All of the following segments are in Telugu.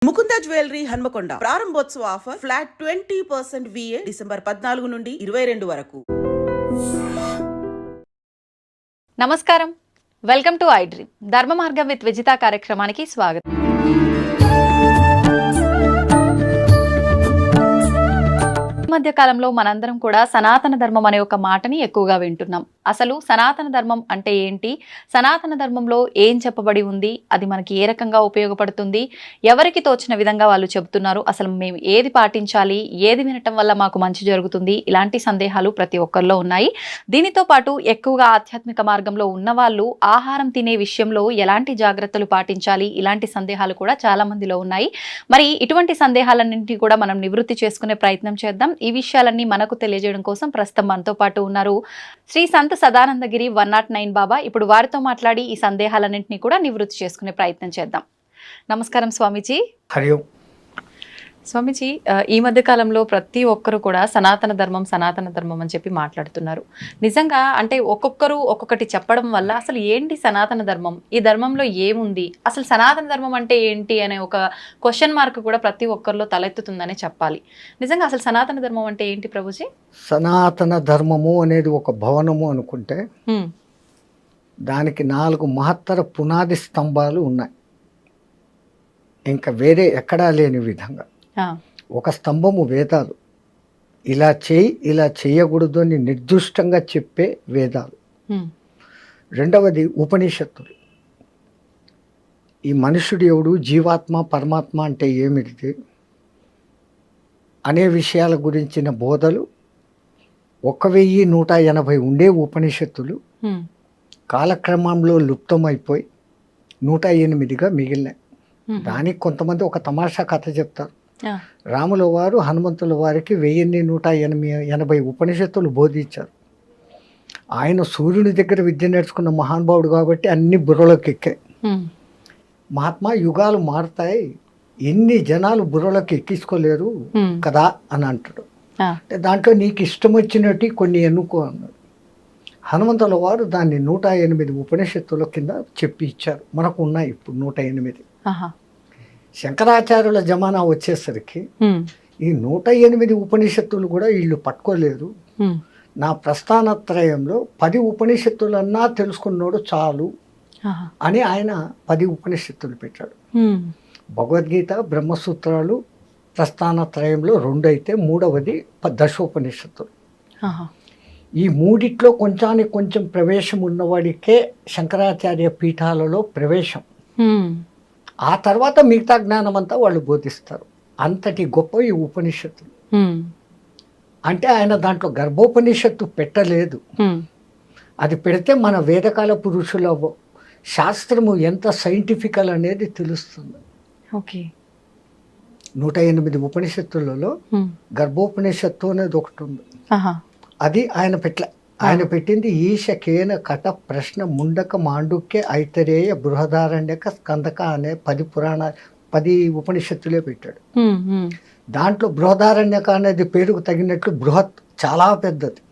ముకుంద జ్యువెలరీ హన్మకొండ ప్రారంభోత్సవ ఆఫర్ ఫ్లాట్ 20% VA డిసెంబర్ 14 నుండి 22 వరకు. నమస్కారం, వెల్కమ్ టు ఐ డ్రీమ్. ధర్మ మార్గం విత్ విజిత కార్యక్రమానికి స్వాగతం. ఈ మధ్య కాలంలో మనందరం కూడా సనాతన ధర్మం అనే ఒక మాటని ఎక్కువగా వింటున్నాం. అసలు సనాతన ధర్మం అంటే ఏంటి, సనాతన ధర్మంలో ఏం చెప్పబడి ఉంది, అది మనకి ఏ రకంగా ఉపయోగపడుతుంది, ఎవరికి తోచిన విధంగా వాళ్ళు చెబుతున్నారు, అసలు మేము ఏది పాటించాలి, ఏది వినటం వల్ల మాకు మంచి జరుగుతుంది, ఇలాంటి సందేహాలు ప్రతి ఒక్కరిలో ఉన్నాయి. దీనితో పాటు ఎక్కువగా ఆధ్యాత్మిక మార్గంలో ఉన్నవాళ్ళు ఆహారం తినే విషయంలో ఎలాంటి జాగ్రత్తలు పాటించాలి, ఇలాంటి సందేహాలు కూడా చాలా మందిలో ఉన్నాయి. మరి ఇటువంటి సందేహాలన్నింటినీ కూడా మనం నివృత్తి చేసుకునే ప్రయత్నం చేద్దాం. ఈ విషయాలన్నీ మనకు తెలియజేయడం కోసం ప్రస్తుతం మనతో పాటు ఉన్నారు శ్రీ సంత సదానందగిరి 109 బాబా. ఇప్పుడు వారితో మాట్లాడి ఈ సందేహాలన్నింటినీ కూడా నివృత్తి చేసుకునే ప్రయత్నం చేద్దాం. నమస్కారం స్వామీజీ. హరి ఓం. స్వామీజీ, ఈ మధ్య కాలంలో ప్రతి ఒక్కరు కూడా సనాతన ధర్మం అని చెప్పి మాట్లాడుతున్నారు. నిజంగా అంటే ఒక్కొక్కరు ఒక్కొక్కటి చెప్పడం వల్ల అసలు ఏంటి సనాతన ధర్మం, ఈ ధర్మంలో ఏముంది, అసలు సనాతన ధర్మం అంటే ఏంటి అనే ఒక క్వశ్చన్ మార్క్ కూడా ప్రతి ఒక్కరిలో తలెత్తుతుందనే చెప్పాలి. నిజంగా అసలు సనాతన ధర్మం అంటే ఏంటి ప్రభుజీ? సనాతన ధర్మము అనేది ఒక భవనము అనుకుంటే దానికి 4 మహత్తర పునాది స్తంభాలు ఉన్నాయి, ఇంకా వేరే ఎక్కడా లేని విధంగా. ఒక స్తంభము వేదాలు, ఇలా చేయి ఇలా చేయకూడదు అని నిర్దిష్టంగా చెప్పే వేదాలు. రెండవది ఉపనిషత్తులు, ఈ మనుషుడు ఎవడు, జీవాత్మ పరమాత్మ అంటే ఏమిటి అనే విషయాల గురించిన బోధలు 1180 ఉండే ఉపనిషత్తులు కాలక్రమంలో లుప్తమైపోయి 108గా మిగిలినాయి. దానికి కొంతమంది ఒక తమాషా కథ చెప్తారు. రాముల వారు హనుమంతుల వారికి 1180 ఉపనిషత్తులు బోధించారు. ఆయన సూర్యుని దగ్గర విద్య నేర్చుకున్న మహానుభావుడు కాబట్టి అన్ని బుర్రలోకి ఎక్కాయి. మహాత్మా, యుగాలు మారుతాయి, ఎన్ని జనాలు బుర్రలోకి ఎక్కించుకోలేరు కదా అని అంటాడు. అంటే దాంట్లో నీకు ఇష్టం వచ్చినట్టు కొన్ని ఎన్నుకో అన్నాడు. హనుమంతుల వారు దాన్ని 108 ఉపనిషత్తుల కింద చెప్పి ఇచ్చారు. మనకు ఉన్నాయి ఇప్పుడు 108. శంకరాచార్యుల జమానా వచ్చేసరికి ఈ 108 ఉపనిషత్తులు కూడా వీళ్ళు పట్టుకోలేరు. నా ప్రస్థానత్రయంలో 10 ఉపనిషత్తులన్నా తెలుసుకున్నాడు చాలు అని ఆయన 10 ఉపనిషత్తులు పెట్టాడు. భగవద్గీత, బ్రహ్మసూత్రాలు ప్రస్థానత్రయంలో 2 అయితే 3వది దశోపనిషత్తులు. ఈ మూడిట్లో కొంచానికి కొంచెం ప్రవేశం ఉన్నవాడికే శంకరాచార్య పీఠాలలో ప్రవేశం. ఆ తర్వాత మిగతా జ్ఞానం అంతా వాళ్ళు బోధిస్తారు. అంతటి గొప్ప ఈ ఉపనిషత్తులు. అంటే ఆయన దాంట్లో గర్భోపనిషత్తు పెట్టలేదు. అది పెడితే మన వేదకాల పురుషుల శాస్త్రము ఎంత సైంటిఫికల్ అనేది తెలుస్తుంది. 108 ఉపనిషత్తులలో గర్భోపనిషత్తు అనేది ఒకటి ఉంది. అది ఆయన పెట్టింది ఈశకేన కట ప్రశ్న ముండక మాండుక్య ఐతరేయ బృహదారణ్యక స్కందక అనే 10 ఉపనిషత్తులే పెట్టాడు. దాంట్లో బృహదారణ్యక అనేది పేరుకు తగినట్లు బృహత్ చాలా పెద్దది,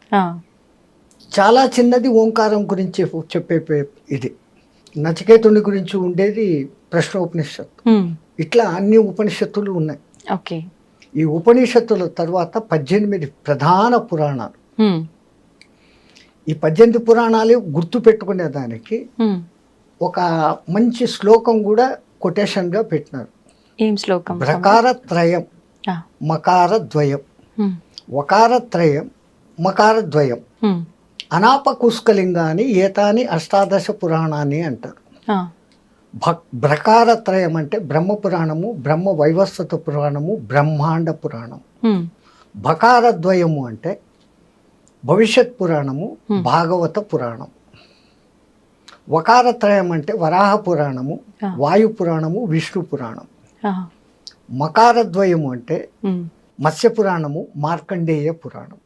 చాలా చిన్నది ఓంకారం గురించి చెప్పే ఇది. నచికేతుని గురించి ఉండేది ప్రశ్నోపనిషత్తు. ఇట్లా అన్ని ఉపనిషత్తులు ఉన్నాయి. ఈ ఉపనిషత్తుల తర్వాత 18 ప్రధాన పురాణాలు. ఈ 18 పురాణాలు గుర్తు పెట్టుకునేదానికి ఒక మంచి శ్లోకం కూడా కొటేషన్గా పెట్టినారు. ఏం శ్లోకం? ప్రకారత్రయం మకారద్వయం వకారత్రయం మకారద్వయం అనాపకుస్కలింగాని ఏతాని 18 పురాణాన్ని అంటారు. ప్రకారత్రయం అంటే బ్రహ్మ పురాణము, బ్రహ్మ వైవస్వత పురాణము, బ్రహ్మాండ పురాణం. బకారద్వయము అంటే భవిష్యత్ పురాణము, భాగవత పురాణం. వకారత్రయం అంటే వరాహ పురాణము, వాయు పురాణము, విష్ణు పురాణం. మకారద్వయము అంటే మత్స్య పురాణము, మార్కండేయ పురాణం.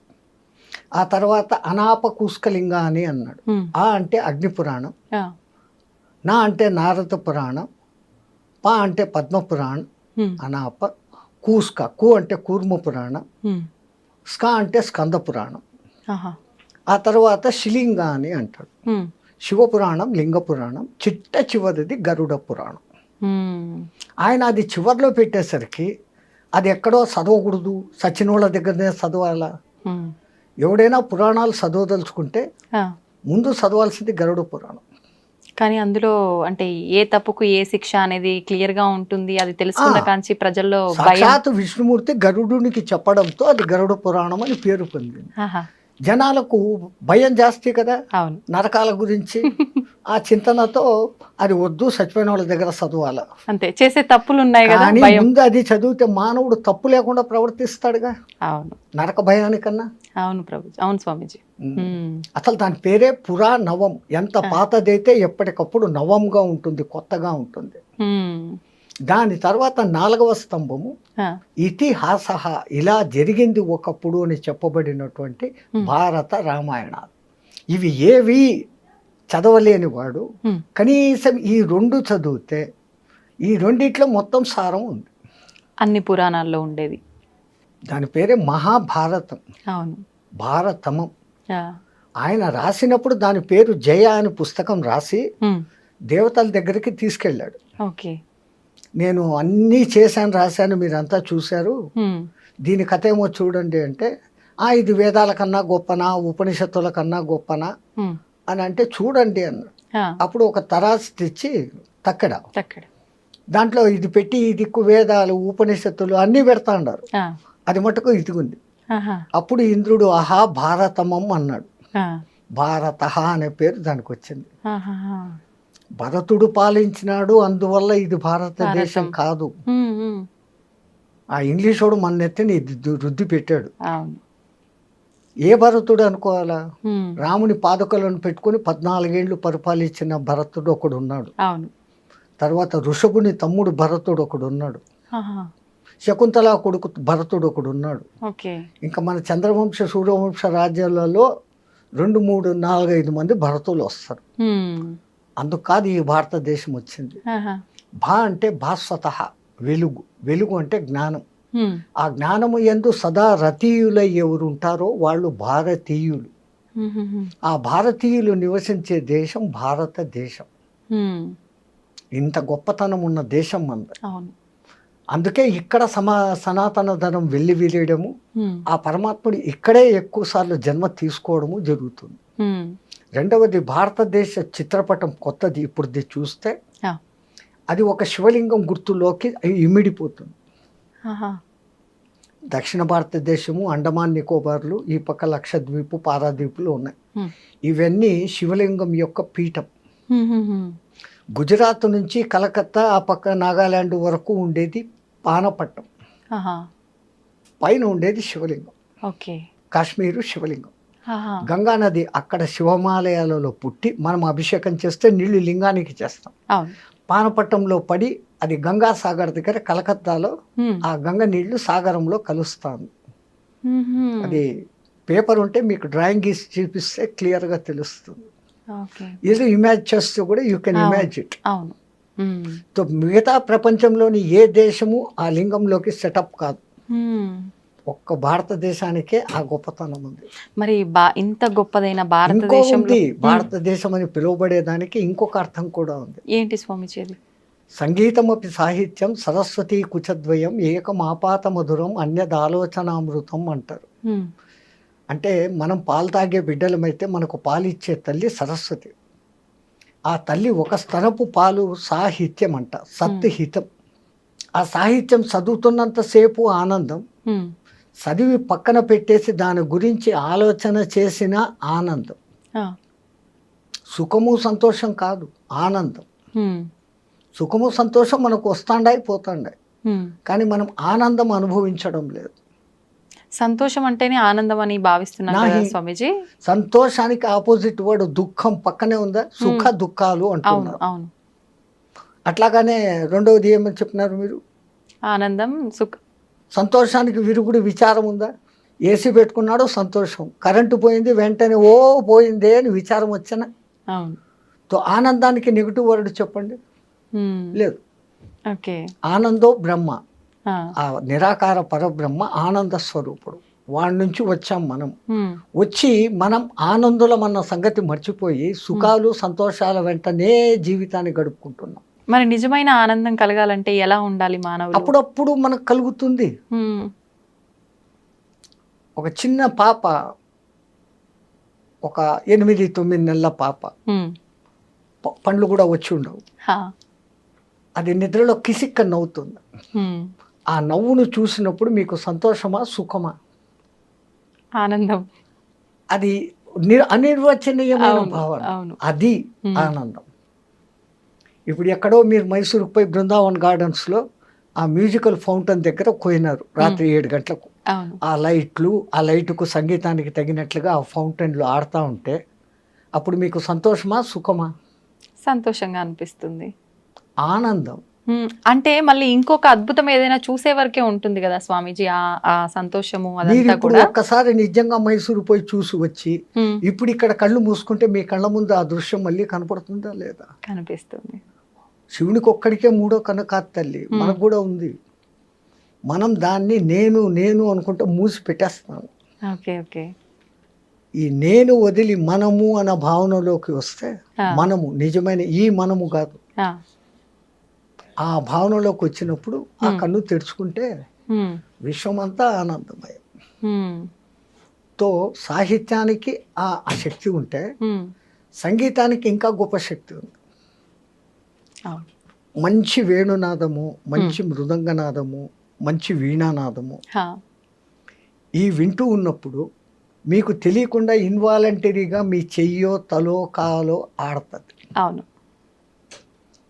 ఆ తర్వాత అనాపకుస్కలింగ అని అన్నాడు. ఆ అంటే అగ్ని పురాణం, నా అంటే నారద పురాణం, పా అంటే పద్మ పురాణం, అనాప. కూస్క, కు అంటే కూర్మ పురాణం, స్క అంటే స్కంద పురాణం. ఆ తర్వాత శిలింగ అని అంటాడు. శివపురాణం, లింగ పురాణం, చిట్ట చివరిది గరుడ పురాణం. ఆయన అది చివర్లో పెట్టేసరికి అది ఎక్కడో చదవకూడదు, సచినోళ్ళ దగ్గరనే చదవాలా. ఎవడైనా పురాణాలు చదవదలుచుకుంటే ముందు చదవాల్సింది గరుడ పురాణం. కానీ అందులో అంటే ఏ తప్పుకు ఏ శిక్ష అనేది క్లియర్ గా ఉంటుంది. అది తెలుసుకున్న కాంచి ప్రజల్లో సాక్షాత్ విష్ణుమూర్తి గరుడునికి చెప్పడంతో అది గరుడ పురాణం అని పేరు పొందింది. జనాలకు భయం జాస్తి కదా అవును, నరకాల గురించి. ఆ చింతనతో అది వద్దు, చచ్చిపోయిన వాళ్ళ దగ్గర చదవాల. అంతే, చేసే తప్పులు ఉన్నాయి కదా. కానీ ముందు అది చదివితే మానవుడు తప్పు లేకుండా ప్రవర్తిస్తాడుగా. అవును, నరక భయానికన్నా. అవును ప్రభు, అవును స్వామీజీ. అసలు దాని పేరే పురా నవం. ఎంత పాతదైతే ఎప్పటికప్పుడు నవంగా ఉంటుంది, కొత్తగా ఉంటుంది. దాని తర్వాత 4వ స్తంభము ఇతిహాస, ఇలా జరిగింది ఒకప్పుడు అని చెప్పబడినటువంటి భారత రామాయణాలు. ఇవి ఏవి చదవలేని వాడు కనీసం ఈ 2 చదివితే ఈ రెండిట్లో మొత్తం సారం ఉంది. అన్ని పురాణాల్లో ఉండేది. దాని పేరే మహాభారతం. అవును, భారతమం. ఆయన రాసినప్పుడు దాని పేరు జయ అని పుస్తకం రాసి దేవతల దగ్గరికి తీసుకెళ్ళాడు. ఓకే, నేను అన్నీ చేశాను, రాశాను, మీరంతా చూశారు, దీని కథ ఏమో చూడండి అంటే, ఇది వేదాల కన్నా గొప్పనా, ఉపనిషత్తుల కన్నా గొప్పనా అని అంటే, చూడండి అన్నాడు. అప్పుడు ఒక తరాసు తెచ్చి తక్కడ దాంట్లో ఇది పెట్టి, ఇది వేదాలు ఉపనిషత్తులు అన్నీ పెడతా అన్నారు. అది మటుకు ఇదిగుంది. అప్పుడు ఇంద్రుడు ఆహా భారతమం అన్నాడు. భారత అనే పేరు దానికి వచ్చింది. భరతుడు పాలించినాడు, అందువల్ల ఇది భారతదేశం కాదు. ఆ ఇంగ్లీష్ వాడు మన నెత్తిని రుద్ది పెట్టాడు. ఏ భరతుడు అనుకోవాలా? రాముని పాదుకలను పెట్టుకుని 14 ఏళ్ళు పరిపాలించిన భరతుడు ఒకడు ఉన్నాడు. తర్వాత ఋషభుని తమ్ముడు భరతుడు ఒకడు ఉన్నాడు. శకుంతల కొడుకు భరతుడు ఒకడు ఉన్నాడు. ఇంకా మన చంద్రవంశ సూర్యవంశ రాజ్యాలలో 2, 3, 4, 5 మంది భరతులు వస్తారు. అందుకు కాదు ఈ భారతదేశం వచ్చింది. భా అంటే భాస్వత, వెలుగు. వెలుగు అంటే జ్ఞానం. ఆ జ్ఞానము యందు సదా రతీయులై ఎవరు ఉంటారో వాళ్ళు భారతీయులు. ఆ భారతీయులు నివసించే దేశం భారతదేశం. ఇంత గొప్పతనం ఉన్న దేశం మనది. అందుకే ఇక్కడ సనాతన ధనం వెళ్ళి విరియడము, ఆ పరమాత్ముడు ఇక్కడే ఎక్కువ సార్లు జన్మ తీసుకోవడము జరుగుతుంది. రెండవది, భారతదేశ చిత్రపటం కొత్తది. ఇప్పుడు చూస్తే అది ఒక శివలింగం గుర్తులోకి ఇమిడిపోతుంది. దక్షిణ భారతదేశము, అండమాన్ నికోబార్లు, ఈ పక్క లక్షద్వీపు, పారాద్వీపులు ఉన్నాయి. ఇవన్నీ శివలింగం యొక్క పీఠం. గుజరాత్ నుంచి కలకత్తా, ఆ పక్క నాగాలాండ్ వరకు ఉండేది పానపట్టం. పైన ఉండేది శివలింగం. కాశ్మీరు శివలింగం. గంగా నది అక్కడ శివమాలయాలలో పుట్టి మనం అభిషేకం చేస్తే నీళ్లు లింగానికి చేస్తాం. పానపట్టంలో పడి అది గంగా సాగర్ దగ్గర కలకత్తాలో ఆ గంగ నీళ్లు సాగరంలో కలుస్తాను. అది పేపర్ ఉంటే మీకు డ్రాయింగ్ గీసి చూపిస్తే క్లియర్ గా తెలుస్తుంది. ఇది ఇమాజ్ చేస్తూ కూడా యూ కెన్ ఇమాజ్ ఇట్. మిగతా ప్రపంచంలోని ఏ దేశము ఆ లింగంలోకి సెటప్ కాదు. ఒక్క భారతదేశానికే ఆ గొప్పతనం ఉంది. మరి ఇంత గొప్పదైన భారతదేశంలో భారతదేశం అని పిలువబడేదానికి ఇంకొక అర్థం కూడా ఉంది. ఏంటి స్వామిజీ అది? సంగీతమపి సాహిత్యం సరస్వతీ కుచద్వయం ఏకమాపాత మధురం అన్యదాలోచనామృతం అంటారు. అంటే మనం పాలు తాగే బిడ్డలమైతే మనకు పాలిచ్చే తల్లి సరస్వతి. ఆ తల్లి ఒక స్తనపు పాలు సాహిత్యం అంట, సత్హితం. ఆ సాహిత్యం చదువుతున్నంతసేపు ఆనందం, చదివి పక్కన పెట్టేసి దాని గురించి ఆలోచన చేసిన ఆనందం. సుఖము సంతోషం కాదు, ఆనందం. సుఖము సంతోషం మనకు వస్తాండాయి పోతాండాయి, కానీ మనం ఆనందం అనుభవించడం లేదు. సంతోషం అంటేనే ఆనందం అని భావిస్తున్నారు స్వామీజీ. సంతోషానికి ఆపోజిట్ వర్డ్ దుఃఖం పక్కనే ఉందా, సుఖ దుఃఖాలు అంటున్నారు. అట్లాగానే రెండవది ఏమని చెప్పినారు మీరు? ఆనందం, సుఖ. సంతోషానికి విరుగుడు విచారం ఉందా? ఏసీ పెట్టుకున్నాడు సంతోషం, కరెంటు పోయింది వెంటనే ఓ పోయిందే అని విచారం వచ్చానా? ఆనందానికి నెగిటివ్ వర్డ్ చెప్పండి. లేదు. ఆనందో బ్రహ్మ, ఆ నిరాకార పరబ్రహ్మ ఆనంద స్వరూపుడు. వాడి నుంచి వచ్చాం మనం. వచ్చి మనం ఆనందులం అన్న సంగతి మర్చిపోయి సుఖాలు సంతోషాల వెంటనే జీవితాన్ని గడుపుకుంటున్నాం. మరి నిజమైన ఆనందం కలగాలంటే ఎలా ఉండాలి మానవులు? అప్పుడప్పుడు మనకు కలుగుతుంది. ఒక చిన్న పాప, ఒక 8-9 నెలల పాప, పండ్లు కూడా వచ్చి ఉండవు, అది నిద్రలో కిసిక్క నవ్వుతుంది. ఆ నవ్వును చూసినప్పుడు మీకు సంతోషమా సుఖమా? ఆనందం. అది అనిర్వచనీయమైన భావన, అది ఆనందం. ఇప్పుడు ఎక్కడో మీరు మైసూరుకు పోయి బృందావన్ గార్డెన్స్లో ఆ మ్యూజికల్ ఫౌంటైన్ దగ్గర పోయినారు రాత్రి 7 గంటలకు. ఆ లైట్లు, ఆ లైటుకు సంగీతానికి తగినట్లుగా ఆ ఫౌంటైన్లు ఆడుతూ ఉంటే అప్పుడు మీకు సంతోషమా సుఖమా? సంతోషంగా అనిపిస్తుంది, ఆనందం. అంటే మళ్ళీ ఇంకొక అద్భుతం ఏదైనా చూసే వరకే ఉంటుంది కదా స్వామీజీ ఆ సంతోషము మీరు అదంతా ఇప్పుడు కూడా. ఒక్కసారి నిజంగా మైసూరు పోయి చూసి వచ్చి ఇప్పుడు ఇక్కడ కళ్ళు మూసుకుంటే మీ కళ్ళ ముందు ఆ దృశ్యం మళ్ళీ కనపడుతుందా లేదా? కనిపిస్తుంది. శివునికి ఒక్కడికే మూడో కన్ను కాదు తల్లి, మనకు కూడా ఉంది. మనం దాన్ని నేను నేను అనుకుంటూ మూసి పెట్టేస్తున్నాను. Okay okay. ఈ నేను వదిలి మనము అన్న భావనలోకి వస్తే, మనము నిజమైన ఈ మనము కాదు, ఆ భావనలోకి వచ్చినప్పుడు ఆ కన్ను తెరుచుకుంటే విశ్వమంతా ఆనందమయం. తో సాహిత్యానికి ఆ శక్తి ఉంటే సంగీతానికి ఇంకా గొప్ప శక్తి ఉంది. మంచి వేణునాదము, మంచి మృదంగనాదము, మంచి వీణానాదము ఈ వింటూ ఉన్నప్పుడు మీకు తెలియకుండా ఇన్వాలంటరీగా మీ చెయ్యో తలో కాలో ఆడుతుంది. అవును.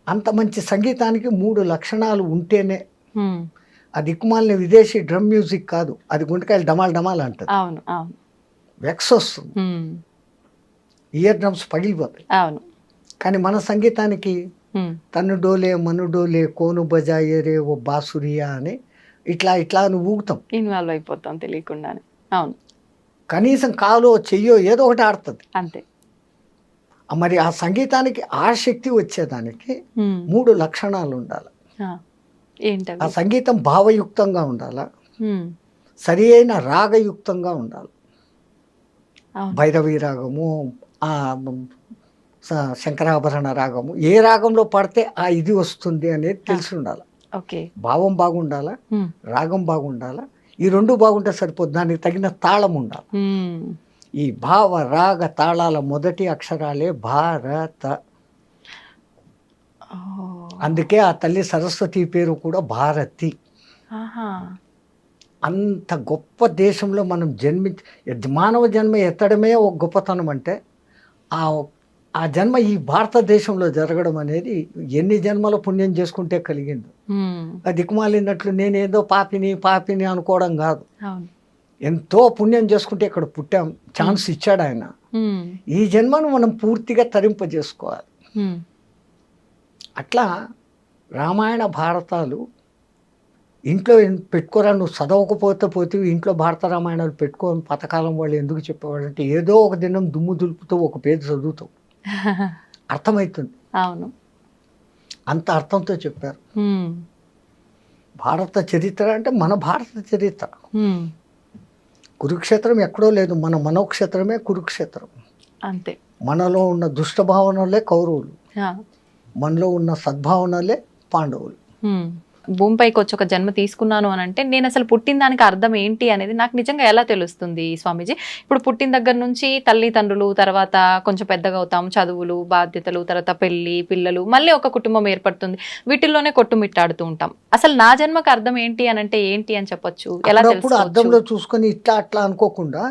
అంత మంచి సంగీతానికి 3 లక్షణాలు ఉంటేనే. ఆ దిక్కుమాలిన విదేశీ డ్రమ్ మ్యూజిక్ కాదు, అది గుంటకాయలు డమాల్ డమాల్ అంటది. అవును అవును. వెక్స్ వస్తుంది, ఇయర్ డ్రమ్స్ పగిలిపోతాయి. అవును. కానీ మన సంగీతానికి తను డోలే మను డోలే కోను బజాయే రే ఓ బాసురియా అని ఇట్లా ఇట్లా నువ్వు ఊగుతాం, ఇన్వాల్వ్ అయిపోతాం తెలియకుండానే. అవును. కనీసం కాలో చెయ్యో ఏదో ఒకటి ఆడుతుంది అంతే. మరి ఆ సంగీతానికి ఆ శక్తి వచ్చేదానికి 3 లక్షణాలు ఉండాలి. ఏంటవి? ఆ సంగీతం భావయుక్తంగా ఉండాలా, సరి అయిన రాగయుక్తంగా ఉండాలి. భైరవి రాగము, ఆ శంకరాభరణ రాగము, ఏ రాగంలో పడితే ఆ ఇది వస్తుంది అనేది తెలిసి ఉండాలి. ఓకే. భావం బాగుండాలా, రాగం బాగుండాలా, ఈ 2 బాగుంటే సరిపోదు. దానికి తగిన తాళం ఉండాలి. ఈ భావ రాగ తాళాల మొదటి అక్షరాలే భారత. అందుకే ఆ తల్లి సరస్వతి పేరు కూడా భారతి. అంత గొప్ప దేశంలో మనం మానవ జన్మ ఎత్తడమే ఒక గొప్పతనం. అంటే ఆ జన్మ ఈ భారతదేశంలో జరగడం అనేది ఎన్ని జన్మల పుణ్యం చేసుకుంటే కలిగింది. ఆ దిక్కుమాలినట్లు నేనేదో పాపిని అనుకోవడం కాదు. ఎంతో పుణ్యం చేసుకుంటే ఇక్కడ పుట్టాం, ఛాన్స్ ఇచ్చాడు ఆయన. ఈ జన్మను మనం పూర్తిగా తరింపజేసుకోవాలి. అట్లా రామాయణ భారతాలు ఇంట్లో పెట్టుకోరా, నువ్వు చదవకపోతే ఇంట్లో భారత రామాయణాలు పెట్టుకోని పథకాలం వాళ్ళు ఎందుకు చెప్పేవాళ్ళు అంటే, ఏదో ఒక దినం దుమ్ము దులుపుతూ ఒక పేరు చదువుతావు, అర్థమవుతుంది. అవును. అంత అర్థంతో చెప్పారు. భారత చరిత్ర అంటే మన భారత చరిత్ర. కురుక్షేత్రం ఎక్కడో లేదు, మన మనోక్షేత్రమే కురుక్షేత్రం. అంతే. మనలో ఉన్న దుష్ట భావనలే కౌరవులు, మనలో ఉన్న సద్భావనలే పాండవులు. భూమిపైకి వచ్చి ఒక జన్మ తీసుకున్నాను అని అంటే నేను అసలు పుట్టిన దానికి అర్థం ఏంటి అనేది నాకు నిజంగా ఎలా తెలుస్తుంది స్వామీజీ? ఇప్పుడు పుట్టిన దగ్గర నుంచి తల్లిదండ్రులు, తర్వాత కొంచెం పెద్దగా అవుతాం, చదువులు, బాధ్యతలు, తర్వాత పెళ్లి, పిల్లలు, మళ్ళీ ఒక కుటుంబం ఏర్పడుతుంది. వీటిల్లోనే కొట్టుమిట్టాడుతూ ఉంటాం. అసలు నా జన్మకు అర్థం ఏంటి అని అంటే ఏంటి అని చెప్పొచ్చు? ఎలా తెలుసుకోవచ్చు? అద్దంలో చూసుకొని ఇట్లా అట్లా అనుకోకుండా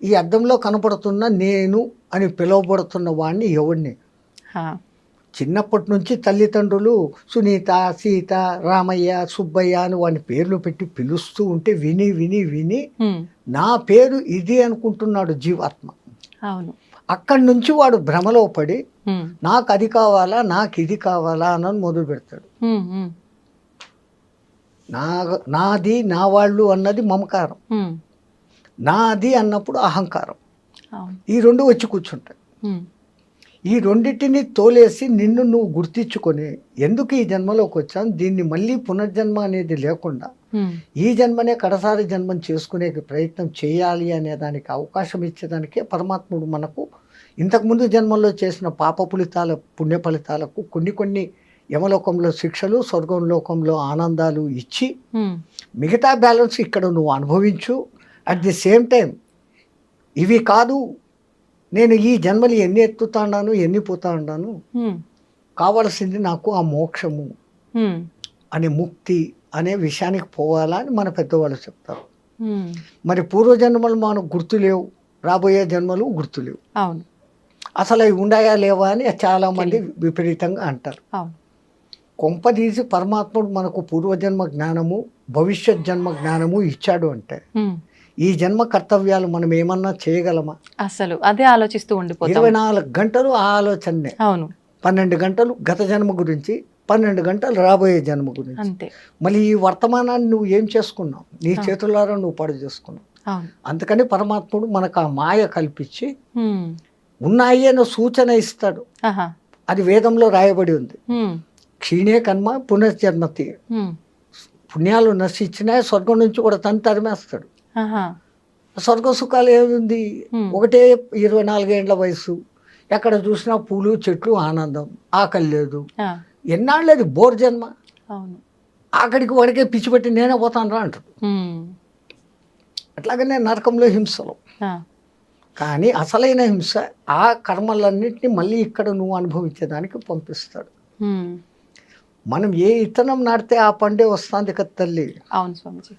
ఈ అద్దంలో కనపడుతున్న నేను అని పిలువబడుతున్న వాడిని ఎవడిని చిన్నప్పటి నుంచి తల్లిదండ్రులు సునీత, సీత, రామయ్య, సుబ్బయ్య అని వాని పేర్లు పెట్టి పిలుస్తూ ఉంటే విని విని విని నా పేరు ఇది అనుకుంటున్నాడు జీవాత్మ. అవును. అక్కడి నుంచి వాడు భ్రమలో పడి నాకు అది కావాలా, నాకు ఇది కావాలా అని మొదలు పెడతాడు. నాది, నా వాళ్ళు అన్నది మమకారం, నాది అన్నప్పుడు అహంకారం. ఈ 2 వచ్చి కూర్చుంటాయి. ఈ రెండింటిని తోలేసి నిన్ను నువ్వు గుర్తించుకొని ఎందుకు ఈ జన్మలోకి వచ్చాను, దీన్ని మళ్ళీ పునర్జన్మ అనేది లేకుండా ఈ జన్మనే కడసారి జన్మం చేసుకునే ప్రయత్నం చేయాలి అనే దానికి అవకాశం ఇచ్చేదానికే పరమాత్ముడు మనకు ఇంతకుముందు జన్మల్లో చేసిన పాప ఫలితాల పుణ్య ఫలితాలకు కొన్ని యమలోకంలో శిక్షలు, స్వర్గంలోకంలో ఆనందాలు ఇచ్చి మిగతా బ్యాలెన్స్ ఇక్కడ నువ్వు అనుభవించు. అట్ ది సేమ్ టైం ఇవి కాదు, నేను ఈ జన్మలు ఎన్ని ఎత్తుతా ఉన్నాను, ఎన్ని పోతా ఉన్నాను, కావాల్సింది నాకు ఆ మోక్షము అనే ముక్తి అనే విషయానికి పోవాలా అని మన పెద్దవాళ్ళు చెప్తారు. మరి పూర్వజన్మలు మనకు గుర్తులేవు, రాబోయే జన్మలు గుర్తులేవు. అవును, అసలు అవి ఉన్నాయా లేవా అని చాలా మంది విపరీతంగా అంటారు. కొంపదీసి పరమాత్ముడు మనకు పూర్వజన్మ జ్ఞానము, భవిష్యత్ జన్మ జ్ఞానము ఇచ్చాడు అంటే ఈ జన్మ కర్తవ్యాలు మనం ఏమన్నా చేయగలమా? అసలు అదే ఆలోచిస్తూ ఉండిపోతాం. 24 గంటలు ఆ ఆలోచనే. అవును, 12 గంటలు గత జన్మ గురించి, 12 గంటలు రాబోయే జన్మ గురించి. అంతే. మళ్ళీ ఈ వర్తమానాన్ని నువ్వు ఏం చేసుకున్నావు? నీ చేతులారా నువ్వు పాడు చేసుకున్నావు. అందుకని పరమాత్ముడు మనకు ఆ మాయ కల్పించి ఉన్నాయి అన్న సూచన ఇస్తాడు. అది వేదంలో రాయబడి ఉంది. క్షీణే కర్మ పునర్జన్మతి. పుణ్యాలు నశించినా స్వర్గం నుంచి కూడా తరిమేస్తాడు. స్వర్గ సుఖాలు ఏముంది? ఒకటే 24 ఏండ్ల వయసు, ఎక్కడ చూసినా పూలు చెట్లు, ఆనందం, ఆకలి లేదు. ఎన్నాళ్ళది బోర్ జన్మ. ఆఖడికి వాడికే పిచ్చి పెట్టి నేనే పోతాను రా అంటాడు. అట్లాగనే నరకంలో హింసలు. కానీ అసలైన హింస ఆ కర్మలన్నింటినీ మళ్ళీ ఇక్కడ నువ్వు అనుభవించేదానికి పంపిస్తాడు. మనం ఏ ఇత్తనం నాటితే ఆ పండే వస్తుంది కదా తల్లి. అవును స్వామిజీ.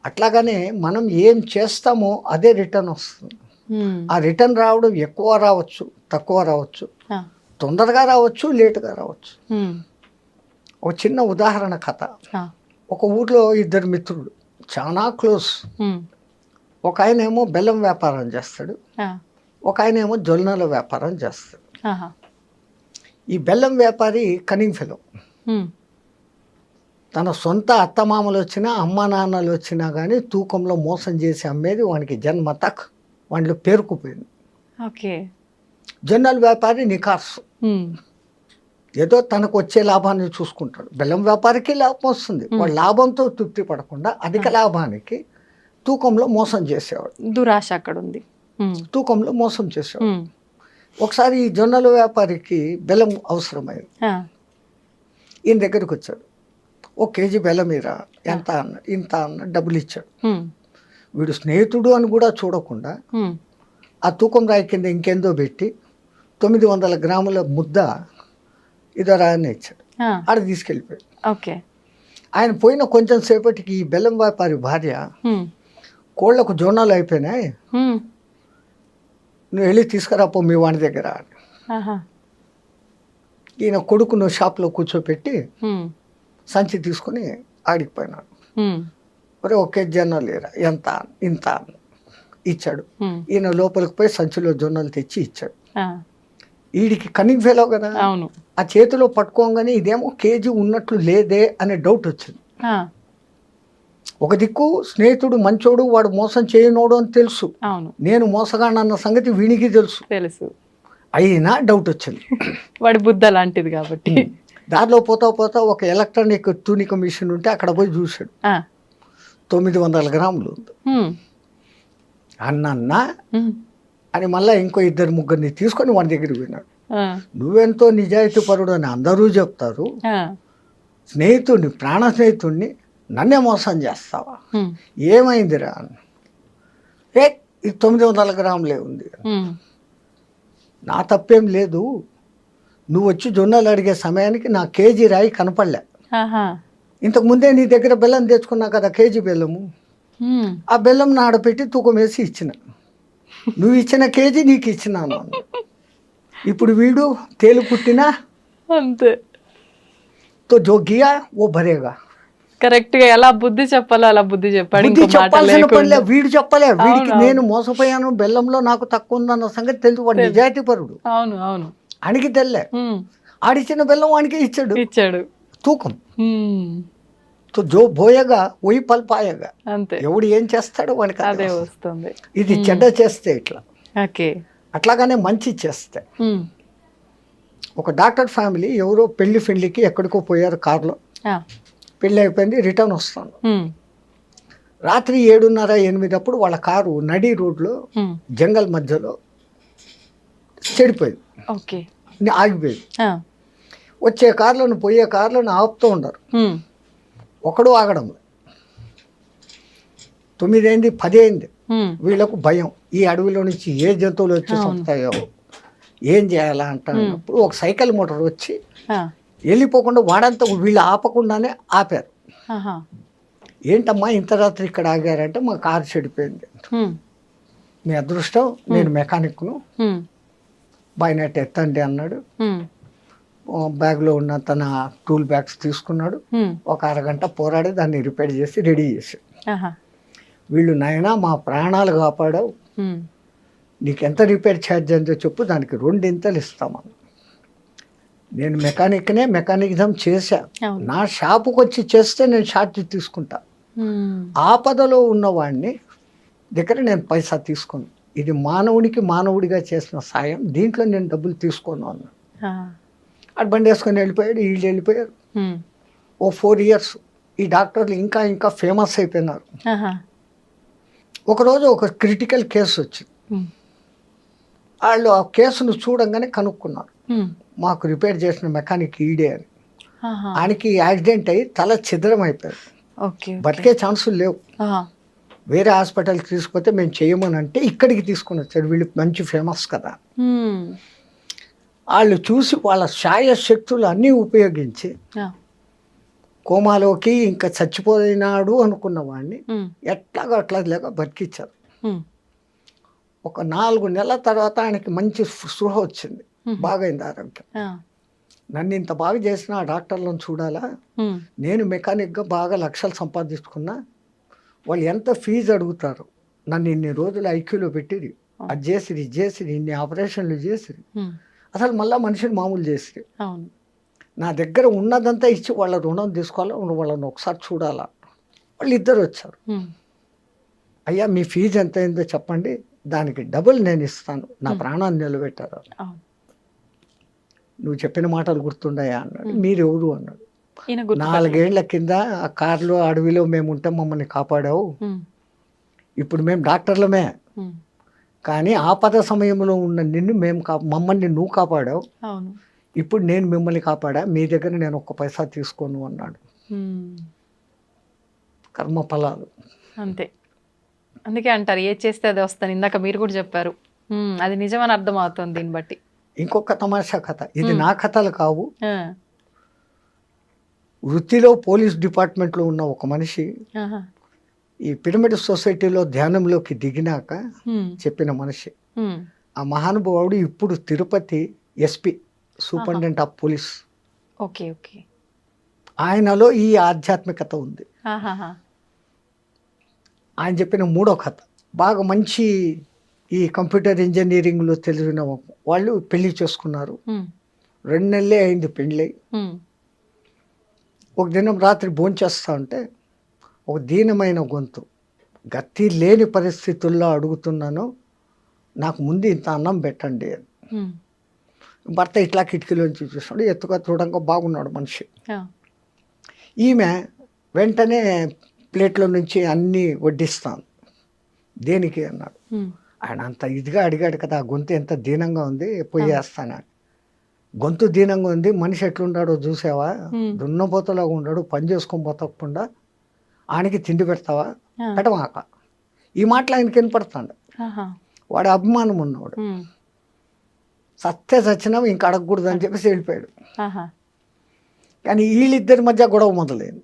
అట్లాగనే మనం ఏం చేస్తామో అదే రిటర్న్ వస్తుంది. ఆ రిటర్న్ రావడం ఎక్కువ రావచ్చు, తక్కువ రావచ్చు, తొందరగా రావచ్చు, లేటుగా రావచ్చు. ఒక చిన్న ఉదాహరణ కథ. ఒక ఊర్లో 2 మిత్రులు చాలా క్లోజ్. ఒక ఆయన ఏమో బెల్లం వ్యాపారం చేస్తాడు, ఒక ఆయన ఏమో జొన్నల వ్యాపారం చేస్తాడు. ఈ బెల్లం వ్యాపారి కనింగ్ ఫెలో. తన సొంత అత్తమామలు వచ్చినా, అమ్మ నాన్నలు వచ్చినా కానీ తూకంలో మోసం చేసి అమ్మేది వానికి జన్మ తక్ వాటిలో పేరుకుపోయింది. జొన్నల వ్యాపారి నికార్సు, ఏదో తనకు వచ్చే లాభాన్ని చూసుకుంటాడు. బెల్లం వ్యాపారికి లాభం వస్తుంది, వాడు లాభంతో తృప్తి పడకుండా అధిక లాభానికి తూకంలో మోసం చేసేవాడు. దురాశ అక్కడ ఉంది. తూకంలో మోసం చేసేవాడు. ఒకసారి ఈ జొన్నల వ్యాపారికి బెల్లం అవసరమైంది. ఈయన దగ్గరికి వచ్చాడు. 1 కేజీ బెల్లం మీరా, ఎంత అన్న, ఇంత అన్న, డబ్బులు ఇచ్చాడు. వీడు స్నేహితుడు అని కూడా చూడకుండా ఆ తూకం రాయి కింద ఇంకేందో పెట్టి 900 గ్రాముల ముద్ద ఇదో రాయని ఇచ్చాడు. ఆడ తీసుకెళ్ళిపోయాడు. ఆయన పోయిన కొంచెం సేపటికి ఈ బెల్లం వ్యాపారి భార్య, కోళ్లకు జొన్నలు అయిపోయినాయి, నువ్వు వెళ్ళి తీసుకురాపో మీ వాడి దగ్గర. ఈయన కొడుకును షాప్లో కూర్చోపెట్టి సంచి తీసుకుని ఆడికిపోయినాడు. ఒరే 1 కేజీ జొన్నలు లేరా, ఎంత, ఇంత ఇచ్చాడు. ఈయన లోపలికి పోయి సంచిలో జొన్నలు తెచ్చి ఇచ్చాడు. వీడికి కనింగ్ ఫెలో కదా, ఆ చేతిలో పట్టుకోగానే ఇదేమో కేజీ ఉన్నట్లు లేదే అనే డౌట్ వచ్చింది. ఒక దిక్కు స్నేహితుడు మంచోడు, వాడు మోసం చేయనోడు అని తెలుసు, నేను మోసగానన్న సంగతి వీనికి తెలుసు. అయినా డౌట్ వచ్చింది. వాడి బుద్ధ లాంటిది కాబట్టి. దారిలో పోతా పోతా ఒక ఎలక్ట్రానిక్ తూనిక మిషన్ ఉంటే అక్కడ పోయి చూశాడు. 900 గ్రాములు ఉంది. అన్న అని మళ్ళీ ఇంకో 2-3 తీసుకొని వాడి దగ్గరికి పోయినాడు. నువ్వెంతో నిజాయితీ పరుడు అని అందరూ చెప్తారు, స్నేహితుడిని, ప్రాణ స్నేహితుడిని నన్నే మోసం చేస్తావా, ఏమైందిరా? ఏ 900 గ్రాములే ఉంది. నా తప్పేం లేదు, నువ్వు వచ్చి జొన్నలు అడిగే సమయానికి నా కేజీ రాయి కనపడలే. ఇంతకు ముందే నీ దగ్గర బెల్లం తెచ్చుకున్నా కదా, కేజీ బెల్లము, ఆ బెల్లం ఆడపెట్టి తూకం వేసి ఇచ్చిన, నువ్వు ఇచ్చిన కేజీ నీకు ఇచ్చినాను. ఇప్పుడు వీడు తేలు పుట్టినా అంతే, తో జో గియా ఓ భరేగా. కరెక్ట్ గా ఎలా బుద్ధి చెప్పాలో అలా బుద్ధి చెప్పాడు. చెప్పాల్సిన పనిలే, వీడు చెప్పలే. వీడికి నేను మోసపోయాను, బెల్లంలో నాకు తక్కువ ఉందన్న సంగతి తెలుసు. వాడు నిజాయితీ పరుడు. అవును ఆడికి తెల్లే, ఆడిచ్చిన బెల్లం వాడికి ఇచ్చాడు తూకం. తో జో బోయగా ఓయి పల్పాయగా. అంతే, ఎవడు ఏం చేస్తాడో వాడికి అదే వస్తుంది. ఇది చెడ్డ చేస్తే ఇట్లా, అట్లాగానే మంచి చేస్తే. ఒక డాక్టర్ ఫ్యామిలీ ఎవరో పెళ్లికి ఎక్కడికో పోయారు కారులో. పెళ్ళి అయిపోయింది, రిటర్న్ వస్తాను. రాత్రి 7:30-8 అప్పుడు వాళ్ళ కారు నడి రోడ్లో జంగల్ మధ్యలో చెడిపోయింది, ఆగిపోయింది. వచ్చే కార్లను పోయే కార్లను ఆపుతూ ఉండరు, ఒకడు ఆగడం. 9 అయింది, 10 అయింది, వీళ్ళకు భయం, ఈ అడవిలో నుంచి ఏ జంతువులు వచ్చి చంపుతాయో, ఏం చేయాలా అంటున్నప్పుడు ఒక సైకిల్ మోటార్ వచ్చి వెళ్ళిపోకుండా వాడంతా వీళ్ళు ఆపకుండానే ఆపారు. ఏంటమ్మా ఇంత రాత్రి ఇక్కడ ఆగారంటే మా కారు చెడిపోయింది. మీ అదృష్టం, నేను మెకానిక్ను, బైనట్ ఎత్తండి అన్నాడు. బ్యాగ్లో ఉన్న తన టూల్ బ్యాగ్స్ తీసుకున్నాడు. ఒక అరగంట పోరాడి దాన్ని రిపేర్ చేసి రెడీ చేసి, వీళ్ళు నాయనా మా ప్రాణాలు కాపాడావు, నీకెంత రిపేర్ ఛార్జ్ అంతో చెప్పు, దానికి 2 ఇస్తామని. నేను మెకానిక్నే, మెకానిజం చేశా, నా షాపుకి వచ్చి చేస్తే నేను ఛార్జ్ తీసుకుంటా, ఆపదలో ఉన్నవాడిని దగ్గర నేను పైసా తీసుకోను, ఇది మానవునికి మానవుడిగా చేసిన సాయం, దీంట్లో నేను డబ్బులు తీసుకోను అన్నా. అటు బండి వేసుకొని వెళ్ళిపోయాడు, వీళ్ళు వెళ్ళిపోయారు. ఓ 4 years ఈ డాక్టర్లు ఇంకా ఇంకా ఫేమస్ అయిపోయినారు. ఒకరోజు ఒక క్రిటికల్ కేసు వచ్చింది. వాళ్ళు ఆ కేసును చూడంగానే కనుక్కున్నారు, మాకు రిపేర్ చేసిన మెకానిక్ ఈడే అని. ఆయనకి యాక్సిడెంట్ అయ్యి తల ఛిద్రం అయిపోయాడు, బతికే ఛాన్సులు లేవు. వేరే హాస్పిటల్కి తీసుకుపోతే మేము చేయమని అంటే ఇక్కడికి తీసుకొని వచ్చాడు. వీళ్ళు మంచి ఫేమస్ కదా. వాళ్ళు చూసి వాళ్ళ శాయశక్తులు అన్నీ ఉపయోగించి కోమాలోకి ఇంకా చచ్చిపోయినాడు అనుకున్న వాడిని ఎట్లాగో అట్లా లేక బతికిచ్చారు. ఒక 4 నెలల తర్వాత ఆయనకి మంచి స్పృహ వచ్చింది, బాగైంది ఆరోగ్యం. నన్ను ఇంత బాగా చేసిన ఆ డాక్టర్లను చూడాలా, నేను మెకానిక్గా బాగా లక్షలు సంపాదించుకున్నా, వాళ్ళు ఎంత ఫీజు అడుగుతారు, నన్ను ఇన్ని రోజులు ఐక్యూలో పెట్టిరి, అది చేసిరి ఇది చేసిరి, ఇన్ని ఆపరేషన్లు చేసిరి, అసలు మళ్ళీ మనిషిని మామూలు చేసిరి. నా దగ్గర ఉన్నదంతా ఇచ్చి వాళ్ళ రుణం తీసుకోవాలా, వాళ్ళని ఒకసారి చూడాలా. వాళ్ళు 2 వచ్చారు. అయ్యా మీ ఫీజు ఎంత అయిందో చెప్పండి, దానికి డబుల్ నేను ఇస్తాను, నా ప్రాణాన్ని నిలబెట్టారు. నువ్వు చెప్పిన మాటలు గుర్తుండయా అన్నాడు. మీరెవరు అన్నాడు. 4 ఏళ్ల కింద ఆ కార్లో అడవిలో మేము ఉంటే మమ్మల్ని కాపాడావు, ఇప్పుడు మేము డాక్టర్లమే, కానీ ఆపద సమయంలో ఉన్న నిన్ను మమ్మల్ని నువ్వు కాపాడావు, ఇప్పుడు నేను మిమ్మల్ని కాపాడా, మీ దగ్గర నేను 1 పైసా తీసుకోను అన్నాడు. కర్మ ఫలాలు అంతే. అందుకే అంటారు ఏది చేస్తే అది వస్తాను, ఇందాక మీరు కూడా చెప్పారు, అది నిజమని అర్థం అవుతుంది దీన్ని బట్టి. ఇంకొక తమాషా కథ, ఇది నా కథలు కావు. వృత్తిలో పోలీస్ డిపార్ట్మెంట్లో ఉన్న ఒక మనిషి ఈ పిరమిడ్ సొసైటీలో ధ్యానంలోకి దిగినాక చెప్పిన మనిషి. ఆ మహానుభావుడు ఇప్పుడు Tirupati SP, superintendent of police. Okay okay. ఆయనలో ఈ ఆధ్యాత్మికత ఉంది. ఆయన చెప్పిన 3వ కథ బాగా మంచి, ఈ కంప్యూటర్ ఇంజనీరింగ్లో తెలిసిన వాళ్ళు పెళ్లి చేసుకున్నారు. 2 నెలలే అయింది పెళ్ళి. ఒక దినం రాత్రి భోంచేస్తా ఉంటే ఒక దీనమైన గొంతు, గతి లేని పరిస్థితుల్లో అడుగుతున్నాను, నాకు ముందు ఇంత అన్నం పెట్టండి అని. భర్త ఇట్లా కిటికీలోంచి చూస్తున్నాడు, ఎత్తుగా చూడంగా బాగున్నాడు మనిషి. ఈమె వెంటనే ప్లేట్లో నుంచి అన్నీ వడ్డిస్తాను. దేనికి అన్నాడు. ఆయన అంత ఇదిగా అడిగాడు కదా, ఆ గొంతు ఎంత దీనంగా ఉంది, పోయేస్తాను. గొంతు దీనంగా ఉంది, మనిషి ఎట్లుండాడో చూసావా, దున్నపోతలాగా ఉన్నాడు, పని చేసుకొని బతకకుండా ఆయనకి తిండి పెడతావా, పెట్టమాక. ఈ మాటలు ఆయనకి వినపడతాడు. వాడి అభిమానం ఉన్నవాడు, సత్య సచ్చినాం ఇంకా అడగకూడదు అని చెప్పేసి వెళ్ళిపోయాడు. కానీ వీళ్ళిద్దరి మధ్య గొడవ మొదలైంది.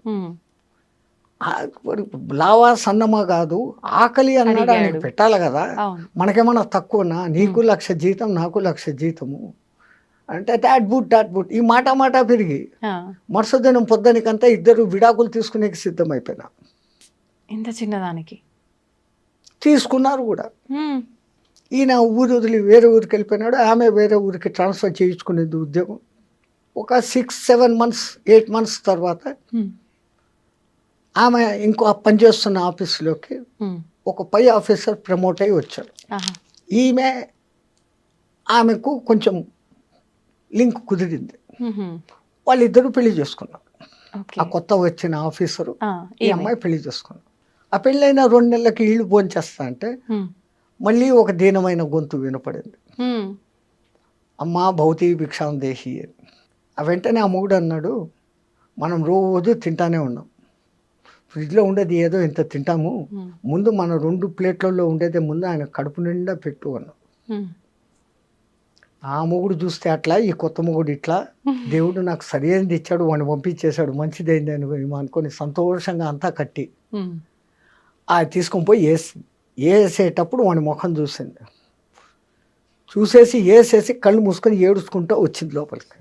లావా సన్నమా కాదు, ఆకలి అన్నాడు, ఆయనకి పెట్టాలి కదా, మనకేమన్నా తక్కువనా, నీకు 1,00,000 జీతం నాకు 1,00,000 జీతము అంటే దాట్ బుట్ ఈ మాట పెరిగి మరుసదినం పొద్దునికంతా ఇద్దరు విడాకులు తీసుకునే సిద్ధమైపోయినా. ఇంత చిన్నదానికి తీసుకున్నారు కూడా. ఈయన ఊరు వదిలి వేరే ఊరికి వెళ్ళిపోయినాడు, ఆమె వేరే ఊరికి ట్రాన్స్ఫర్ చేయించుకునేది ఉద్యోగం. ఒక 6-7 months 8 months తర్వాత ఆమె ఇంకో పనిచేస్తున్న ఆఫీసులోకి ఒక పై ఆఫీసర్ ప్రమోట్ అయ్యి వచ్చాడు. ఈమె ఆమెకు కొంచెం లింక్ కుదిరింది, వాళ్ళిద్దరూ పెళ్లి చేసుకున్నారు. ఆ కొత్త వచ్చిన ఆఫీసరు ఈ అమ్మాయి పెళ్లి చేసుకున్నారు. ఆ పెళ్ళైన 2 నెలలకి ఇళ్ళు భోంచేస్తా అంటే మళ్ళీ ఒక దీనమైన గొంతు వినపడింది, అమ్మా భౌతి భిక్షాం దేహి అని. ఆ వెంటనే ఆ మొగుడు అన్నాడు, మనం రోజు తింటానే ఉన్నాం, ఫ్రిడ్జ్లో ఉండేది ఏదో ఇంత తింటాము, ముందు మన 2 ప్లేట్లలో ఉండేదే ముందు ఆయన కడుపు నిండా పెట్టు అన్నాం. ఆ మొగుడు చూస్తే అట్లా, ఈ కొత్త మొగుడు ఇట్లా, దేవుడు నాకు సరైనది ఇచ్చాడు, వాడిని పంపించేశాడు, మంచిదైంది అని అనుకొని సంతోషంగా అంతా కట్టి తీసుకొని పోయి వేసేటప్పుడు వాడి ముఖం చూసింది. చూసేసి వేసేసి కళ్ళు మూసుకొని ఏడుచుకుంటూ వచ్చింది లోపలికి.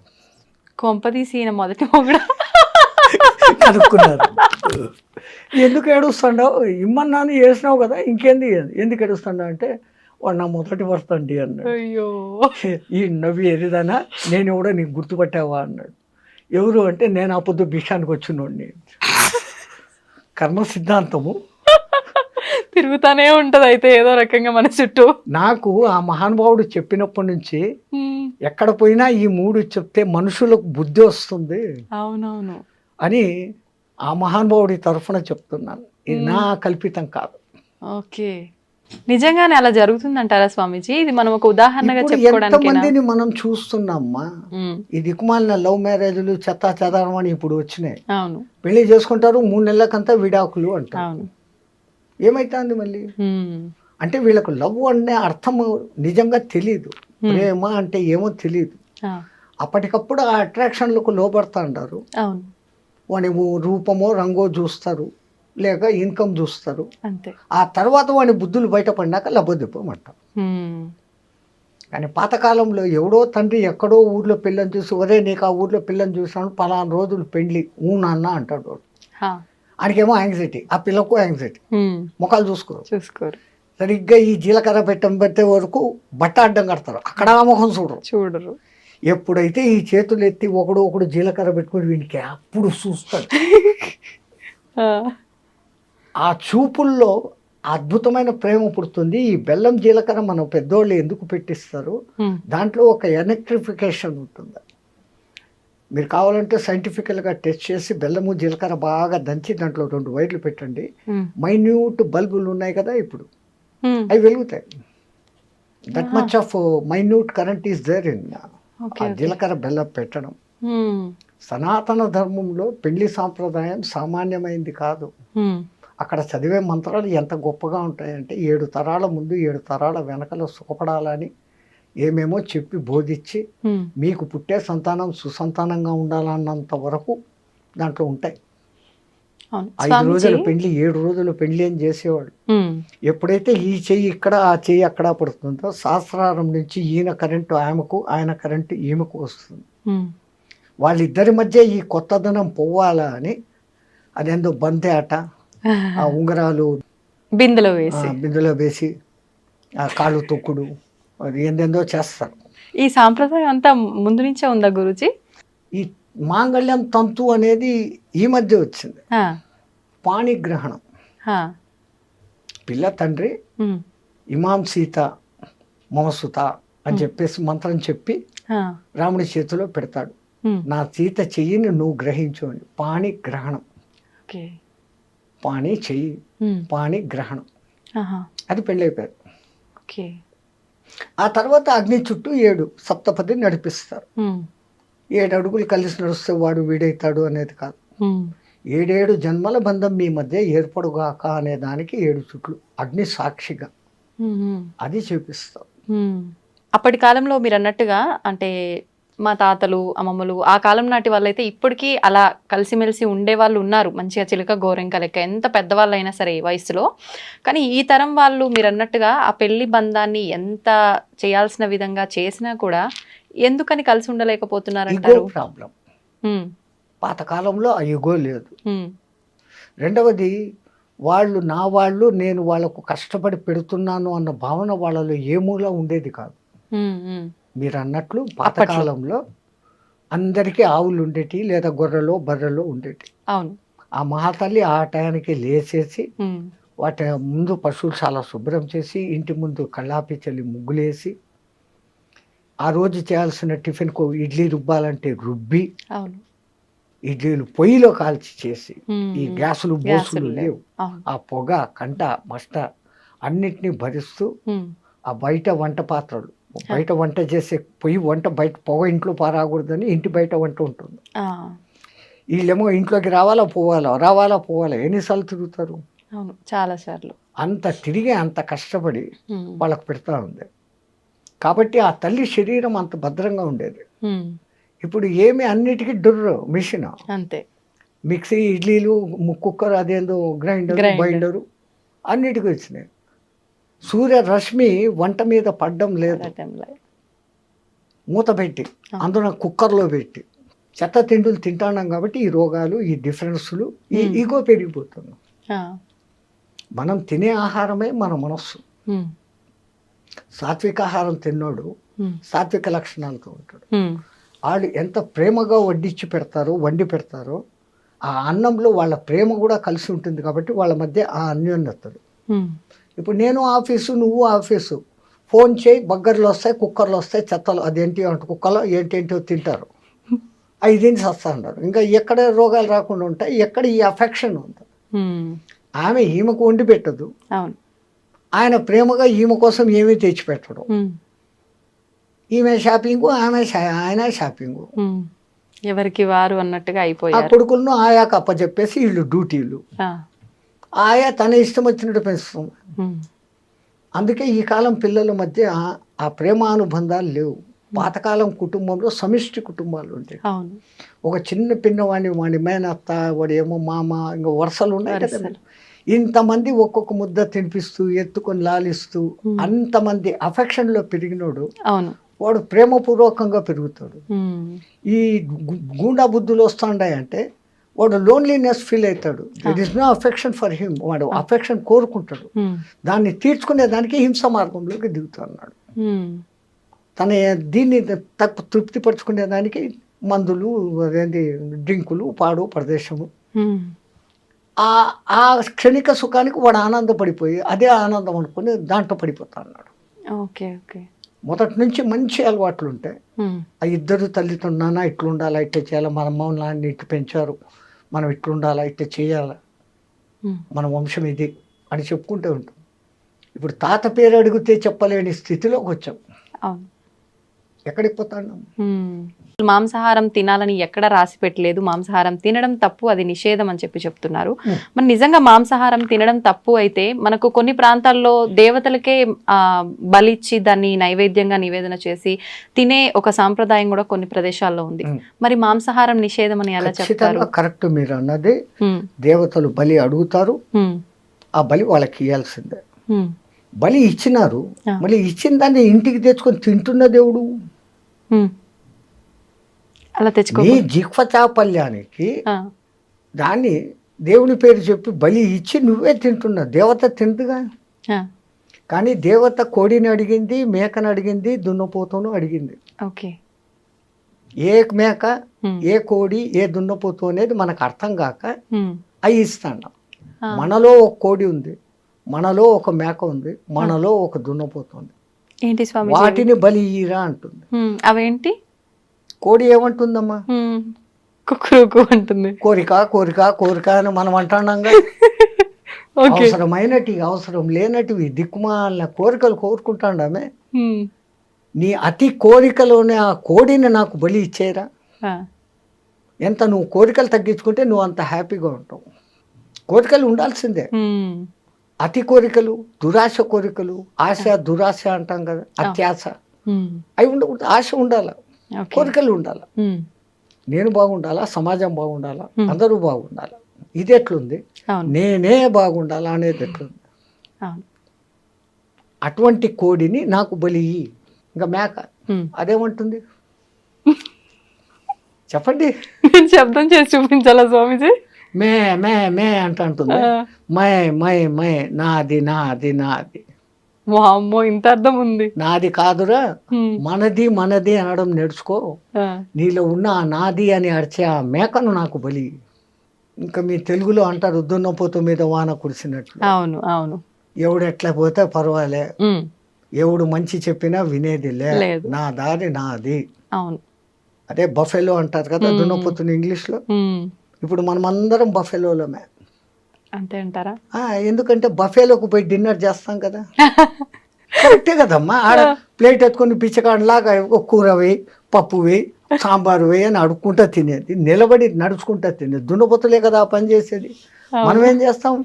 కొంపదీసి ఈయన మొదటి మొగుడు కనుక్కున్నారు. ఎందుకు ఏడుస్తాడావు, ఇమ్మన్నాను వేసినావు కదా, ఇంకేంది ఎందుకు ఏడుస్తాడా అంటే, వాడు నా మొదటి భర్త అండి అన్నాడు. అయ్యో, ఈ నవ్వి ఎరిదానా, నేను కూడా నీకు గుర్తుపట్టావా అన్నాడు. ఎవరు అంటే, నేను ఆ పొద్దు భిక్షానికి వచ్చినోడిని. కర్మ సిద్ధాంతము తిరుగుతానే ఉంటది అయితే ఏదో రకంగా మన చుట్టూ. నాకు ఆ మహానుభావుడు చెప్పినప్పటి నుంచి ఎక్కడ పోయినా ఈ 3 చెప్తే మనుషులకు బుద్ధి వస్తుంది అవునవును అని ఆ మహానుభావుడి తరఫున చెప్తున్నాను, ఇది నా కల్పితం కాదు. ఓకే, నిజంగానే అలా జరుగుతుందంటారా స్వామీజీ? ఇది మనం ఒక ఉదాహరణగా ఇప్పుడు చెప్పుకోవడానికి ఎంతమందిని మనం చూస్తున్నామ్మా, ఈ దిక్కుమాలిన లవ్ మ్యారేజ్లు చెత్తా చెదారం అని ఇప్పుడు వచ్చినాయి. అవును, పెళ్లి చేసుకుంటారు, 3 నెలలకంతా విడాకులు అంటారు. అవును. ఏమైతుంది మళ్ళీ అంటే వీళ్ళకు లవ్ అనే అర్థం నిజంగా తెలియదు, ప్రేమ అంటే ఏమో తెలియదు. అప్పటికప్పుడు ఆ అట్రాక్షన్లకు లోపడతా అంటారు. అవును, వాడి రూపమో రంగో చూస్తారు, లేక ఇన్కమ్ చూస్తారు. అంతే. ఆ తర్వాత వాడి బుద్ధులు బయటపడినాక లబ్బదిప్పమంటారు. కానీ పాతకాలంలో ఎవడో తండ్రి ఎక్కడో ఊర్లో పిల్లని చూసి, ఒరే నీకు ఆ ఊర్లో పిల్లని చూసాను, పలానా రోజులు పెళ్లి నాన్న అంటాడు వాడు. ఆయనకేమో యాంగ్జైటీ, ఆ పిల్లకు యాంగ్జైటీ, ముఖాలు చూసుకోరు. సరిగ్గా ఈ జీలకర్ర పెట్టే వరకు బట్ట అడ్డం కడతారు, అక్కడ ఆ ముఖం చూడరు. ఎప్పుడైతే ఈ చేతులు ఎత్తి ఒకడు జీలకర్ర పెట్టుకుని వీనికి అప్పుడు చూస్తాడు. ఆ చూపుల్లో అద్భుతమైన ప్రేమ పుడుతుంది. ఈ బెల్లం జీలకర్ర మనం పెద్దోళ్ళు ఎందుకు పెట్టిస్తారు, దాంట్లో ఒక ఎలక్ట్రిఫికేషన్ ఉంటుంది. మీరు కావాలంటే సైంటిఫికల్గా టెస్ట్ చేసి బెల్లము జీలకర్ర బాగా దంచి దాంట్లో 2 వైర్లు పెట్టండి, మైన్యూట్ బల్బులు ఉన్నాయి కదా ఇప్పుడు, అవి వెలుగుతాయి. That much of minute current is there in జీలకర్ర బెల్లం పెట్టడం. సనాతన ధర్మంలో పెళ్లి సాంప్రదాయం సామాన్యమైంది కాదు. అక్కడ చదివే మంత్రాలు ఎంత గొప్పగా ఉంటాయంటే, 7 తరాల ముందు 7 తరాల వెనకలో సుఖపడాలని ఏమేమో చెప్పి బోధించి, మీకు పుట్టే సంతానం సుసంతానంగా ఉండాలన్నంత వరకు దాంట్లో ఉంటాయి. 5 రోజుల పెళ్లి 7 రోజుల పెళ్లి అని చేసేవాడు. ఎప్పుడైతే ఈ చెయ్యి ఇక్కడ ఆ చెయ్యి అక్కడ పడుతుందో, శాస్త్రారం నుంచి ఈయన కరెంటు ఆమెకు, ఆయన కరెంటు ఈమెకు వస్తుంది. వాళ్ళిద్దరి మధ్య ఈ కొత్తదనం పోవాలా అని అదేందో బంతే ఆట, ఆ ఉంగరాలు బిందులో వేసి ఆ కాళ్ళు తొక్కుడు, అది ఏందేందో చేస్తారు. ఈ సాంప్రదాయం అంతా ముందు నుంచే ఉందా గురూజీ? ఈ మాంగళ్యం తంతు అనేది ఈ మధ్య వచ్చింది. పాణిగ్రహణం, పిల్ల తండ్రి ఇమాం సీత మమసుత అని చెప్పేసి మంత్రం చెప్పి రాముడి చేతిలో పెడతాడు, నా సీత చెయ్యిని నువ్వు గ్రహించు అని. పాణిగ్రహణం, పాణి చెయ్యి, పాణిగ్రహణం, అది పెళ్ళైపోయారు. ఆ తర్వాత అగ్ని చుట్టూ 7 సప్తపది నడిపిస్తారు. 7 అడుగులు కలిసి నడుస్తే వాడు వీడైతాడు అనేది కాదు. 7 జన్మల బంధం మీ మధ్య ఏర్పడుగాక అనే దానికి 7 చుట్లు అగ్ని సాక్షిగా అది చూపిస్తాం. అప్పటి కాలంలో మీరు అన్నట్టుగా, అంటే మా తాతలు అమ్మమ్మలు ఆ కాలం నాటి వాళ్ళైతే ఇప్పటికీ అలా కలిసిమెలిసి ఉండే వాళ్ళు ఉన్నారు, మంచిగా చిలక గోరెంక లెక్క, ఎంత పెద్దవాళ్ళు అయినా సరే వయసులో. కానీ ఈ తరం వాళ్ళు మీరు అన్నట్టుగా ఆ పెళ్లి బంధాన్ని ఎంత చేయాల్సిన విధంగా చేసినా కూడా ఎందుకని కలిసి ఉండలేకపోతున్నారంటారు? ప్రాబ్లం. పాతకాలంలో ఆ యుగో లేదు. రెండవది, వాళ్ళు నా వాళ్ళు, నేను వాళ్ళకు కష్టపడి పెడుతున్నాను అన్న భావన వాళ్ళలో ఏ మూల ఉండేది కాదు. మీరు అన్నట్లు పాతకాలంలో అందరికీ ఆవులు ఉండేటి, లేదా గొర్రెలో బర్రెలో ఉండేటి. అవును. ఆ మహాతల్లి ఆ టయానికి లేచేసి వాటి ముందు పశువులు చాలా శుభ్రం చేసి, ఇంటి ముందు కళ్ళాపి చల్లి ముగ్గులేసి, ఆ రోజు చేయాల్సిన టిఫిన్కు ఇడ్లీ రుబ్బాలంటే రుబ్బి, ఇడ్లీలు పొయ్యిలో కాల్చి చేసి, ఈ గ్యాసులు బోసులు లేవు, ఆ పొగ కంట మస్ట అన్నిటినీ భరిస్తూ, ఆ బయట వంట పాత్రలు బయట వంట చేసే పొయ్యి వంట బయట పొగ ఇంట్లో పారాకూడదని ఇంటి బయట వంట ఉంటుంది. వీళ్ళేమో ఇంట్లోకి రావాలా పోవాలా ఎన్నిసార్లు తిరుగుతారు? అవును, చాలా సార్లు. అంత తిరిగి అంత కష్టపడి వాళ్ళకి పెడతా ఉంది. కాబట్టి ఆ తల్లి శరీరం అంత భద్రంగా ఉండేది. ఇప్పుడు ఏమి అన్నిటికీ మిషన్, అంతే. మిక్సీ, ఇడ్లీలు, కుక్కర్, అదేందో గ్రైండర్, బైండరు అన్నిటికీ వచ్చినాయి. సూర్యరశ్మి వంట మీద పడ్డం లేదు. మూత పెట్టి అందులో కుక్కర్లో పెట్టి చెత్త తిండులు తింటున్నాం కాబట్టి ఈ రోగాలు, ఈ డిఫరెన్స్లు, ఈ ఈగో పెరిగిపోతున్నాం. మనం తినే ఆహారమే మన మనస్సు. సాత్విక ఆహారం తిన్నోడు సాత్విక లక్షణాలతో ఉంటాడు. వాళ్ళు ఎంత ప్రేమగా వండి పెడతారో ఆ అన్నంలో వాళ్ళ ప్రేమ కూడా కలిసి ఉంటుంది. కాబట్టి వాళ్ళ మధ్య ఆ అన్యోన్యతలు. ఇప్పుడు నేను ఆఫీసు, నువ్వు ఆఫీసు, ఫోన్ చేయి, బగ్గర్లు వస్తాయి, కుక్కర్లు వస్తాయి, చెత్తలు అదేంటి అంటే కుక్కలో ఏంటేంటో తింటారు, అవి తిని సస్తా ఉంటారు. ఇంకా ఎక్కడ రోగాలు రాకుండా ఉంటాయి, ఎక్కడ ఈ అఫెక్షన్ ఉంది. ఆమె ఈమెకు వండి పెట్టదు, ఆయన ప్రేమగా ఈమె కోసం ఏమీ తెచ్చిపెట్టడు. ఈమె షాపింగ్, ఆయన షాపింగ్, ఎవరికి వారు అన్నట్టుగా అయిపోయారు. ఆ కొడుకులను ఆయాకు అప్పచెప్పేసి వీళ్ళు డ్యూటీలు. ఆయా తన ఇష్టం వచ్చినట్టు పెంచుతుంది. అందుకే ఈ కాలం పిల్లల మధ్య ఆ ప్రేమానుబంధాలు లేవు. పాతకాలం కుటుంబంలో సమిష్టి కుటుంబాలు ఉంటాయి. ఒక చిన్న పిన్నవాడిని, వాడి మేనత్త, వాడు ఏమో మామ, ఇంకా వరుసలు ఉన్నాయి కదా. ఇంతమంది ఒక్కొక్క ముద్ద తినిపిస్తూ, ఎత్తుకొని లాలిస్తూ, అంతమంది అఫెక్షన్లో పెరిగినోడు వాడు ప్రేమపూర్వకంగా పెరుగుతాడు. ఈ గూండా బుద్ధులు వస్తుంటాయంటే వాడు లోన్లీనెస్ ఫీల్ అవుతాడు. That is no affection for him. వాడు అఫెక్షన్ కోరుకుంటాడు, దాన్ని తీర్చుకునే దానికి హింస మార్గంలోకి దిగుతున్నాడు. తన దీన్ని తృప్తిపరచుకునే దానికి మందులు, అదేంటి డ్రింకులు, పాడు ప్రదేశము. ఆ క్షణిక సుఖానికి వాడు ఆనందపడిపోయి అదే ఆనందం అనుకుని దాంట్లో పడిపోతా అన్నాడు. మొదటి నుంచి మంచి అలవాట్లు ఉంటాయి. ఆ ఇద్దరు తల్లిదండ్రులు, నాన్న ఇట్లుండాలా, ఇట్లా చేయాలా, మన అమ్మ నాన్న ఇట్లా పెంచారు, మనం ఇట్లుండాలా, ఇట్లా చేయాలా, మన వంశం ఇది అని చెప్పుకుంటూ ఉంటాం. ఇప్పుడు తాత పేరు అడిగితే చెప్పలేని స్థితిలోకి వచ్చాం. ఎక్కడికి పోతాను? మాంసాహారం తినాలని ఎక్కడ రాసి పెట్టలేదు. మాంసాహారం తినడం తప్పు, అది నిషేధం అని చెప్తున్నారు. మరి నిజంగా మాంసాహారం తినడం తప్పు అయితే మనకు కొన్ని ప్రాంతాల్లో దేవతలకే బలిచ్చి దాన్ని నైవేద్యంగా నివేదన చేసి తినే ఒక సాంప్రదాయం కూడా కొన్ని ప్రదేశాల్లో ఉంది. మరి మాంసాహారం నిషేధం అని ఎలా చెప్తారు? కరెక్ట్, మీరు అన్నది. దేవతలు బలి అడుగుతారు, ఆ బలి వాళ్ళకి ఇవ్వాల్సిందే. బలి ఇచ్చినారు, మళ్ళీ ఇచ్చిన దాన్ని ఇంటికి తెచ్చుకొని తింటున్న దేవుడు. అలా తెచ్చుకో. నీ జిహ్వ చాపల్యానికి దాన్ని దేవుని పేరు చెప్పి బలి ఇచ్చి నువ్వే తింటున్నా. దేవత తింటుగా. కానీ దేవత కోడిని అడిగింది, మేకను అడిగింది, దున్నపోతును అడిగింది. ఏ మేక, ఏ కోడి, ఏ దున్నపోతు అనేది మనకు అర్థం కాక అవి ఇస్తాను. మనలో ఒక కోడి ఉంది, మనలో ఒక మేక ఉంది, మనలో ఒక దున్నపోతు ఉంది. ఏంటి స్వామి? వాటిని బలి ఇయ్యరా అంటుంది. అవేంటి? కోడి ఏమంటుందమ్మా? కుక్కురుకు అంటుంది. కోరిక కోరిక కోరిక అని మనం అంటున్నాం. అవసరమైనటి, అవసరం లేనటివి, దిక్కుమాలిన కోరికలు కోరుకుంటాండామే. నీ అతి కోరికలోనే ఆ కోడిని నాకు బలి ఇచ్చేరా. ఎంత నువ్వు కోరికలు తగ్గించుకుంటే నువ్వు అంత హ్యాపీగా ఉంటావు. కోరికలు ఉండాల్సిందే. అతి కోరికలు, దురాశ కోరికలు, ఆశ దురాశ అంటాం కదా, అత్యాశ, అవి ఉండకూడదు. ఆశ ఉండాల, కోరికలు ఉండాల. నేను బాగుండాలా, సమాజం బాగుండాలా, అందరూ బాగుండాలా. ఇది ఎట్లుంది? నేనే బాగుండాలా అనేది ఎట్లుంది? అటువంటి కోడిని నాకు బలి. ఇంకా మేక అదేమంటుంది చెప్పండి? శబ్దం చేసి చూపించాలా స్వామిజీ? మే మే మే అంటుంది. మై మై మై, నాది నాది నాది. అమ్మో, ఇంత అర్థం ఉంది. నాది కాదురా, మనది మనది అనడం నేర్చుకో. నీలో ఉన్న ఆ నాది అని అరిచే ఆ మేకను నాకు బలి. ఇంకా మీ తెలుగులో అంటారు, దున్నపోతు మీద వాన కురిసినట్లు. అవును అవును. ఎవడు ఎట్లా పోతే పర్వాలే, ఎవడు మంచి చెప్పినా వినేది లేదు, నా దారి నాది. అవును, అదే బఫెలో అంటారు కదా దున్నపోతుని ఇంగ్లీష్లో. ఇప్పుడు మనం అందరం బఫెలోలమే. అంతే అంటారా? ఎందుకంటే బఫేలోకి పోయి డిన్నర్ చేస్తాం కదా. కరెక్టే కదమ్మా. ఆడ ప్లేట్ ఎత్తుకొని పిచ్చకాడలాగా ఒక కూర వేయి, పప్పు వేయి, సాంబారు వేయి అని అడుక్కుంటా తినేది. నిలబడి నడుచుకుంటా తినేది. దున్నపోతులే కదా ఆ పని చేసేది. మనం ఏం చేస్తాం?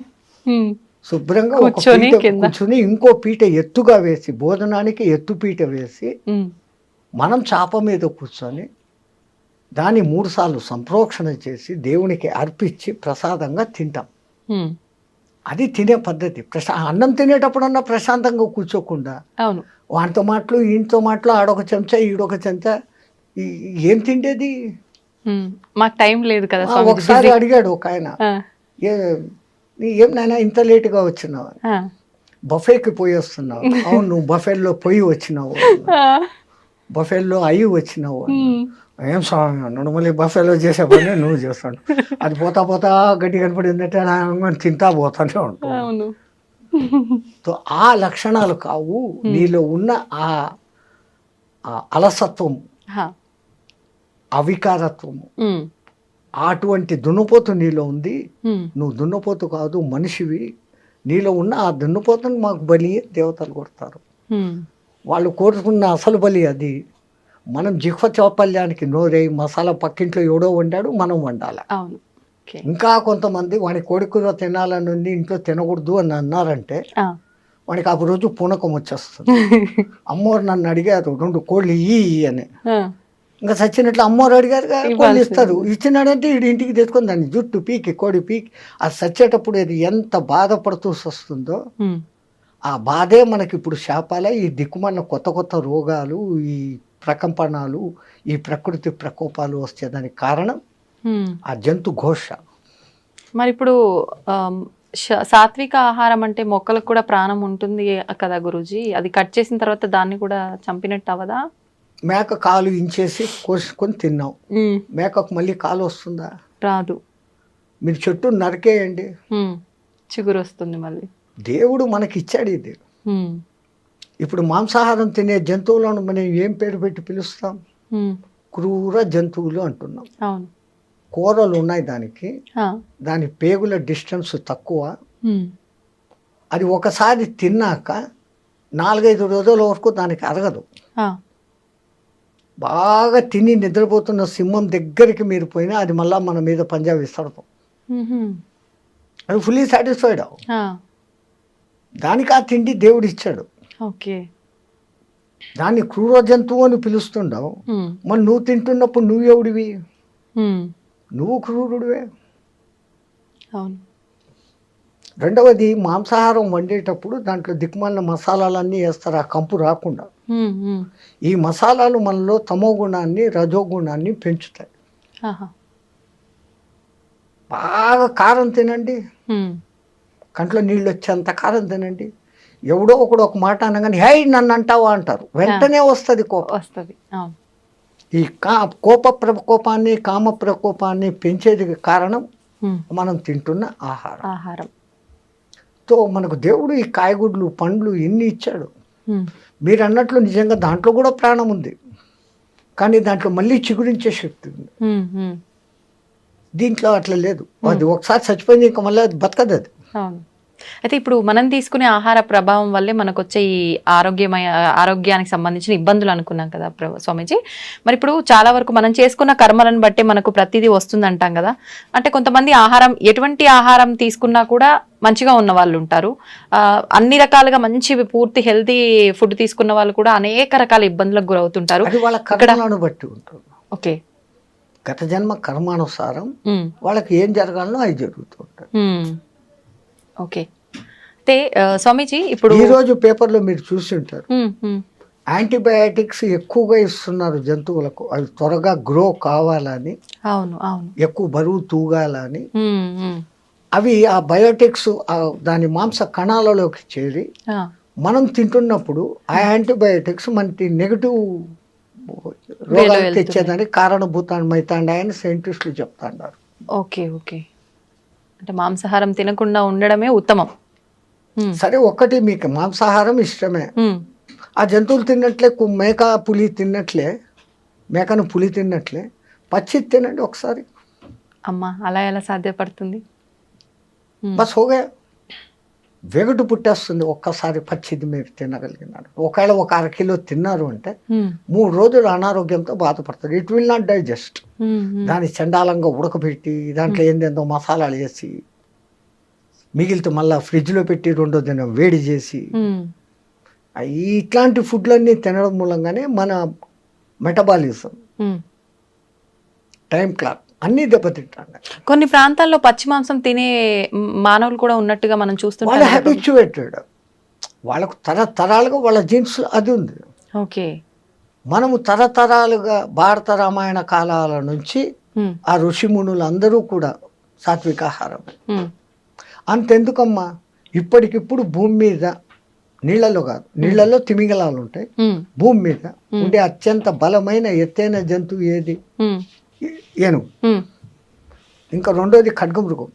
శుభ్రంగా ఒక పీట కూర్చుని ఇంకో పీట ఎత్తుగా వేసి, భోజనానికి ఎత్తు పీట వేసి, మనం చాప మీద కూర్చొని దాన్ని 3 సార్లు సంప్రోక్షణ చేసి దేవునికి అర్పించి ప్రసాదంగా తింటాం. అది తినే పద్ధతి. అన్నం తినేటప్పుడన్నా ప్రశాంతంగా కూర్చోకుండా అవును, వాటితో మాటలు ఈయనతో మాటలు, ఆడొక చెంచా ఈడొక చెంచా, ఏం తిండేది? మాకు టైం లేదు కదా. ఒకసారి అడిగాడు ఒక ఆయన, ఏం నాయనా ఇంత లేటుగా వచ్చినావు? బఫేకి పోయి వస్తున్నావు. అవును, నువ్వు బఫేల్లో పోయి వచ్చినావు, బఫేల్లో అయ్యి వచ్చినావు. ఏం స్వామి అన్నాడు. మళ్ళీ బఫేలో చేసే పని నువ్వు చేస్తాడు. అది పోతా పోతా గడ్డి కనపడిందంటే తింటా పోతానే ఉంటావు. సో ఆ లక్షణాలు కావు నీలో ఉన్న ఆ అలసత్వం, అవికారత్వము. అటువంటి దున్నపోతు నీలో ఉంది. నువ్వు దున్నపోతు కాదు, మనిషివి. నీలో ఉన్న ఆ దున్నపోతుని మాకు బలి దేవతలు కొడతారు. వాళ్ళు కోరుకున్న అసలు బలి అది. మనం జిహ్వ చాపల్యానికి నోరై మసాలా పక్కింట్లో ఎవడో వండాడు, మనం వండాలి. ఇంకా కొంతమంది వాడి కోడికూర తినాలని ఉంది, ఇంట్లో తినకూడదు అని అన్నారంటే వాడికి ఆ రోజు పూనకం వచ్చేస్తుంది. అమ్మవారు నన్ను అడిగారు 2 కోళ్ళు ఇయ్యి అని. ఇంకా సచ్చినట్లు అమ్మవారు అడిగారు, కోళ్ళు ఇస్తారు. ఇచ్చినాడంటే వీడి ఇంటికి తెచ్చుకొని దాన్ని జుట్టు పీకి, కోడి పీకి, అది సచ్చేటప్పుడు అది ఎంత బాధపడుతూ వస్తుందో ఆ బాధే మనకి ఇప్పుడు శాపాలే. ఈ దిక్కుమన్న కొత్త కొత్త రోగాలు, ఈ ప్రకంపనాలు, ఈ ప్రకృతి ప్రకోపాలు వచ్చేదానికి కారణం ఆ జంతు ఘోష. మరి ఇప్పుడు సాత్విక ఆహారం అంటే మొక్కలకు కూడా ప్రాణం ఉంటుంది కదా గురూజీ, అది కట్ చేసిన తర్వాత దాన్ని కూడా చంపినట్టు అవదా? మేక కాలు ఇంచేసి కోసుకొని తిన్నాం, మేకకు మళ్ళీ కాలు వస్తుందా? రాదు. మీరు చెట్టు నరికేయండి, చిగురు వస్తుంది మళ్ళీ. దేవుడు మనకి ఇచ్చాడు ఇది. ఇప్పుడు మాంసాహారం తినే జంతువులను మనం ఏం పేరు పెట్టి పిలుస్తాం? క్రూర జంతువులు అంటున్నాం. అవును, కూరలు ఉన్నాయి దానికి, దాని పేగుల డిస్టెన్స్ తక్కువ. అది ఒకసారి తిన్నాక 4-5 రోజుల వరకు దానికి అరగదు. బాగా తిని నిద్రపోతున్న సింహం దగ్గరికి మీరు పోయినా అది మళ్ళీ మన మీద పంజా విస్తడతాం. అది ఫుల్లీ సాటిస్ఫైడ్. దానికి ఆ తిండి దేవుడు ఇచ్చాడు. ఓకే, దాన్ని క్రూర జంతువు అని పిలుస్తుండవు. మరి నువ్వు తింటున్నప్పుడు నువ్వు ఎవడివి? నువ్వు క్రూరుడివే. అవును. రెండవది, మాంసాహారం వండేటప్పుడు దాంట్లో దిక్కుమాలిన మసాలాలన్నీ వేస్తారు ఆ కంపు రాకుండా. ఈ మసాలాలు మనలో తమో గుణాన్ని, రజోగుణాన్ని పెంచుతాయి. బాగా కారం తినండి, కంట్లో నీళ్ళు వచ్చేంత కారం తినండి. ఎవడో ఒకడు ఒక మాట అనగానే హై నన్ను అంటావా అంటారు, వెంటనే వస్తుంది కోపం. వస్తుంది. ఈ కోప ప్రకోపాన్ని, కామ ప్రకోపాన్ని పెంచేది కారణం మనం తింటున్న ఆహారం. తో మనకు దేవుడు ఈ కాయగూడ్లు, పండ్లు ఎన్ని ఇచ్చాడు. మీరు అన్నట్లు నిజంగా దాంట్లో కూడా ప్రాణం ఉంది, కానీ దాంట్లో మళ్ళీ చిగురించే శక్తి ఉంది. దీంట్లో అట్లా లేదు. అది ఒకసారి చచ్చిపోయింది, ఇంకా మళ్ళీ అది బతకదు అది. అయితే ఇప్పుడు మనం తీసుకునే ఆహార ప్రభావం వల్లే మనకు వచ్చే ఈ ఆరోగ్యానికి సంబంధించిన ఇబ్బందులు అనుకున్నాం కదా స్వామీజీ. మరి ఇప్పుడు చాలా వరకు మనం చేసుకున్న కర్మలను బట్టే మనకు ప్రతిదీ వస్తుంది అంటాం కదా. అంటే కొంతమంది ఎటువంటి ఆహారం తీసుకున్నా కూడా మంచిగా ఉన్న వాళ్ళు ఉంటారు, అన్ని రకాలుగా మంచి పూర్తి హెల్తీ ఫుడ్ తీసుకున్న వాళ్ళు కూడా అనేక రకాల ఇబ్బందులకు గురవుతుంటారు. వాళ్ళ కర్మలను బట్టి ఉంటుంది. ఓకే, గత జన్మ కర్మానుసారం వాళ్ళకి ఏం జరగాలనో అవి జరుగుతూ ఉంటాయి. ఓకే. అయితే స్వామీజీ ఇప్పుడు ఈ రోజు పేపర్లో మీరు చూసి ఉంటారు, యాంటీబయాటిక్స్ ఎక్కువగా ఇస్తున్నారు జంతువులకు, అవి త్వరగా గ్రో కావాలని, అవును అవును, ఎక్కువ బరువు తూగాలని. అవి ఆ బయోటిక్స్ దాని మాంస కణాలలోకి చేరి మనం తింటున్నప్పుడు ఆ యాంటీబయాటిక్స్ మనకి నెగటివ్ రోగాలు తెచ్చేదానికి కారణభూతమైతాండాయని సైంటిస్టులు చెప్తాండారు. ఓకే ఓకే, అంటే మాంసాహారం తినకుండా ఉండడమే ఉత్తమం. సరే, ఒక్కటి మీకు మాంసాహారం ఇష్టమే, ఆ జంతువులు తిన్నట్లే, మేక పులి తిన్నట్లే, మేకను పులి తిన్నట్లే పచ్చి తినండి ఒకసారి. అమ్మా, అలా ఎలా సాధ్యపడుతుంది? బస్ హోగా. వెగటు పుట్టేస్తుంది ఒక్కసారి పచ్చిది మీరు తినగలిగినారు. ఒకవేళ ఒక 1/2 కిలో తిన్నారు అంటే 3 రోజులు అనారోగ్యంతో బాధపడతారు. It will not digest. దాన్ని చండాలంగా ఉడకబెట్టి దాంట్లో ఏందేందో మసాలాలు వేసి మిగిలితే మళ్ళీ ఫ్రిడ్జ్లో పెట్టి 2వ దినం వేడి చేసి ఇట్లాంటి ఫుడ్లన్నీ తినడం మూలంగానే మన మెటబాలిజం, టైం క్లాక్ అన్నీ దెబ్బతింటాను. కొన్ని ప్రాంతాల్లో పచ్చి మాంసం తినే మానవులు కూడా ఉన్నట్టుగా మనం వాళ్ళు చూస్తుంటాం. హ్యాబిచ్యువేటెడ్, వాళ్ళకు తరతరాలుగా వాళ్ళ జీన్స్ అది ఉంది. ఓకే. మనము తరతరాలుగా భారత రామాయణ కాలాల నుంచి ఆ ఋషిమునులు అందరూ కూడా సాత్వికాహారమే. అంతెందుకమ్మా, ఇప్పటికిప్పుడు భూమి మీద నీళ్ళలో కాదు, నీళ్ళలో తిమింగలాలు ఉంటాయి. భూమి మీద ఉండే అత్యంత బలమైన ఎత్తైన జంతువు ఏది? ఏనుగు. ఇంకా 2వది ఖడ్గమృగం.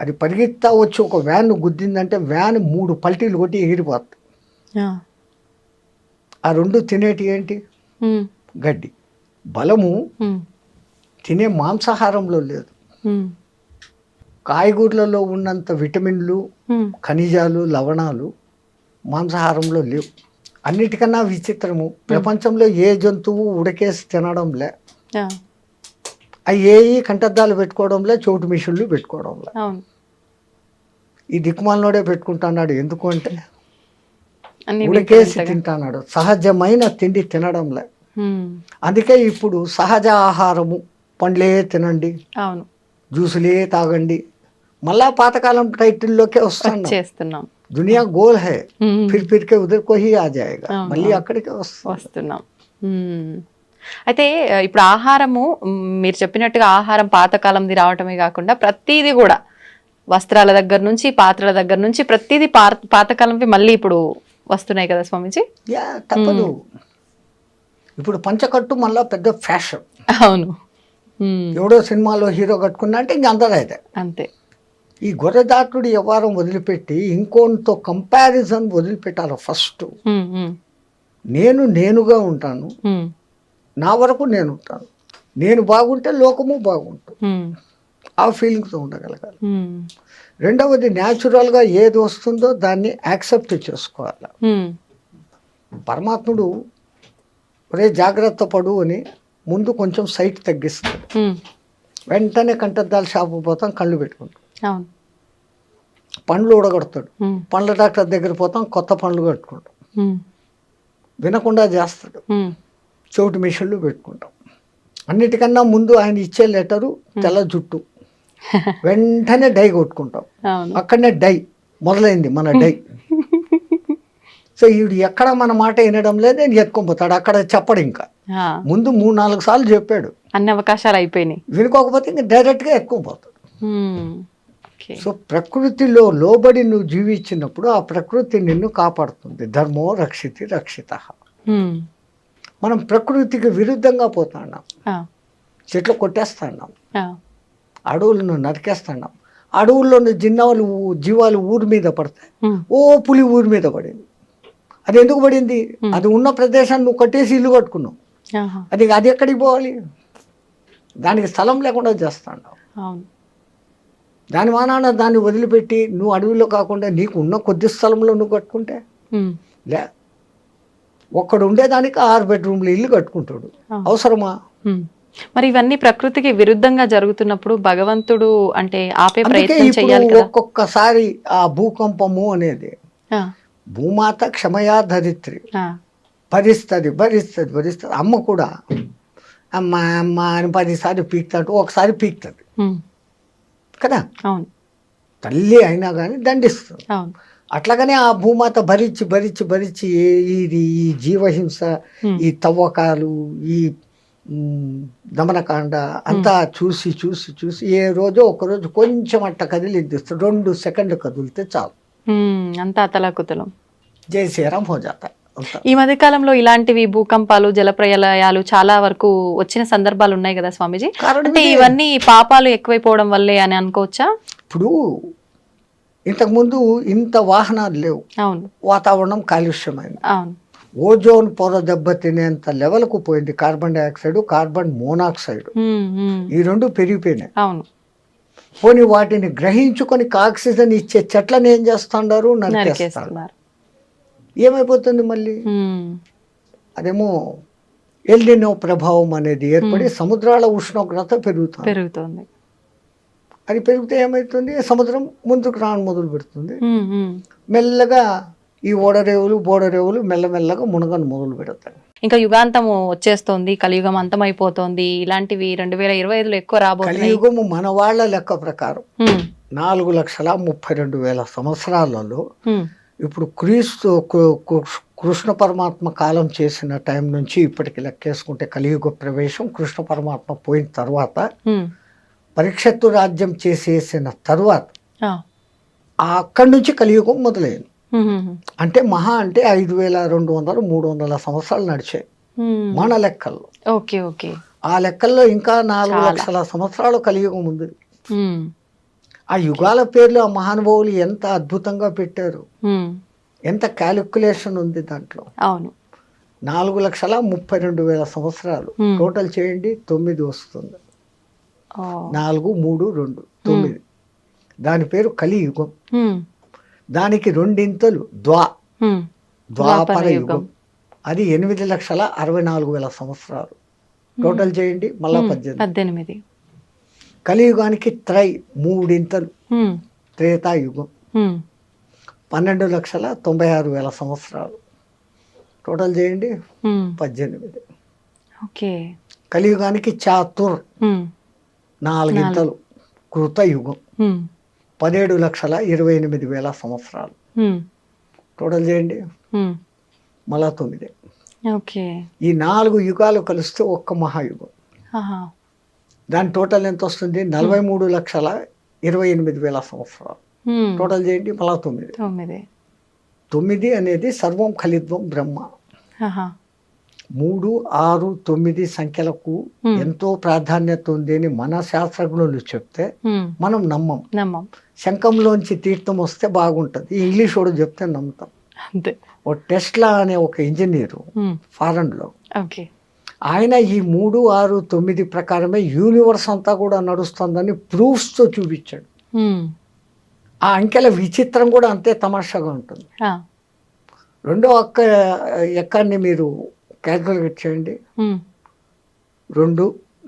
అది పరిగెత్తా వచ్చి ఒక వ్యాన్ గుద్దిందంటే వ్యాన్ 3 పల్టీలు కొట్టి ఎగిరిపోతుంది. ఆ 2 తినేటి ఏంటి? గడ్డి. బలము తినే మాంసాహారంలో లేదు. కాయగూరలలో ఉన్నంత విటమిన్లు, ఖనిజాలు, లవణాలు మాంసాహారంలో లేవు. అన్నిటికన్నా విచిత్రము, ప్రపంచంలో ఏ జంతువు ఉడకేసి తినడంలే, అవి కంటద్దాలు పెట్టుకోవడంలే, చోటు మిషన్లు పెట్టుకోవడంలే. ఈ దిక్కుమాలనోడే పెట్టుకుంటున్నాడు. ఎందుకు అంటే ఉడకేసి తింటున్నాడు, సహజమైన తిండి తినడంలే. అందుకే ఇప్పుడు సహజ ఆహారము, పండ్లే తినండి, జ్యూసులే తాగండి, మళ్ళా పాతకాలం టైటిల్లోకే వస్తున్నాం. దునియా goal high, Phir K ఉదర్ co he ఆ జాయేగా, మళ్ళీ అక్కడికే వస్తున్నాం. అయితే ఇప్పుడు ఆహారము, మీరు చెప్పినట్టుగా ఆహారం పాతకాలంది రావటమే కాకుండా ప్రతిదీ కూడా వస్త్రాల దగ్గర నుంచి, పాత్రల దగ్గర నుంచి ప్రతిదీ పాతకాలంవి మళ్ళీ ఇప్పుడు వస్తున్నాయి కదా స్వామీజీ? తప్పదు. ఇప్పుడు పంచకట్టు మళ్ళా పెద్ద ఫ్యాషన్. అవును. ఎవడో సినిమాలో హీరో కట్టుకున్నా అంటే ఇంక అందరూ అయితే అంతే. ఈ గొర్రెదాటుడు వ్యవహారం వదిలిపెట్టి ఇంకోతో కంపారిజన్ వదిలిపెట్టాలి. ఫస్ట్ నేనుగా ఉంటాను, నా వరకు నేను ఉంటాను, నేను బాగుంటే లోకము బాగుంటుంది, ఆ ఫీలింగ్తో ఉండగలగాలి. 2వది న్యాచురల్గా ఏది వస్తుందో దాన్ని యాక్సెప్ట్ చేసుకోవాలి. పరమాత్ముడు ఒరే జాగ్రత్త పడు అని ముందు కొంచెం సైట్ తగ్గిస్తాడు, వెంటనే కంటద్దాలు షాపు పోతాం, కళ్ళు పెట్టుకుంటాం. పండ్లు ఊడగొడతాడు, పండ్ల డాక్టర్ దగ్గర పోతాం, కొత్త పండ్లు కట్టుకుంటాం. వినకుండా చేస్తాడు, చోటు మిషన్లు పెట్టుకుంటాం. అన్నిటికన్నా ముందు ఆయన ఇచ్చే లెటరు తెల్ల జుట్టు, వెంటనే డై కొట్టుకుంటాం. అక్కడనే డై మొదలైంది మన డై. సో వీడు ఎక్కడ మన మాట వినడం లేదు, నేను ఎత్తుకొని అక్కడ చెప్పడు. ఇంకా ముందు 3-4 సార్లు చెప్పాడు, అన్ని అవకాశాలు అయిపోయినాయి, వినుకోకపోతే ఇంకా డైరెక్ట్గా ఎత్తుకొని. సో ప్రకృతిలో లోబడి నువ్వు జీవించినప్పుడు ఆ ప్రకృతి నిన్ను కాపాడుతుంది. ధర్మో రక్షితి రక్షిత. మనం ప్రకృతికి విరుద్ధంగా పోతున్నాం, చెట్లు కొట్టేస్తున్నాం, అడవులను నరికేస్తున్నాం. అడవుల్లోని జీవాలు ఊరి మీద పడతాయి. ఓ పులి ఊరి మీద పడింది. అది ఎందుకు పడింది? అది ఉన్న ప్రదేశాన్ని నువ్వు కట్టేసి ఇల్లు కట్టుకున్నావు. అది ఎక్కడికి పోవాలి? దానికి స్థలం లేకుండా చేస్తున్నావు. దాని మానాన దాన్ని వదిలిపెట్టి నువ్వు అడవిలో కాకుండా నీకు ఉన్న కొద్ది స్థలంలో నువ్వు కట్టుకుంటే లే, ఒక్కడు ఉండేదానికి 6 బెడ్రూమ్లు ఇల్లు కట్టుకుంటాడు. అవసరమా? మరి ఇవన్నీ ప్రకృతికి విరుద్ధంగా జరుగుతున్నప్పుడు భగవంతుడు అంటే ఆపే ప్రయత్నం చేయాలి కదా. ఒక్కొక్కసారి ఆ భూకంపము అనేది భూమాత క్షమయా ధరిత్రి, భరిస్తుంది. అమ్మ కూడా అమ్మ అమ్మ అని 10 సార్లు పీక్తాడు, ఒకసారి పీక్తుంది కదా. అవును. తల్లి అయినా కానీ దండిస్తుంది. అట్లాగనే ఆ భూమాత భరించి ఇది ఈ జీవహింస, ఈ తవ్వకాలు, ఈ దమనకాండ అంతా చూసి ఏ రోజో ఒకరోజు కొంచెం అట్ట కదిలిద్దిస్తాడు. 2 సెకండ్లు కదిలితే చాలు, అంతా అతలాకుతలం. జై శ్రీరామ్ హో జాతా. ఈ మధ్య కాలంలో ఇలాంటివి భూకంపాలు, జలప్రలయాలు చాలా వరకు వచ్చిన సందర్భాలు ఉన్నాయి కదా స్వామీజీ. అంటే ఇవన్నీ పాపాలు ఎక్కువైపోవడం వల్లే అని అనుకోవచ్చా? ఇప్పుడు ఇంతకుముందు ఇంత వాహనాలు లేవు. అవును. వాతావరణం కాలుష్యమైంది. అవును. ఓజోన్ పొర దెబ్బతినేంత లెవెల్కు పోయింది. కార్బన్ డైఆక్సైడ్, కార్బన్ మోనాక్సైడ్, ఈ 2 పెరిగిపోయినాయి. అవును. పోనీ వాటిని గ్రహించుకొని ఆక్సిజన్ ఇచ్చే చెట్లను ఏం చేస్తుండారు, నరికేస్తారు. నరికేస్తున్నారు. ఏమైపోతుంది మళ్ళీ? అదేమో ఎల్నినో ప్రభావం అనేది ఏర్పడి సముద్రాల ఉష్ణోగ్రత పెరుగుతుంది. అది పెరిగితే ఏమవుతుంది, సముద్రం ముందుకు రాను మొదలు పెడుతుంది. మెల్లగా ఈ ఓడరేవులు బోడరేవులు మెల్లమెల్లగా మునగను మొదలు పెడతాయి. ఇంకా యుగాంతము వచ్చేస్తోంది, కలియుగం అంతమైపోతోంది, ఇలాంటివి 2025లో ఎక్కువ రాబోతున్నాయి. కలియుగము మన వాళ్ళ లెక్క ప్రకారం 4,32,000 సంవత్సరాలలో ఇప్పుడు కృష్ణ పరమాత్మ కాలం చేసిన టైం నుంచి ఇప్పటికి లెక్కేసుకుంటే కలియుగ ప్రవేశం కృష్ణ పరమాత్మ పోయిన తర్వాత పరీక్షత్తు రాజ్యం చేసేసిన తర్వాత అక్కడి నుంచి కలియుగం మొదలైంది. అంటే మహా అంటే 5,200 300 సంవత్సరాలు నడిచాయి మన లెక్కల్లో. Okay okay. ఆ లెక్కల్లో ఇంకా 4,00,000 సంవత్సరాలు కలియుగం ఉంది. ఆ యుగాల పేర్లు ఆ మహానుభావులు ఎంత అద్భుతంగా పెట్టారు, ఎంత క్యాలిక్యులేషన్ ఉంది దాంట్లో. అవును. 4,32,000 సంవత్సరాలు టోటల్ చేయండి, 9 వస్తుంది. 4, 3, 2, 9. దాని పేరు కలియుగం. దానికి రెండింతలు ద్వాపర యుగం, అది 8,64,000 సంవత్సరాలు. టోటల్ చేయండి మళ్ళా 18. కలియుగానికి మూడింతలు త్రేతాయుగం, 12,96,000 సంవత్సరాలు. టోటల్ చేయండి 18. ఓకే. కలియుగానికి చాతుర్ 4 కృతయుగం, 17,28,000 సంవత్సరాలు. టోటల్ చేయండి మళ్ళా 9. ఓకే. ఈ 4 యుగాలు కలిస్తే ఒక్క మహాయుగం. దాని టోటల్ ఎంత వస్తుంది? 43,28,000 సంవత్సరాలు. టోటల్ చేయండి మళ్ళా 9. 9 అనేది సర్వం ఖలిద్వం బ్రహ్మ. 3, 6, 9 సంఖ్యలకు ఎంతో ప్రాధాన్యత ఉంది అని మన శాస్త్రజ్ఞులు చెప్తే మనం నమ్మం. శంఖంలోంచి తీర్థం వస్తే బాగుంటది, ఇంగ్లీష్ వాడు చెప్తే నమ్ముతాం. అంతే. ఓ టెస్లా అనే ఒక ఇంజనీరు ఫారెన్ లో, ఆయన ఈ 3, 6, 9 ప్రకారమే యూనివర్స్ అంతా కూడా నడుస్తుందని ప్రూఫ్స్ తో చూపించాడు. ఆ అంకెల విచిత్రం కూడా అంతే తమాషాగా ఉంటుంది. రెండో ఎక్కడిని మీరు క్యాల్కులేట్ చేయండి. 2,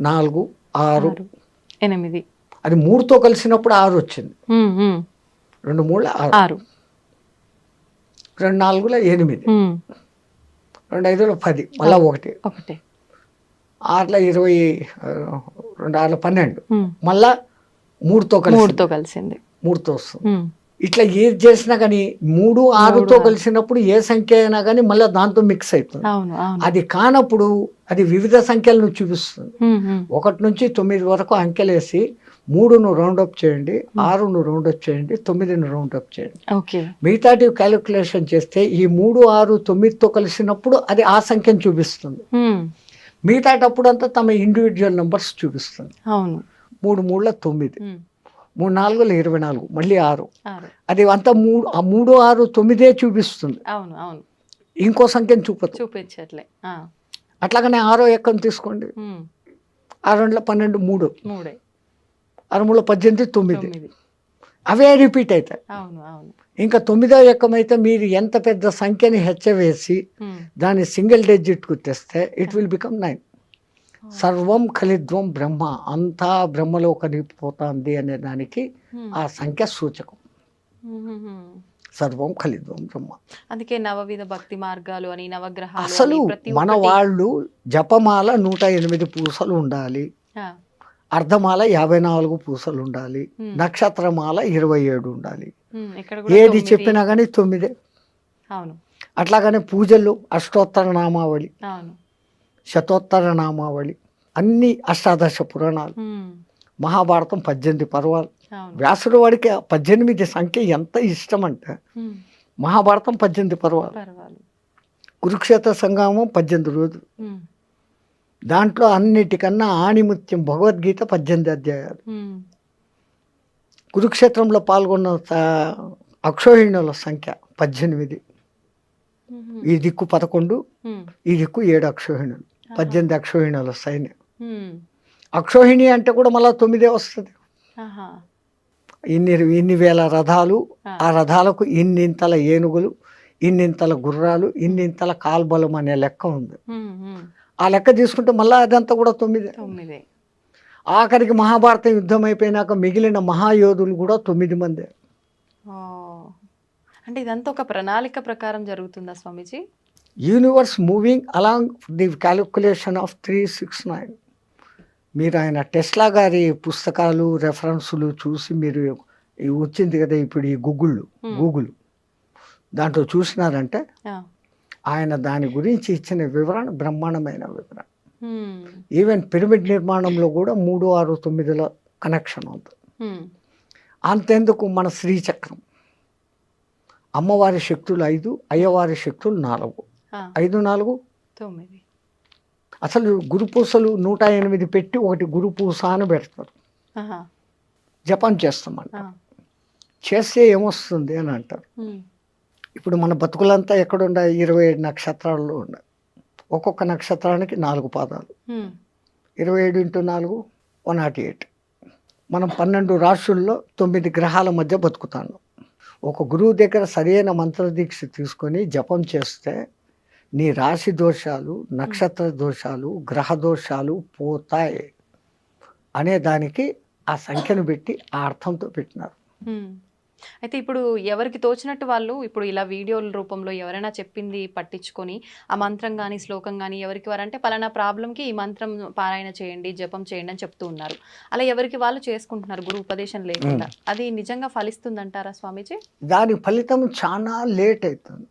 4, 6, 8. అది 3తో కలిసినప్పుడు 6 వచ్చింది. 2 3 6, 2 4 8, 2 5 10, మళ్ళా 1, 6 20, 2 6 12, మళ్ళా 3తో కలిసింది. 3తో వస్తుంది. ఇట్లా ఏది చేసినా కానీ 3, 6తో కలిసినప్పుడు ఏ సంఖ్య అయినా కానీ మళ్ళీ దాంతో మిక్స్ అవుతుంది. అది కానప్పుడు అది వివిధ సంఖ్యలను చూపిస్తుంది. 1 నుంచి 9 వరకు అంకెలేసి 3ను రౌండప్ చేయండి, 6ను రౌండప్ చేయండి, 9ను రౌండప్ చేయండి. మిగతాటి క్యాలిక్యులేషన్ చేస్తే ఈ 3, 6, 9తో కలిసినప్పుడు అది ఆ సంఖ్యను చూపిస్తుంది. మిగతాటప్పుడు అంతా తమ ఇండివిజువల్ నెంబర్స్ చూపిస్తుంది. 3 3 9, 3 4 24, మళ్ళీ 6. అది అంతా 3 6 9 చూపిస్తుంది. ఇంకో సంఖ్యను చూపించట్లే. అట్లాగనే 6వ ఎక్కను తీసుకోండి. 6 2 12, 3, 6 3 18, 9. అవే రిపీట్ అవుతాయి. ఇంకా 9వ ఎక్కం అయితే మీరు ఎంత పెద్ద సంఖ్యని హెచ్చవేసి దాన్ని సింగిల్ డిజిట్కు తెస్తే ఇట్ విల్ బికమ్ 9. సర్వం ఖలిద్వం బ్రహ్మ, అంతా బ్రహ్మలో కలిగిపోతుంది అనే దానికి ఆ సంఖ్య సూచకం. సర్వం ఖలిద్వం బ్రహ్మ. అందుకే నవవిధ భక్తి మార్గాలు అని, నవగ్రహాలు. అసలు మన వాళ్ళు జపమాల 108 పూసలు ఉండాలి, అర్ధమాల 54 పూసలు ఉండాలి, నక్షత్రమాల 27 ఉండాలి. ఏది చెప్పినా కానీ 9. అట్లాగనే పూజలు అష్టోత్తర నామావళి, శతోత్తర నామావళి, అన్ని అష్టాదశ పురాణాలు, మహాభారతం 18 పర్వాలు. వ్యాసుడు వాడికి 18 సంఖ్య ఎంత ఇష్టం అంటే మహాభారతం 18 పర్వాలు, కురుక్షేత్ర సంగ్రామం 18 రోజులు. దాంట్లో అన్నిటికన్నా ఆణిముత్యం భగవద్గీత 18 అధ్యాయాలు. కురుక్షేత్రంలో పాల్గొన్న అక్షోహిణుల సంఖ్య 18. ఈ దిక్కు 11, ఈ దిక్కు 7 అక్షోహిణులు, 18 అక్షోహిణుల సైన్యం. అక్షోహిణి అంటే కూడా మళ్ళీ 9 వస్తుంది. ఇన్ని వేల రథాలు, ఆ రథాలకు ఇన్నింతల ఏనుగులు, ఇన్నింతల గుర్రాలు, ఇన్నింతల కాల్బలం అనే లెక్క ఉంది. ఆ లెక్క తీసుకుంటే మళ్ళీ అదంతా కూడా 9. ఆఖరికి మహాభారత యుద్ధం అయిపోయినాక మిగిలిన మహాయోధులు కూడా 9 మంది. అంటే ఇదంతా ఒక ప్రణాళిక ప్రకారం జరుగుతుందా స్వామీజీ? Universe moving along the calculation of 369. మీరు ఆయన టెస్లా గారి పుస్తకాలు రెఫరెన్సులు చూసి మీరు వచ్చింది కదా ఇప్పుడు ఈ గూగుల్ దాంట్లో చూసినారంటే ఆయన దాని గురించి ఇచ్చిన వివరణ బ్రహ్మాండమైన వివరణ. ఈవెన్ పిరమిడ్ నిర్మాణంలో కూడా 3, 6, 9ల కనెక్షన్ ఉంది. అంతెందుకు మన శ్రీచక్రం, అమ్మవారి శక్తులు 5, అయ్యవారి శక్తులు 4. 5, 4, 9. అసలు గురుపూసలు 108 పెట్టి ఒకటి గురుపూస అని పెడతారు. జపం చేస్తామంట. చేస్తే ఏమొస్తుంది అని అంటారు. ఇప్పుడు మన బతుకులంతా ఎక్కడుండాయి? 27 నక్షత్రాల్లో ఉన్నాయి. ఒక్కొక్క నక్షత్రానికి 4 పాదాలు. 27 × 4 108. మనం 12 రాశుల్లో 9 గ్రహాల మధ్య బతుకుతాను. ఒక గురువు దగ్గర సరైన మంత్రదీక్ష తీసుకొని జపం చేస్తే నీ రాశి దోషాలు, నక్షత్ర దోషాలు, గ్రహ దోషాలు పోతాయి అనే దానికి ఆ సంఖ్యను పెట్టి ఆ అర్థంతో పెట్టినారు. అయితే ఇప్పుడు ఎవరికి తోచినట్టు వాళ్ళు ఇప్పుడు ఇలా వీడియోల రూపంలో ఎవరైనా చెప్పింది పట్టించుకొని ఆ మంత్రం కానీ శ్లోకం కానీ ఎవరికి వారంటే పలానా ప్రాబ్లంకి ఈ మంత్రం పారాయణ చేయండి, జపం చేయండి అని చెప్తూ ఉన్నారు. అలా ఎవరికి వాళ్ళు చేసుకుంటున్నారు గురు ఉపదేశం లేకుండా. అది నిజంగా ఫలిస్తుందంటారా స్వామీజీ? దాని ఫలితం చాలా లేట్ అవుతుంది.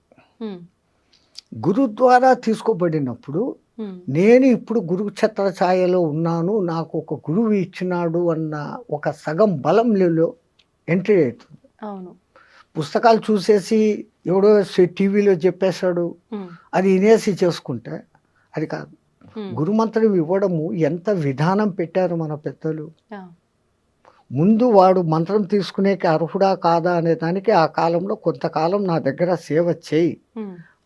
గురు ద్వారా తీసుకోబడినప్పుడు నేను ఇప్పుడు గురు ఛత్ర ఛాయలో ఉన్నాను, నాకు ఒక గురువు ఇచ్చినాడు అన్న ఒక సగం బలంలో ఎంట్రీ అవుతుంది. అవును. పుస్తకాలు చూసేసి ఎవడో టీవీలో చెప్పేశాడు అది వినేసి చేసుకుంటే అది కాదు. గురుమంత్రం ఇవ్వడము ఎంత విధానం పెట్టారు మన పెద్దలు. ముందు వాడు మంత్రం తీసుకునేకి అర్హుడా కాదా అనే దానికి ఆ కాలంలో కొంతకాలం నా దగ్గర సేవ చేయి,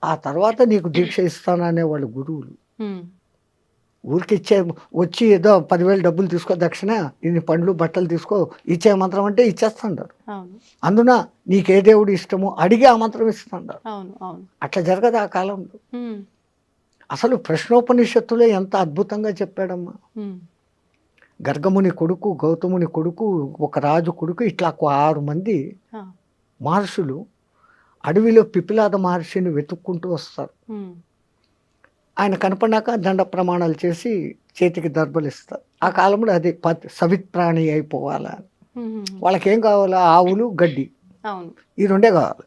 ఆ తర్వాత నీకు దీక్ష ఇస్తాననే వాళ్ళు గురువులు. ఊరికి వచ్చి ఏదో 10,000 డబ్బులు తీసుకో దక్షిణ, ఇన్ని పండ్లు బట్టలు తీసుకో, ఇచ్చే మంత్రం అంటే ఇచ్చేస్తాండారు. అందున నీకే దేవుడు ఇష్టమో అడిగి ఆ మంత్రం ఇస్తాండారు. అట్లా జరగదు ఆ కాలంలో. అసలు ప్రశ్నోపనిషత్తులో ఎంత అద్భుతంగా చెప్పాడమ్మా. గర్గముని కొడుకు, గౌతముని కొడుకు, ఒక రాజు కొడుకు, ఇట్లా 6 మంది మహర్షులు అడవిలో పిపిలాద మహర్షిని వెతుక్కుంటూ వస్తారు. ఆయన కనపడినాక దండ ప్రమాణాలు చేసి చేతికి దర్భలు ఇస్తారు. ఆ కాలంలో అది సవిత్ప్రాణి అయిపోవాలా. వాళ్ళకేం కావాలా? ఆవులు, గడ్డి, ఈ 2 కావాలి.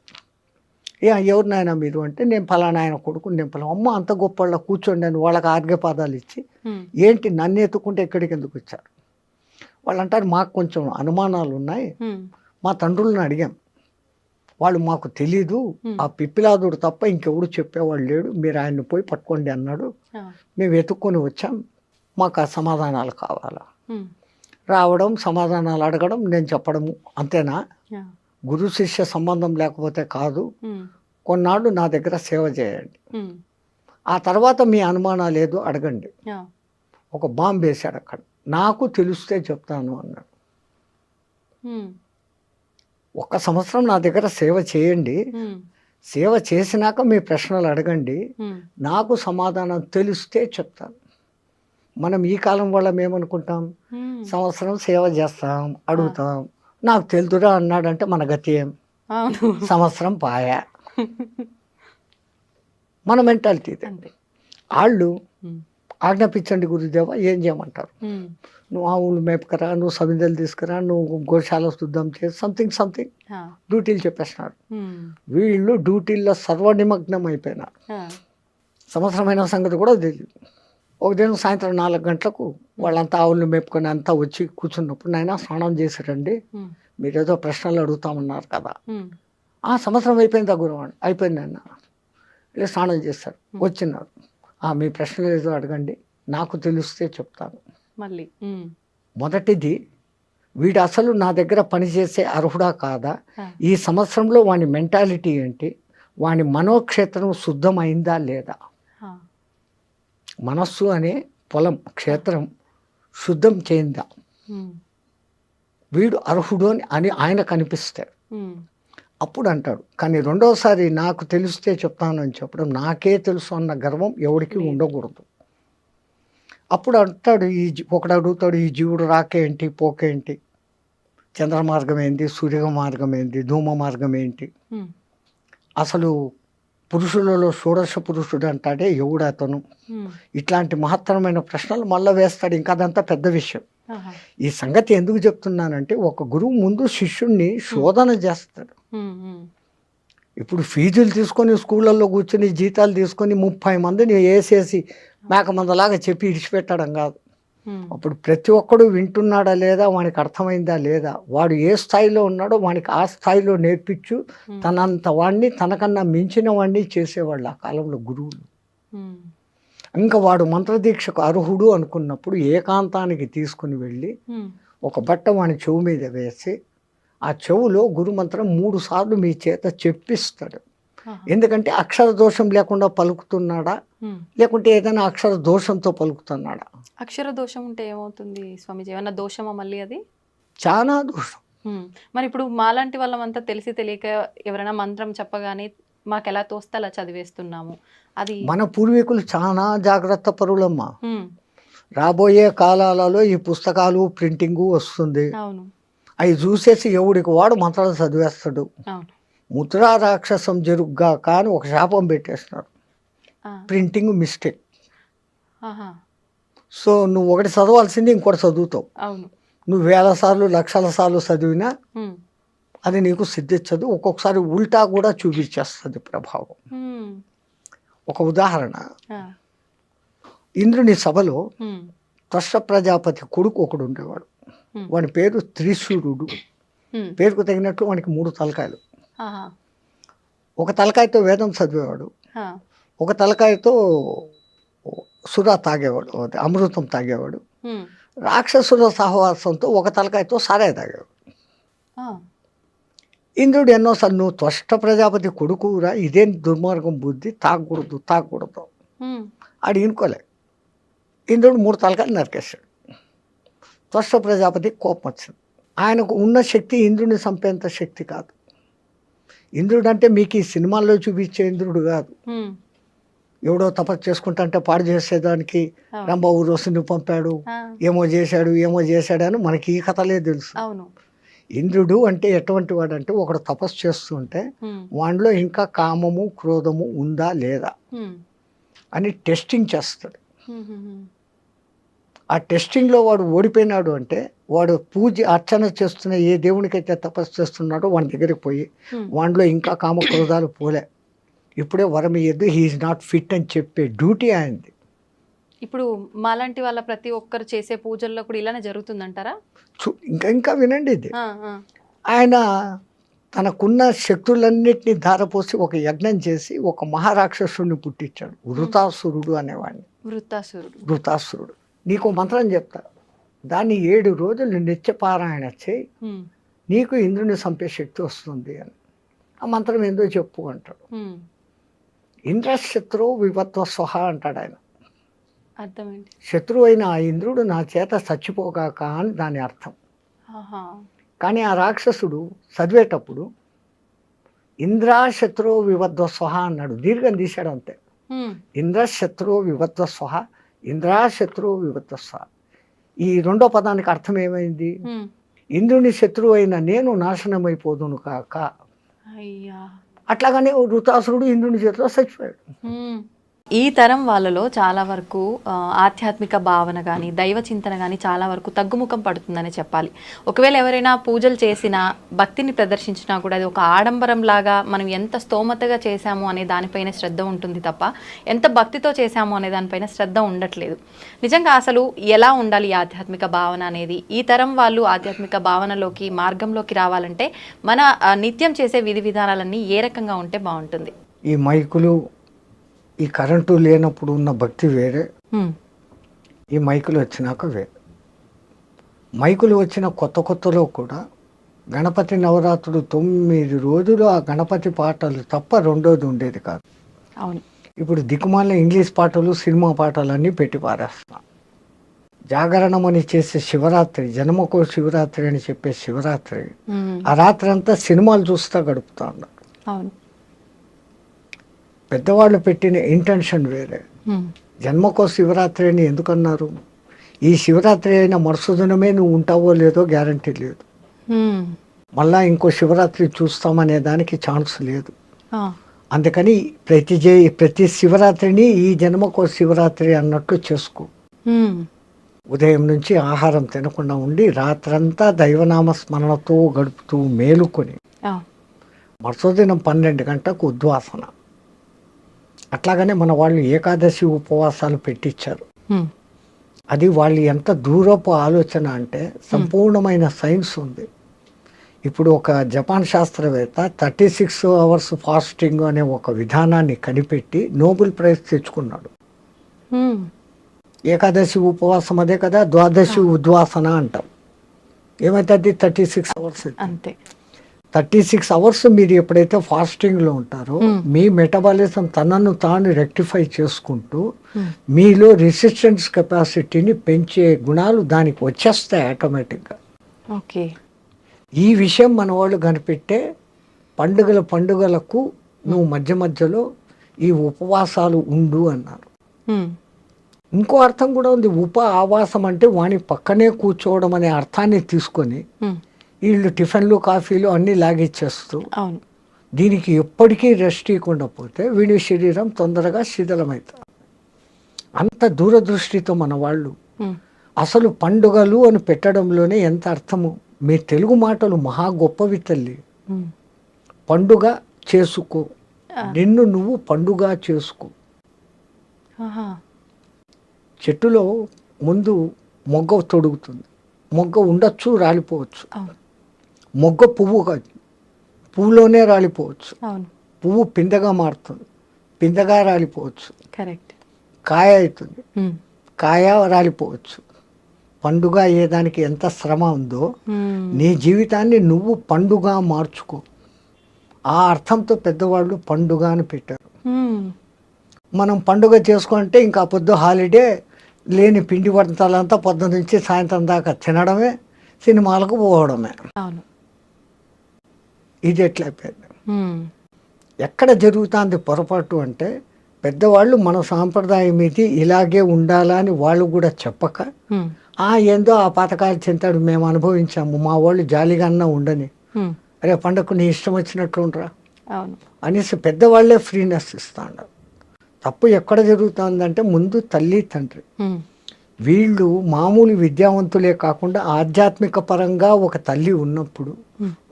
ఎవరు నాయన మీరు అంటే నేను ఫలానా ఆయన కొడుకు, నేను ఫలానా. అమ్మ అంత గొప్ప వాళ్ళ కూర్చోండి అని వాళ్ళకి ఆర్ఘ్యపాదాలు ఇచ్చి ఏంటి నన్ను ఎత్తుకుంటే ఎక్కడికి ఎందుకు వచ్చారు? వాళ్ళు అంటారు మాకు కొంచెం అనుమానాలు ఉన్నాయి, మా తండ్రులను అడిగాం, వాళ్ళు మాకు తెలీదు, ఆ పిప్పిలాదుడు తప్ప ఇంకెవడు చెప్పేవాడు లేడు, మీరు ఆయన్ని పోయి పట్టుకోండి అన్నాడు, మేము వెతుక్కొని వచ్చాం, మాకు ఆ సమాధానాలు కావాలా. రావడం, సమాధానాలు అడగడం, నేను చెప్పడము, అంతేనా? గురు శిష్య సంబంధం లేకపోతే కాదు. కొన్నాళ్ళు నా దగ్గర సేవ చేయండి, ఆ తర్వాత మీ అనుమానాలు ఏదో అడగండి. ఒక బాంబు వేశాడు అక్కడ, నాకు తెలిస్తే చెప్తాను అన్నాడు. 1 సంవత్సరం నా దగ్గర సేవ చేయండి, సేవ చేసినాక మీ ప్రశ్నలు అడగండి, నాకు సమాధానం తెలిస్తే చెప్తాను. మనం ఈ కాలం వాళ్ళం ఏమనుకుంటాం? సంవత్సరం సేవ చేస్తాం, అడుగుతాం, నాకు తెలుదురా అన్నాడంటే మన గతి ఏం? సంవత్సరం పాయా. మన మెంటాలిటీ ఇది. వాళ్ళు ఆజ్ఞాపించండి గురుదేవ, ఏం చేయమంటారు? నువ్వు ఆవులు మేపకరా, నువ్వు సమిదలు తీసుకురా, నువ్వు గోశాల శుద్ధం చేసి సంథింగ్ డ్యూటీలు చెప్పేస్తున్నారు. వీళ్ళు డ్యూటీల్లో సర్వనిమగ్నం అయిపోయినారు. సంవత్సరమైన సంగతి కూడా తెలియదు. ఒక దినం సాయంత్రం 4 గంటలకు వాళ్ళంతా ఆవులను మేపుకొని అంతా వచ్చి కూర్చున్నప్పుడు, నాయన స్నానం చేశారండి, మీరేదో ప్రశ్నలు అడుగుతామన్నారు కదా. ఆ సంవత్సరం అయిపోయిందా గురువాడు? అయిపోయింది అన్న. ఇలా స్నానం చేశారు, వచ్చినారు, మీ ప్రశ్నలు ఏదో అడగండి, నాకు తెలిస్తే చెప్తాను. మళ్ళీ మొదటిది, వీడు అసలు నా దగ్గర పనిచేసే అర్హుడా కాదా, ఈ సంవత్సరంలో వాని మెంటాలిటీ ఏంటి, వాని మనోక్షేత్రం శుద్ధమైందా లేదా. మనస్సు అనే పొలం క్షేత్రం శుద్ధం చేయిందా. వీడు అర్హుడు అని ఆయన కనిపిస్తాడు. అప్పుడు అంటాడు. కానీ రెండోసారి నాకు తెలిస్తే చెప్తాను అని చెప్పడం, నాకే తెలుసు అన్న గర్వం ఎవరికి ఉండకూడదు. అప్పుడు అంటాడు, ఒకడు అడుగుతాడు, ఈ జీవుడు రాకేంటి పోకేంటి, చంద్ర మార్గం ఏంటి, సూర్య మార్గం ఏంటి, ధూమ మార్గం ఏంటి, అసలు పురుషులలో షోడశ పురుషుడు అంటాడే ఎవడు అతను, ఇట్లాంటి మహత్తరమైన ప్రశ్నలు మళ్ళీ వేస్తాడు. ఇంకా అదంతా పెద్ద విషయం. ఈ సంగతి ఎందుకు చెప్తున్నానంటే, ఒక గురువు ముందు శిష్యుణ్ణి శోధన చేస్తాడు. ఇప్పుడు ఫీజులు తీసుకొని స్కూళ్ళల్లో కూర్చొని జీతాలు తీసుకొని 30 మందిని వేసేసి మేకమందలాగా చెప్పి ఇడిచిపెట్టడం కాదు. అప్పుడు ప్రతి ఒక్కడు వింటున్నాడా లేదా, వానికి అర్థమైందా లేదా, వాడు ఏ స్థాయిలో ఉన్నాడో వానికి ఆ స్థాయిలో నేర్పించు తనంత వాడిని తనకన్నా మించిన వాడిని చేసేవాళ్ళు ఆ కాలంలో గురువులు. ఇంకా వాడు మంత్రదీక్షకు అర్హుడు అనుకున్నప్పుడు ఏకాంతానికి తీసుకుని వెళ్ళి ఒక బట్ట వాని చెవు మీద వేసి ఆ చెవులో గురుమంత్రం 3 సార్లు మీ చేత చెప్పిస్తాడు. ఎందుకంటే అక్షర దోషం లేకుండా పలుకుతున్నాడా, లేకుంటే ఏదైనా అక్షర దోషంతో పలుకుతున్నాడా. అక్షర దోషం ఉంటే ఏమవుతుంది స్వామిజీ? ఏమన్నా దోషమా మళ్ళీ అది? చాలా దోషం. మరి ఇప్పుడు మాలాంటి వాళ్ళమంతా తెలిసి తెలియక ఎవరైనా మంత్రం చెప్పగానే మాకు ఎలా తోస్తే అలా చదివేస్తున్నాము. అది మన పూర్వీకులు చాలా జాగ్రత్త పరులమ్మా. రాబోయే కాలాలలో ఈ పుస్తకాలు ప్రింటింగు వస్తుంది. అవును, అవి చూసేసి ఎవడికి వాడు మంత్రాలు చదివేస్తాడు. అవును. ముద్రా రాక్షసం జరుగుగా కానీ ఒక శాపం పెట్టేస్తున్నాడు, ప్రింటింగ్ మిస్టేక్. సో నువ్వు ఒకటి చదవాల్సింది ఇంకోటి చదువుతావు. అవును, నువ్వు 1000 సార్లు 1,00,000 సార్లు చదివినా అది నీకు సిద్ధించదు. ఒక్కొక్కసారి ఉల్టా కూడా చూపించేస్తుంది ప్రభావం. ఒక ఉదాహరణ, ఇంద్రుని సభలో త్వష్ట ప్రజాపతి కొడుకు ఒకడు ఉండేవాడు. వాని పేరు త్రిశూరుడు. పేరుకు తగినట్లు వానికి 3 తలకాయలు. ఒక తలకాయతో వేదం చదివేవాడు, ఒక తలకాయతో సురా తాగేవాడు, అమృతం తాగేవాడు. రాక్షసుల సహవాసంతో ఒక తలకాయతో సారాయి తాగేవాడు. ఇంద్రుడు ఎన్నోసార్లు, నువ్వు త్వష్ట ప్రజాపతి కొడుకురా, ఇదేం దుర్మార్గం బుద్ధి, తాగకూడదు ఆడు ఇనుకోలే. ఇంద్రుడు 3 తలకాయలు నరికేశాడు. త్వష్ట ప్రజాపతి కోపం వచ్చింది. ఆయనకు ఉన్న శక్తి ఇంద్రుడిని చంపేంత శక్తి కాదు. ఇంద్రుడు అంటే మీకు ఈ సినిమాల్లో చూపించే ఇంద్రుడు కాదు. ఎవడో తపస్సు చేసుకుంటా పాడు చేసేదానికి రంభ ఊరోసుని పంపాడు, ఏమో చేశాడు అని మనకి ఈ కథలే తెలుసు. ఇంద్రుడు అంటే ఎటువంటి వాడు అంటే, ఒకడు తపస్సు చేస్తుంటే వాడిలో ఇంకా కామము క్రోధము ఉందా లేదా అని టెస్టింగ్ చేస్తాడు. ఆ టెస్టింగ్లో వాడు ఓడిపోయినాడు అంటే, వాడు పూజ అర్చన చేస్తున్న ఏ దేవునికైతే తపస్సు చేస్తున్నాడో వాడి దగ్గరికి పోయి వాడిలో ఇంకా కామ క్రోధాలు పోలే, ఇప్పుడే వరం ఇయ్యద్దు, హీఈస్ నాట్ ఫిట్ అని చెప్పే డ్యూటీ ఆయనది. ఇప్పుడు మాలాంటి వాళ్ళ ప్రతి ఒక్కరు చేసే పూజల్లో కూడా ఇలానే జరుగుతుందంటారా? ఇంకా వినండి, ఇది ఆయన తనకున్న శక్తులన్నిటినీ ధారపోసి ఒక యజ్ఞం చేసి ఒక మహారాక్షసుడిని పుట్టించాడు, వృతాసురుడు అనేవాడిని. వృతాసురుడు. నీకు మంత్రం చెప్తా, దాన్ని 7 రోజులు నిత్యపారాయణ చేయి, నీకు ఇంద్రుని చంపే శక్తి వస్తుంది అని. ఆ మంత్రం ఏందో చెప్పు అంటాడు. ఇంద్రశత్రు వివత్వ స్వహ అంటాడు ఆయన. అర్థమేంటి? శత్రువు అయిన ఆ ఇంద్రుడు నా చేత చచ్చిపోగాక అని దాని అర్థం. కానీ ఆ రాక్షసుడు చదివేటప్పుడు ఇంద్రశత్రు వివత్వ స్వహ అన్నాడు, దీర్ఘం తీశాడు అంతే. ఇంద్రశత్రు వివత్వ స్వహ, ఇంద్రశత్రు వివత్వ స్వహ. ఈ 2వ పదానికి అర్థం ఏమైంది? ఇంద్రుని శత్రువు అయిన నేను నాశనమైపోదును కాక. అట్లాగానే వృతాసురుడు ఇంద్రుని చేతిలో చచ్చిపోయాడు. ఈ తరం వాళ్ళలో చాలా వరకు ఆధ్యాత్మిక భావన కానీ దైవ చింతన కానీ చాలా వరకు తగ్గుముఖం పడుతుందని చెప్పాలి. ఒకవేళ ఎవరైనా పూజలు చేసినా భక్తిని ప్రదర్శించినా కూడా అది ఒక ఆడంబరం లాగా, మనం ఎంత స్తోమతగా చేశాము అనే దానిపైన శ్రద్ధ ఉంటుంది తప్ప ఎంత భక్తితో చేశాము అనే దానిపైన శ్రద్ధ ఉండట్లేదు. నిజంగా అసలు ఎలా ఉండాలి ఈ ఆధ్యాత్మిక భావన అనేది? ఈ తరం వాళ్ళు ఆధ్యాత్మిక భావనలోకి మార్గంలోకి రావాలంటే మన నిత్యం చేసే విధి విధానాలన్నీ ఏ రకంగా ఉంటే బాగుంటుంది? ఈ మైకులు, ఈ కరెంటు లేనప్పుడు ఉన్న భక్తి వేరే, ఈ మైకులు వచ్చినాక వేరే. మైకులు వచ్చిన కొత్తలో కూడా గణపతి నవరాత్రులు 9 రోజులు ఆ గణపతి పాటలు తప్ప రెండోది ఉండేది కాదు. అవును. ఇప్పుడు దిక్కుమాల ఇంగ్లీష్ పాటలు సినిమా పాటలు అన్నీ పెట్టి పారేస్తాం. జాగరణం అని చేసే శివరాత్రి, జన్మకో శివరాత్రి అని చెప్పే శివరాత్రి, ఉమ్. ఆ రాత్రి అంతా సినిమాలు చూస్తూ గడుపుతా ఉన్నారు. అవును. పెద్దవాళ్ళు పెట్టిన ఇంటెన్షన్ వేరే. ఉమ్. జన్మకో శివరాత్రి అని ఎందుకన్నారు? ఈ శివరాత్రి అయిన మరుసదినమే నువ్వు ఉంటావో లేదో గ్యారంటీ లేదు. ఉమ్. మళ్ళా ఇంకో శివరాత్రి చూస్తామనే దానికి ఛాన్స్ లేదు. ఆ. అందుకని ప్రతి శివరాత్రిని ఈ జన్మకో శివరాత్రి అన్నట్లు చేసుకో. ఉమ్. ఉదయం నుంచి ఆహారం తినకుండా ఉండి రాత్రంతా దైవనామ స్మరణతో గడుపుతూ మేలుకొని ఆ. మరుసదినం 12 గంటలకు ఉద్వాసన. అట్లాగనే మన వాళ్ళు ఏకాదశి ఉపవాసాలు పెట్టించారు. ఉమ్. అది వాళ్ళు ఎంత దూరపు ఆలోచన అంటే సంపూర్ణమైన సైన్స్ ఉంది. ఇప్పుడు ఒక జపాన్ శాస్త్రవేత్త 36 అవర్స్ ఫాస్టింగ్ అనే ఒక విధానాన్ని కనిపెట్టి నోబెల్ ప్రైజ్ తెచ్చుకున్నాడు. ఉమ్. ఏకాదశి ఉపవాసం అదే కదా, ద్వాదశి ఉద్వాసన అంటాం. ఏమైతుంది? 36 అవర్స్. అంతే. 36 అవర్స్ మీరు ఎప్పుడైతే ఫాస్టింగ్లో ఉంటారో మీ మెటబాలిజం తనను తాను రెక్టిఫై చేసుకుంటూ మీలో రెసిస్టెన్స్ కెపాసిటీని పెంచే గుణాలు దానికి వచ్చేస్తాయి ఆటోమేటిక్గా. ఓకే. ఈ విషయం మన వాళ్ళు కనిపెట్టే పండుగలకు నువ్వు మధ్య మధ్యలో ఈ ఉపవాసాలు ఉండు అన్నారు. ఉమ్. ఇంకో అర్థం కూడా ఉంది. ఆవాసం అంటే వాని పక్కనే కూర్చోవడం అనే అర్థాన్ని తీసుకొని ఉమ్. వీళ్ళు టిఫిన్లు కాఫీలు అన్నీ లాగిచ్చేస్తూ అవును. దీనికి ఎప్పటికీ రెస్ట్ ఇవ్వకుండా పోతే వీడి శరీరం తొందరగా శిథిలమవుతుంది. అంత దూరదృష్టితో మన వాళ్ళు ఉమ్. అసలు పండుగలు అని పెట్టడంలోనే ఎంత అర్థము. మీ తెలుగు మాటలు మహా గొప్పవి తల్లి. ఉమ్. పండుగ చేసుకో, నిన్ను నువ్వు పండుగ చేసుకో. ఆహా. చెట్టులో ముందు మొగ్గ తొడుగుతుంది. మొగ్గ ఉండొచ్చు, రాలిపోవచ్చు. అవును. మొగ్గ పువ్వు కాదు, పువ్వులోనే రాలిపోవచ్చు. అవును. పువ్వు పిందెగా మారుతుంది, పిందెగా రాలిపోవచ్చు. కరెక్ట్. కాయ అవుతుంది, ఉమ్. కాయ రాలిపోవచ్చు. పండుగ అయ్యేదానికి ఎంత శ్రమ ఉందో ఉమ్. నీ జీవితాన్ని నువ్వు పండుగ మార్చుకో. ఆ అర్థంతో పెద్దవాళ్ళు పండుగ అని పెట్టారు. ఉమ్. మనం పండుగ చేసుకుంటే ఇంకా పొద్దు హాలిడే, లేని పిండి వంటలంతా పొద్దు నుంచి సాయంత్రం దాకా తినడమే, సినిమాలకు పోవడమే. అవును. ఇది ఎట్లయిపోయింది. ఉమ్. ఎక్కడ జరుగుతుంది పొరపాటు అంటే పెద్దవాళ్ళు మన సాంప్రదాయం ఇది, ఇలాగే ఉండాలా అని వాళ్ళు కూడా చెప్పక ఉమ్. ఏందో ఆ పథకాలు చింతాడు మేము అనుభవించాము, మా వాళ్ళు జాలిగా అన్నా ఉండని, ఉమ్. అరే పండగకు నీ ఇష్టం వచ్చినట్లు ఉండరా అవును. అనేసి పెద్దవాళ్ళే ఫ్రీనెస్ ఇస్తాడు. తప్పు ఎక్కడ జరుగుతుందంటే ముందు తల్లి తండ్రి ఉమ్. వీళ్ళు మామూలు విద్యావంతులే కాకుండా ఆధ్యాత్మిక పరంగా ఒక తల్లి ఉన్నప్పుడు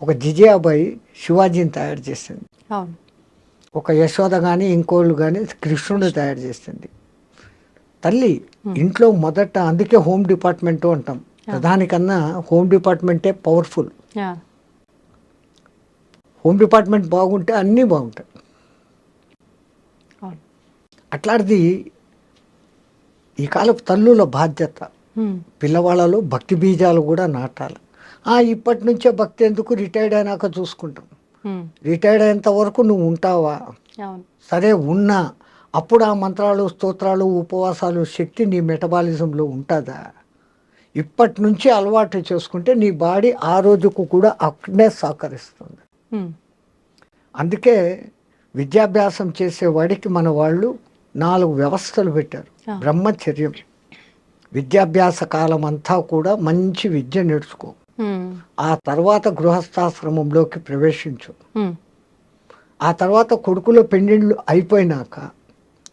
ఒక జిజియాబాయి శివాజీని తయారు చేసింది. అవును. ఒక యశోద కానీ ఇంకోళ్ళు కానీ కృష్ణుడు తయారు చేసింది. తల్లి ఇంట్లో మొదట, అందుకే హోమ్ డిపార్ట్మెంటు అంటాం. ప్రధానికన్నా హోమ్ డిపార్ట్మెంటే పవర్ఫుల్. యా. హోమ్ డిపార్ట్మెంట్ బాగుంటే అన్నీ బాగుంటాయి. అవును. అట్లాంటిది ఈ కాలపు తల్లుల బాధ్యత. ఉమ్. పిల్లవాళ్ళలో భక్తి బీజాలు కూడా నాటాలి. ఇప్పటి నుంచే భక్తి ఎందుకు, రిటైర్డ్ అయినాక చూసుకుంటాం. ఉమ్. రిటైర్డ్ అయ్యేంత వరకు నువ్వు ఉంటావా? అవును. సరే ఉన్నా, అప్పుడు ఆ మంత్రాలు, స్తోత్రాలు, ఉపవాసాలు శక్తి నీ మెటబాలిజంలో ఉంటుందా? ఇప్పటి నుంచి అలవాటు చేసుకుంటే నీ బాడీ ఆ రోజుకు కూడా అక్కడే సహకరిస్తుంది. ఉమ్. అందుకే విద్యాభ్యాసం చేసేవాడికి మన వాళ్ళు 4 వ్యవస్థలు పెట్టారు. బ్రహ్మచర్యం, విద్యాభ్యాస కాలం అంతా కూడా మంచి విద్య నేర్చుకో. ఉమ్. ఆ తర్వాత గృహస్థాశ్రమంలోకి ప్రవేశించు. ఉమ్. ఆ తర్వాత కొడుకుల పెళ్ళిళ్ళు అయిపోయినాక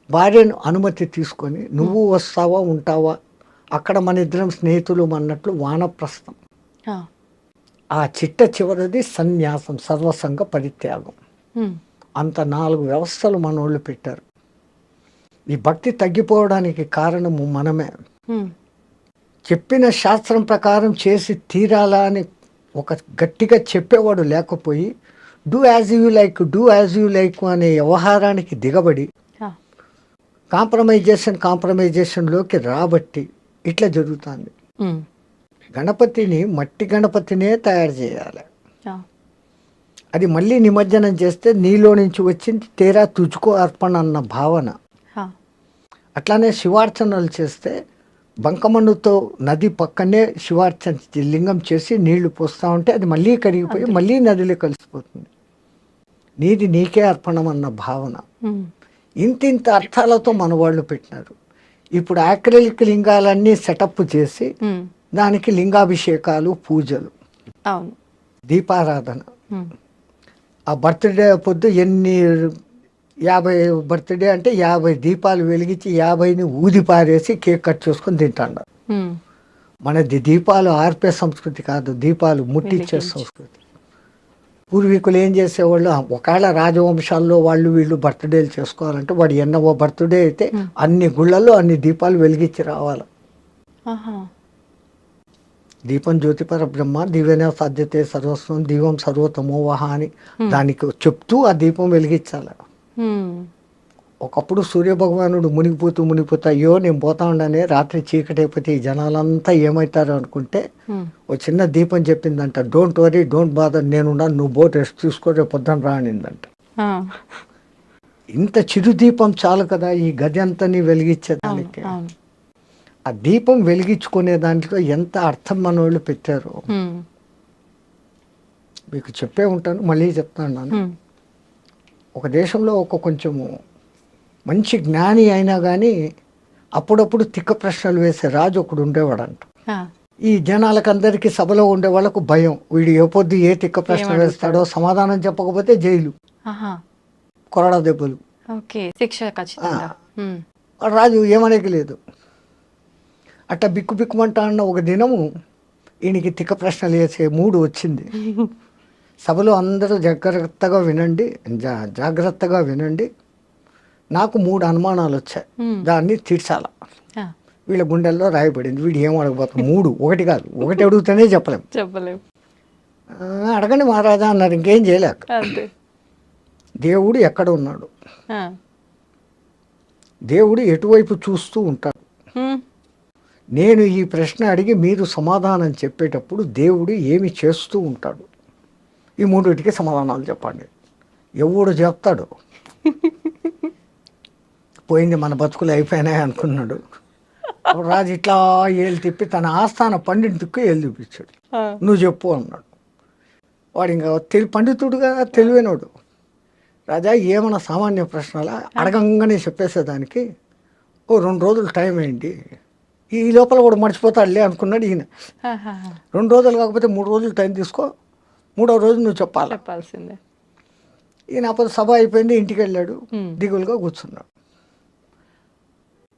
భార్యను అనుమతి తీసుకొని నువ్వు వస్తావా ఉంటావా, అక్కడ మన ఇద్దరం స్నేహితులు అన్నట్లు వానప్రస్థం. ఆ. ఆ చిట్ట చివరిది సన్యాసం, సర్వసంగ పరిత్యాగం. ఉమ్. అంత 4 వ్యవస్థలు మనోళ్ళు పెట్టారు. ఈ భక్తి తగ్గిపోవడానికి కారణము మనమే. ఉమ్. చెప్పిన శాస్త్రం ప్రకారం చేసి తీరాలా అని ఒక గట్టిగా చెప్పేవాడు లేకపోయి do as you like, do as you like అనే వ్యవహారానికి దిగబడి ఆ. కాంప్రమైజేషన్లోకి రాబట్టి ఇట్లా జరుగుతుంది. ఉమ్. గణపతిని, మట్టి గణపతినే తయారు చేయాలి. ఆ. అది మళ్ళీ నిమజ్జనం చేస్తే నీలో నుంచి వచ్చింది తేరా తుజుకో అర్పణ అన్న భావన. ఆ. అట్లానే శివార్చనలు చేస్తే బంకమన్నుతో నది పక్కనే శివార్చన లింగం చేసి నీళ్లు పోస్తూ ఉంటే అది మళ్ళీ కరిగిపోయి మళ్ళీ నదిలో కలిసిపోతుంది. నీది నీకే అర్పణం అన్న భావన. ఇంత అర్థాలతో మన వాళ్ళు పెట్టినారు. ఇప్పుడు యాక్రిలిక్ లింగాలన్నీ సెటప్ చేసి దానికి లింగాభిషేకాలు, పూజలు, అవును, దీపారాధన. ఆ బర్త్డే పొద్దు 50 బర్త్డే అంటే 50 దీపాలు వెలిగించి 50ని ఊది పారేసి కేక్ కట్ చేసుకొని తింటాడు. మనది దీపాలు ఆర్పే సంస్కృతి కాదు, దీపాలు ముట్టించే సంస్కృతి. పూర్వీకులు ఏం చేసేవాళ్ళు, ఒకవేళ రాజవంశాల్లో వాళ్ళు వీళ్ళు బర్త్డేలు చేసుకోవాలంటే వాడు ఎన్నో బర్త్డే అయితే అన్ని గుళ్ళల్లో అన్ని దీపాలు వెలిగించి రావాలి. దీపం జ్యోతిపర బ్రహ్మ దీవెన సాధ్యతే సర్వస్వం దీపం సర్వతమోవహ అని దానికి చెప్తూ ఆ దీపం వెలిగించాలి. ఒకప్పుడు సూర్యభగవానుడు మునిగిపోతూ అయ్యో నేను పోతా ఉండనే రాత్రి చీకటి అయిపోతే ఈ జనాలంతా ఏమవుతారు అనుకుంటే ఓ చిన్న దీపం చెప్పిందంట, డోంట్ వరీ డోంట్ బాదర్, నేనున్నాను, నువ్వు బోట్ రెస్ట్ తీసుకో, రేపు పొద్దున రా అనిందంట. ఇంత చిరు దీపం చాలు కదా ఈ గది అంతని వెలిగించేదానికి. ఆ దీపం వెలిగించుకునే దాంట్లో ఎంత అర్థం మన వాళ్ళు పెట్టారు మీకు చెప్పే ఉంటాను, మళ్ళీ చెప్తాను. ఒక దేశంలో కొంచెము మంచి జ్ఞాని అయినా కానీ అప్పుడప్పుడు తిక్క ప్రశ్నలు వేసే రాజు ఒకడు ఉండేవాడంట. ఈ జనాలకందరికీ సభలో ఉండే వాళ్ళకు భయం, వీడు ఏ పొద్దు ఏ తిక్క ప్రశ్న వేస్తాడో, సమాధానం చెప్పకపోతే జైలు, కొరడా దెబ్బలు, రాజు ఏమనేకి లేదు. అట్లా బిక్కుమంటా అన్న ఒక దినము ఈయనకి తిక్క ప్రశ్నలు వేసే మూడు వచ్చింది. సభలో అందరూ జాగ్రత్తగా వినండి, నాకు 3 అనుమానాలు వచ్చాయి, దాన్ని తీర్చాల. వీళ్ళ గుండెల్లో రాయబడింది, వీడు ఏం అడగబోతాం, 3 ఒకటి కాదు, ఒకటి అడిగితేనే చెప్పలేము. అడగండి మహారాజా అన్నారు, ఇంకేం చేయలేక. దేవుడు ఎక్కడ ఉన్నాడు, దేవుడు ఎటువైపు చూస్తూ ఉంటాడు, నేను ఈ ప్రశ్న అడిగి మీరు సమాధానం చెప్పేటప్పుడు దేవుడు ఏమి చేస్తూ ఉంటాడు, ఈ 3 సమాధానాలు చెప్పండి. ఎవడు చెప్తాడు, పోయింది మన బతుకులు అయిపోయినాయి అనుకున్నాడు. రాజు ఇట్లా ఏళ్ళు తిప్పి తన ఆస్థాన పండితుకు ఏళ్ళు చూపించాడు, నువ్వు చెప్పు అన్నాడు. వాడు ఇంకా పండితుడుగా తెలివైనవాడు. రాజా ఏమన్నా సామాన్య ప్రశ్నలా, అడగంగానే చెప్పేసేదానికి 2 రోజులు టైం అయింది, ఈ లోపల కూడా మర్చిపోతాడులే అనుకున్నాడు ఈయన. 2 రోజులు కాకపోతే 3 రోజులు టైం తీసుకో, 3వ రోజు నువ్వు చెప్పాల్సిందే. ఈయన అప్పుడు సభ అయిపోయింది, ఇంటికి వెళ్ళాడు, దిగులుగా కూర్చున్నాడు.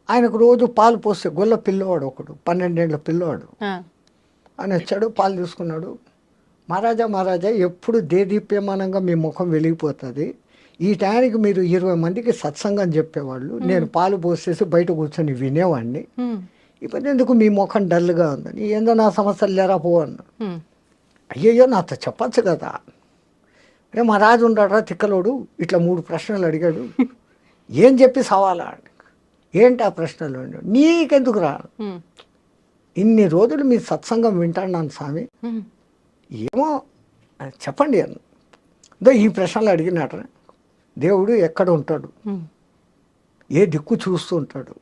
ఆయనకు రోజు పాలు పోస్తే గొల్ల పిల్లవాడు ఒకడు, 12 ఏళ్ళ పిల్లవాడు, ఆయన వచ్చాడు, పాలు తీసుకున్నాడు. మహారాజా ఎప్పుడు దేదీప్యమానంగా మీ ముఖం వెలిగిపోతుంది, ఈ టైంకి మీరు 20 మందికి సత్సంగం చెప్పేవాళ్ళు, నేను పాలు పోసేసి బయట కూర్చొని వినేవాడిని, ఇప్పుడు ఎందుకు మీ ముఖం డల్గా ఉందని, ఏందో నా సమస్యలు లేరా పో అన్నా. అయ్యయ్యో నాతో చెప్పచ్చు కదా, రే మా రాజు ఉన్నాడా తిక్కలోడు, ఇట్లా 3 ప్రశ్నలు అడిగాడు, ఏం చెప్పి సవాలా, ఏంటి ఆ ప్రశ్నలు, నీకెందుకు రా, ఇన్ని రోజులు మీ సత్సంగం వింటాను స్వామి, ఏమో చెప్పండి అన్న. ఈ ప్రశ్నలు అడిగినట, దేవుడు ఎక్కడ ఉంటాడు, ఏ దిక్కు చూస్తూ ఉంటాడు,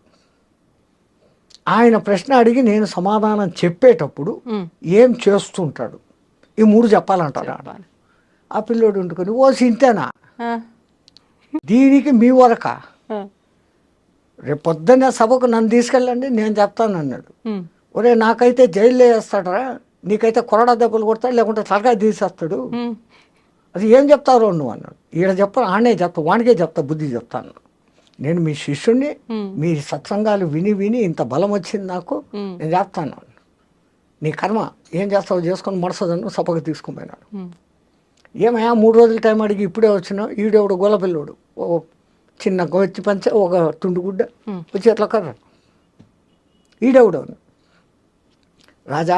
ఆయన ప్రశ్న అడిగి నేను సమాధానం చెప్పేటప్పుడు ఏం చేస్తుంటాడు, ఈ 3 చెప్పాలంటారా. ఆ పిల్లోడు ఉంటుకొని ఓ సింతేనా, దీనికి మీ వరక, రేపు పొద్దున్నే సభకు నన్ను తీసుకెళ్ళండి నేను చెప్తాను అన్నాడు. ఒరే నాకైతే జైల్లో వేస్తాడరా, నీకైతే కొరడా దెబ్బలు కొడతాడు, లేకుంటే తలకాయ తీసేస్తాడు, అది ఏం చెప్తారో నువ్వు అన్నాడు. ఈడ చెప్పను, ఆడే చెప్తా, వానికే చెప్తా, బుద్ధి చెప్తాను, నేను మీ శిష్యుణ్ణి, మీ సత్సంగాలు విని ఇంత బలం వచ్చింది నాకు, నేను చెప్తాను, నీ కర్మ ఏం చేస్తావు చేసుకొని మడసదన్ను సభకు తీసుకుపోయినాడు. ఏమయ్యా 3 రోజులు టైం అడిగి ఇప్పుడే వచ్చినావు, ఈడేవుడు గొల్లపిల్లోడు, ఓ చిన్న గొచ్చి పంచ, ఒక తుండుగుడ్డ, వచ్చి ఎట్లా కర్ర, ఈడేవుడు. రాజా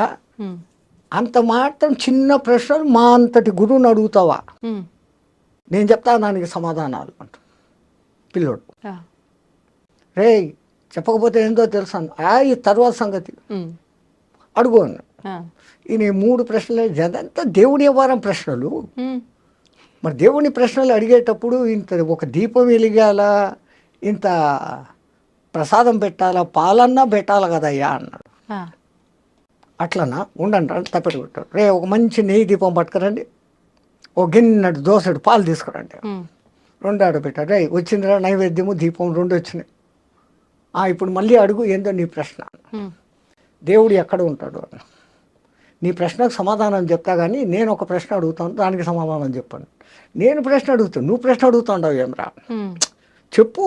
అంత మాత్రం చిన్న ప్రశ్నలు మా అంతటి గురువుని అడుగుతావా, నేను చెప్తా దానికి సమాధానాలు అంట పిల్లోడు. రే చెప్పకపోతే ఏందో తెలుసాను, ఈ తర్వాత సంగతి అడుగు అన్నాడు. ఈయన 3 ప్రశ్నలు, అదంతా దేవుడి వ్యవహారం ప్రశ్నలు. మరి దేవుని ప్రశ్నలు అడిగేటప్పుడు ఇంత ఒక దీపం వెలిగాల, ఇంత ప్రసాదం పెట్టాలా, పాలన్నా పెట్టాలి కదయ్యా అన్నాడు. అట్లనా, ఉండండి అని తప్పెట్టు కొట్టాడు. రే ఒక మంచి నెయ్యి దీపం పట్టుకురండి, ఒక గిన్నెడు దోసెడు పాలు తీసుకురండి. 2 ఆడబెట్టాడు. రే వచ్చిందిరా నైవేద్యము, దీపం 2 వచ్చినాయి. ఇప్పుడు మళ్ళీ అడుగు, ఏందో నీ ప్రశ్న. దేవుడు ఎక్కడ ఉంటాడు అని. నీ ప్రశ్నకు సమాధానం చెప్తా కానీ నేను ఒక ప్రశ్న అడుగుతాను, దానికి సమాధానం చెప్పాను. నేను ప్రశ్న అడుగుతాను, నువ్వు ప్రశ్న అడుగుతావు ఏమరా, చెప్పు.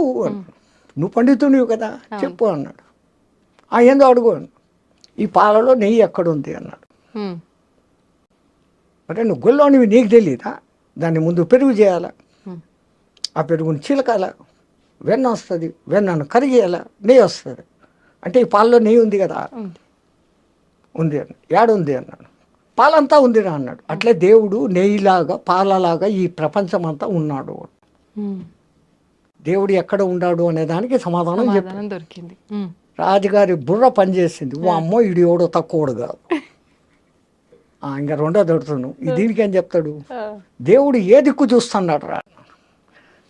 నువ్వు పండితునివి కదా, చెప్పు అన్నాడు. ఏందో అడుగు. ఈ పాలలో నెయ్యి ఎక్కడుంది అన్నాడు. అంటే నువ్వు గొల్లోనివి నీకు తెలియదా, దాన్ని ముందు పెరుగు చేయాలా, ఆ పెరుగుని చిలకాల, వెన్న వస్తుంది, వెన్నను కరిగేయాల, నెయ్యి వస్తుంది. అంటే ఈ పాలలో నెయ్యి ఉంది కదా, ఉంది అన్న. ఏడుంది అన్నాడు. పాలంతా ఉందిరా అన్నాడు. అట్లే దేవుడు నెయ్యిలాగా పాలలాగా ఈ ప్రపంచం అంతా ఉన్నాడు. దేవుడు ఎక్కడ ఉన్నాడు అనే దానికి సమాధానం దొరికింది. రాజుగారి బుర్ర పనిచేసింది. ఓ అమ్మో ఇడు ఎవడో తక్కువడు కాదు. ఇంకా 2వ దొరుకుతాను. దీనికి ఏం చెప్తాడు, దేవుడు ఏ దిక్కు చూస్తున్నాడు రా.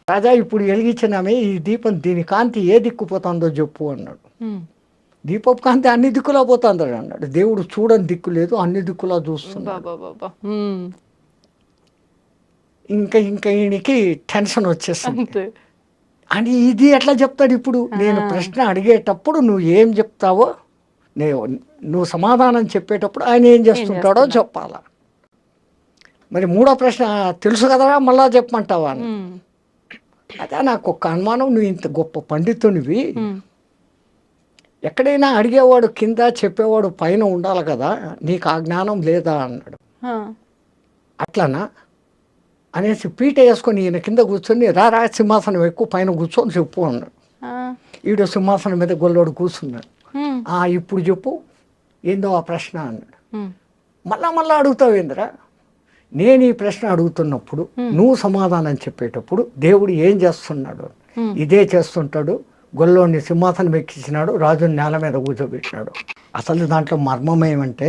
రాజా ఇప్పుడు వెలిగించినామే ఈ దీపం, దీని కాంతి ఏ దిక్కు పోతుందో చెప్పు అన్నాడు. దీపపు కాంతి అన్ని దిక్కులా పోతుంది అన్నాడు. దేవుడు చూడని దిక్కు లేదు, అన్ని దిక్కులా చూస్తున్నాడు. ఇంకా ఈయనకి టెన్షన్ వచ్చేస్తుంది. అని ఇది ఎట్లా చెప్తాడు ఇప్పుడు. నేను ప్రశ్న అడిగేటప్పుడు నువ్వు ఏం చెప్తావో, నువ్వు సమాధానం చెప్పేటప్పుడు ఆయన ఏం చేస్తుంటాడో చెప్పాలా. మరి 3వ ప్రశ్న తెలుసు కదరా, మళ్ళా చెప్పమంటావా అని. అదే నాకు ఒక అనుమానం, నువ్వు ఇంత గొప్ప పండితునివి, ఎక్కడైనా అడిగేవాడు కింద, చెప్పేవాడు పైన ఉండాలి కదా, నీకు ఆ జ్ఞానం లేదా అన్నాడు. అట్లనా అనేసి పీట వేసుకొని ఈయన కింద కూర్చొని రా సింహాసనం ఎక్కువ పైన కూర్చొని చెప్పు అన్నాడు. ఈడు సింహాసనం మీద గొల్లోడు కూర్చున్నాడు. ఇప్పుడు చెప్పు ఏందో ఆ ప్రశ్న అన్నాడు. మళ్ళా అడుగుతావు ఏందిరా, నేను ఈ ప్రశ్న అడుగుతున్నప్పుడు నువ్వు సమాధానం చెప్పేటప్పుడు దేవుడు ఏం చేస్తున్నాడు, ఇదే చేస్తుంటాడు. గొల్లోని సింహాసనం ఎక్కించినాడు, రాజుని నేల మీద కూర్చోబెట్టినాడు. అసలు దాంట్లో మర్మం ఏమంటే,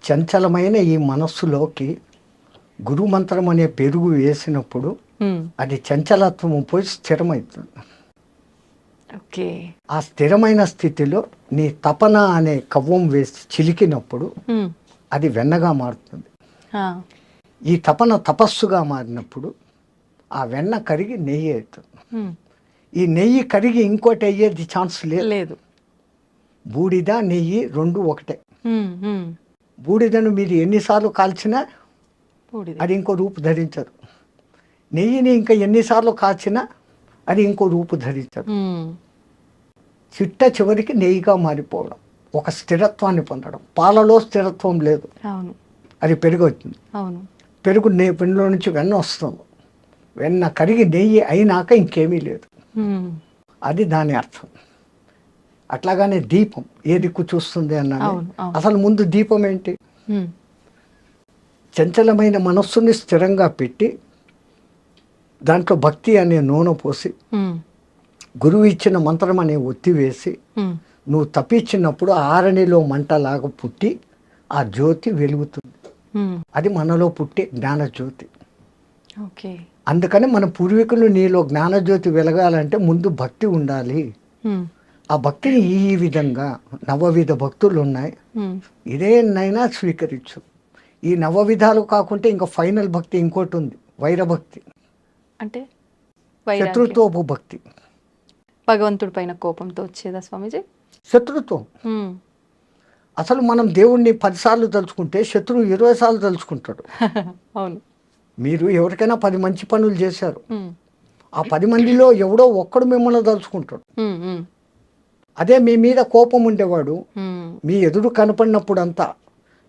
చంచలమైన ఈ మనస్సులోకి గురుమంత్రం అనే పెరుగు వేసినప్పుడు అది చంచలత్వం పోయి స్థిరమవుతుంది. ఆ స్థిరమైన స్థితిలో నీ తపన అనే కవ్వం వేసి చిలికినప్పుడు అది వెన్నగా మారుతుంది. ఈ తపన తపస్సుగా మారినప్పుడు ఆ వెన్న కరిగి నెయ్యి అవుతుంది. ఈ నెయ్యి కరిగి ఇంకోటి అయ్యేది ఛాన్స్ లేదు. బూడిద నెయ్యి 2 ఒకటే. బూడిదను మీరు ఎన్నిసార్లు కాల్చినా అది ఇంకో రూపు ధరించదు. నెయ్యిని ఇంకా ఎన్నిసార్లు కాల్చినా అది ఇంకో రూపు ధరించదు. చివరికి నెయ్యిగా మారిపోవడం, ఒక స్థిరత్వాన్ని పొందడం. పాలలో స్థిరత్వం లేదు, అది పెరుగు అవుతుంది. పెరుగులో నుంచి వెన్న వస్తుంది. వెన్న కరిగి నెయ్యి అయినాక ఇంకేమీ లేదు. అది దాని అర్థం. అట్లాగానే దీపం ఏ దిక్కు చూస్తుంది అన్నాను. అసలు ముందు దీపం ఏంటి, చంచలమైన మనస్సుని స్థిరంగా పెట్టి దాంట్లో భక్తి అనే నూనె పోసి గురువు ఇచ్చిన మంత్రం అనే ఒత్తి వేసి నువ్వు తప్పించినప్పుడు ఆరణిలో మంటలాగా పుట్టి ఆ జ్యోతి వెలుగుతుంది. అది మనలో పుట్టే జ్ఞానజ్యోతి. అందుకని మన పూర్వీకులు నీలో జ్ఞానజ్యోతి వెలగాలంటే ముందు భక్తి ఉండాలి. ఆ భక్తిని ఈ విధంగా 9 విధ భక్తులు ఉన్నాయి, ఇదేనైనా స్వీకరించు. ఈ 9 విధాలు కాకుంటే ఇంకా ఫైనల్ భక్తి ఇంకోటి ఉంది, వైరభక్తి. అంటే శత్రుత్వపు భక్తి. భగవంతుడి పైన కోపంతో వచ్చేదా స్వామీజీ? శత్రుత్వం. అసలు మనం దేవుణ్ణి 10 సార్లు తలుచుకుంటే శత్రువు 20 సార్లు తలుచుకుంటాడు. అవును. మీరు ఎవరికైనా 10 మంచి పనులు చేశారు, ఆ 10 మందిలో ఎవడో ఒక్కడు మిమ్మల్ని తలుచుకుంటాడు. అదే మీ మీద కోపం ఉండేవాడు మీ ఎదురు కనపడినప్పుడు అంతా